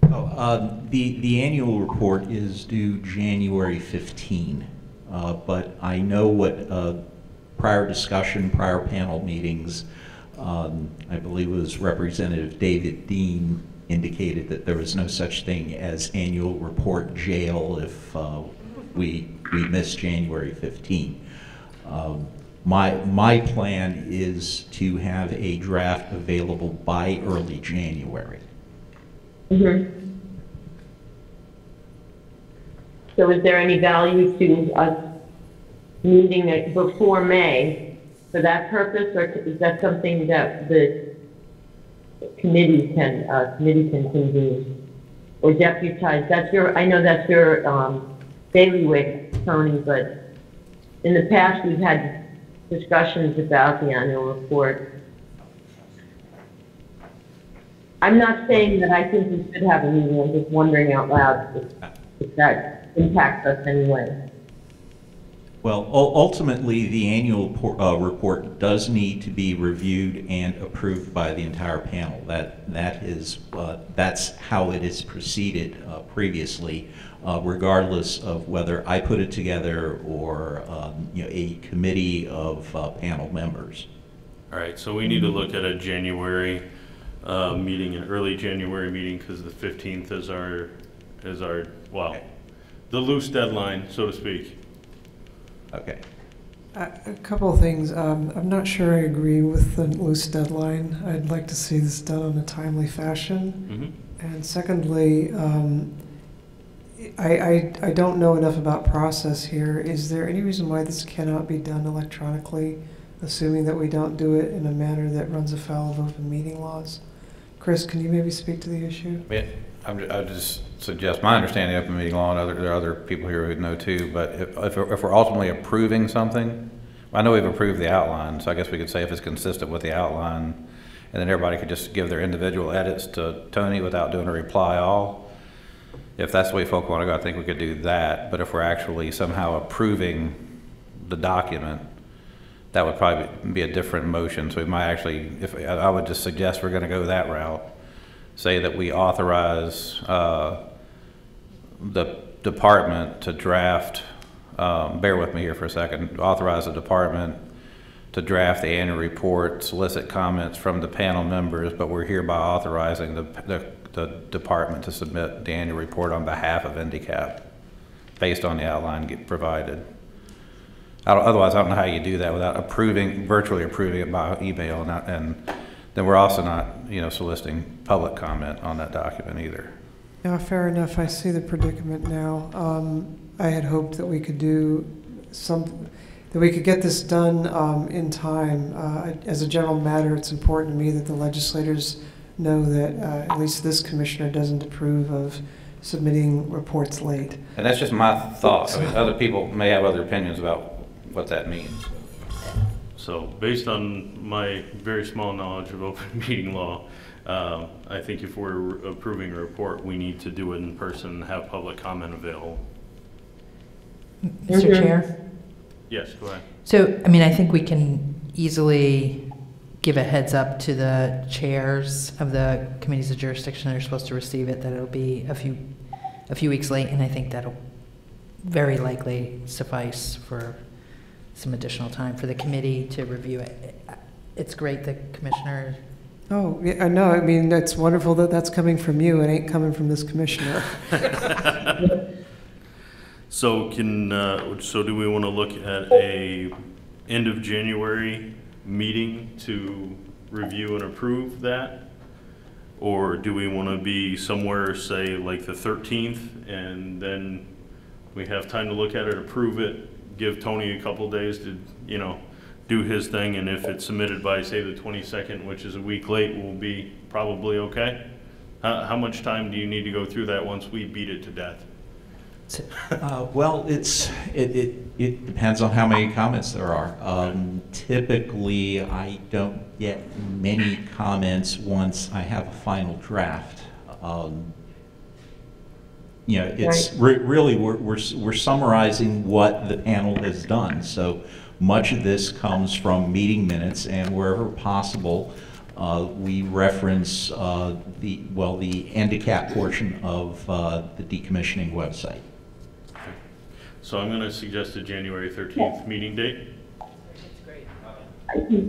The annual report is due January 15, but I know what prior discussion, prior panel meetings, I believe it was Representative David Dean indicated that there was no such thing as annual report jail if we miss January 15. My plan is to have a draft available by early January. Mm-hmm. So is there any value to us meeting it before May for that purpose, or is that something that the committee can convene or deputize? I know that's your bailiwick, Tony, but in the past we've had discussions about the annual report. I'm not saying that I think we should have a meeting, I'm just wondering out loud if that impacts us anyway. Well, ultimately, the annual report does need to be reviewed and approved by the entire panel. That's how it has proceeded previously, regardless of whether I put it together or a committee of panel members. All right, so we need to look at a January meeting, an early January meeting, because the 15th is our the loose deadline, so to speak. Okay. A couple of things. I'm not sure I agree with the loose deadline. I'd like to see this done in a timely fashion. Mm-hmm. And secondly, I don't know enough about process here. Is there any reason why this cannot be done electronically, assuming that we don't do it in a manner that runs afoul of open meeting laws? Chris, can you maybe speak to the issue? Yeah, I just suggest, my understanding of open meeting law, and there are other people here who know too, but if we're ultimately approving something, I know we've approved the outline, so I guess we could say if it's consistent with the outline, and then everybody could just give their individual edits to Tony without doing a reply all. If that's the way folk want to go, I think we could do that. But if we're actually somehow approving the document, that would probably be a different motion. So we might actually, I would just suggest we're going to go that route. Say that we authorize the department to draft, bear with me here for a second, authorize the department to draft the annual report, solicit comments from the panel members, but we're hereby authorizing the department to submit the annual report on behalf of NDCAP based on the outline provided. Otherwise, I don't know how you do that without virtually approving it by email, and then we're also not, soliciting public comment on that document either. Yeah, fair enough. I see the predicament now. I had hoped that we could do that we could get this done in time. As a general matter, it's important to me that the legislators know that at least this commissioner doesn't approve of submitting reports late. And that's just my thought. I mean, other people may have other opinions about what that means. So based on my very small knowledge of open meeting law, I think if we're approving a report, we need to do it in person and have public comment available. Mr. Chair? Yes, go ahead. So, I mean, I think we can easily give a heads up to the chairs of the committees of jurisdiction that are supposed to receive it, that it'll be a few weeks late, and I think that'll very likely suffice for some additional time for the committee to review it. It's great that Commissioner... Oh, yeah, I know. I mean, it's wonderful that that's coming from you. It ain't coming from this commissioner. So so do we want to look at a end of January meeting to review and approve that? Or do we want to be somewhere, say, like the 13th, and then we have time to look at it, approve it, give Tony a couple days to, do his thing, and if it's submitted by, say, the 22nd, which is a week late, we'll be probably okay? How much time do you need to go through that once we beat it to death? Well, it depends on how many comments there are. Typically, I don't get many comments once I have a final draft. It's really we're summarizing what the panel has done. So much of this comes from meeting minutes, and wherever possible, we reference the NDCAP portion of the decommissioning website. So I'm going to suggest a January 13th meeting date.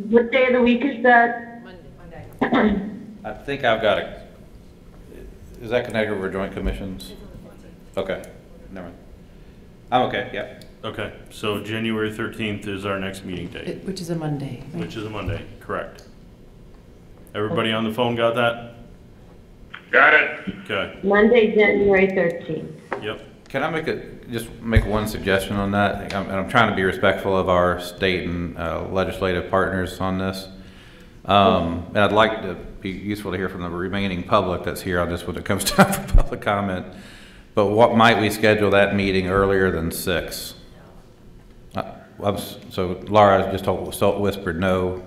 What day of the week is that? Monday. I think I've got is that connected with our joint commissions? Okay, never mind. I'm okay, yeah. Okay, so January 13th is our next meeting date. Which is a Monday. Right? Which is a Monday, correct. Everybody on the phone got that? Got it. Okay. Monday, January 13th. Yep. Can I just make one suggestion on that? I'm trying to be respectful of our state and legislative partners on this. And I'd like to be useful to hear from the remaining public that's here on this when it comes time for public comment. But what might we schedule that meeting earlier than 6? So Laura just whispered no.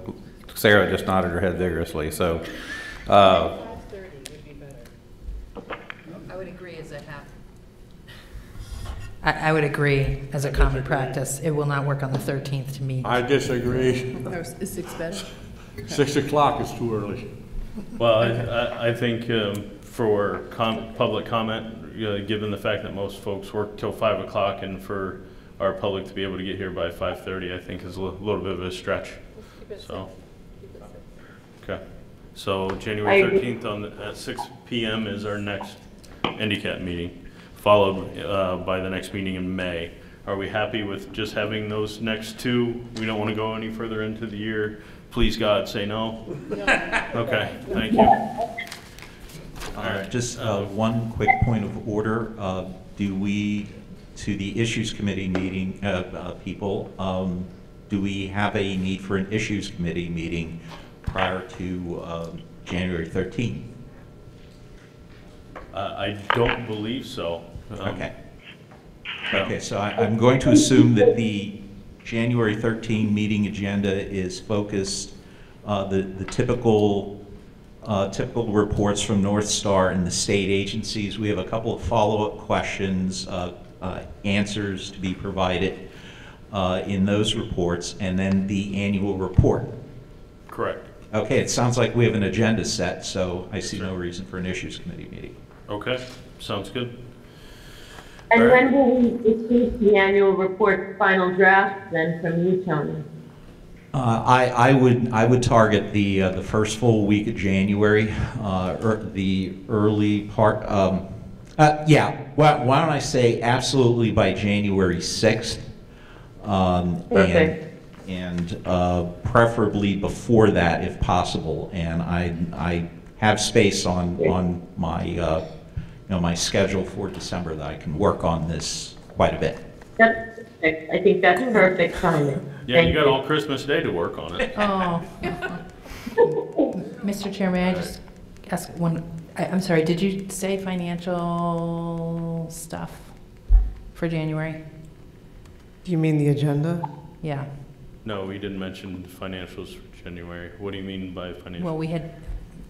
Sarah just nodded her head vigorously. So 5:30 would be better. I would agree as a half. I would agree as a common practice. It will not work on the 13th to meet. I disagree. Is 6 better? 6 o'clock is too early. Well, I think for public comment, given the fact that most folks work till 5 o'clock, and for our public to be able to get here by 5:30, I think is a little bit of a stretch. So, okay. So January 13th at 6 p.m. is our next NDCAP meeting, followed by the next meeting in May. Are we happy with just having those next two? We don't want to go any further into the year. Please God, say no. Okay, thank you. Just one quick point of order. To the Issues Committee meeting people, do we have a need for an Issues Committee meeting prior to January 13th? I don't believe so. Okay. Okay, so I'm going to assume that the January 13 meeting agenda is focused, the typical reports from NorthStar and the state agencies. We have a couple of follow-up questions, answers to be provided in those reports, and then the annual report. Correct. Okay, it sounds like we have an agenda set, so I see no reason for an Issues Committee meeting. Okay, sounds good. And when will we receive the annual report final draft then from you, Tony? I would target the first full week of January, or the early part. Yeah. Why don't I say absolutely by January 6th, and preferably before that if possible. And I have space on my my schedule for December that I can work on this quite a bit. That's perfect. I think that's perfect timing. Yeah, you got all Christmas Day to work on it. Oh. Mr. Chair, may I just ask one, I'm sorry, did you say financial stuff for January? Do you mean the agenda? Yeah. No, we didn't mention financials for January. What do you mean by financials? Well, we had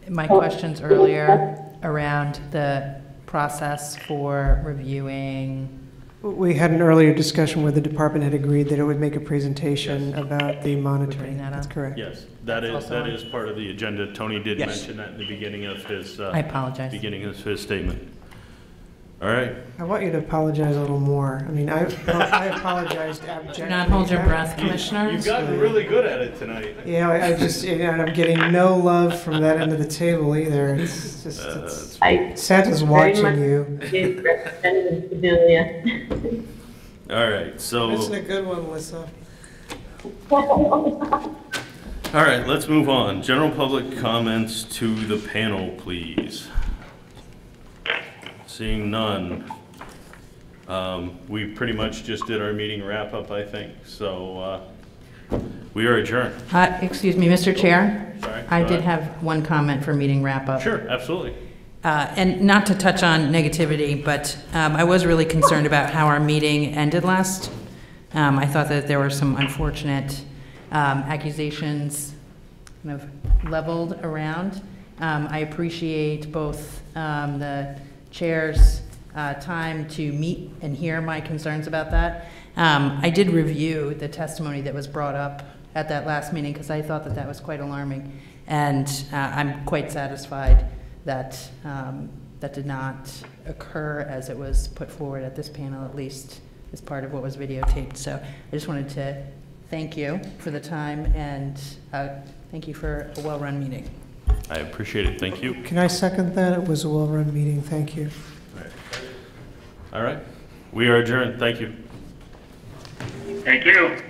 my questions earlier around the process for reviewing. We had an earlier discussion where the department had agreed that it would make a presentation about the monitoring. That's correct. Yes, that is part of the agenda. Tony did mention that in the beginning of his. I apologize. Beginning of his statement. All right. I want you to apologize a little more. I mean, I apologized abjectly. Do not hold your breath, Commissioner. You've gotten really good at it tonight. Yeah, I just, and I'm getting no love from that end of the table either. It's just, Santa's watching you. Representative Sedalia. All right, so. Missing a good one, Alyssa. All right, let's move on. General public comments to the panel, please. Seeing none. We pretty much just did our meeting wrap up, I think. So we are adjourned. Excuse me, Mr. Chair. Sorry, I did have one comment for meeting wrap up. Sure, absolutely. And not to touch on negativity, but I was really concerned about how our meeting ended last. I thought that there were some unfortunate accusations kind of leveled around. I appreciate both the chair's time to meet and hear my concerns about that. I did review the testimony that was brought up at that last meeting because I thought that that was quite alarming. And I'm quite satisfied that that did not occur as it was put forward at this panel, at least as part of what was videotaped. So I just wanted to thank you for the time and thank you for a well-run meeting. I appreciate it. Thank you. Can I second that? It was a well-run meeting. Thank you. All right. We are adjourned. Thank you. Thank you.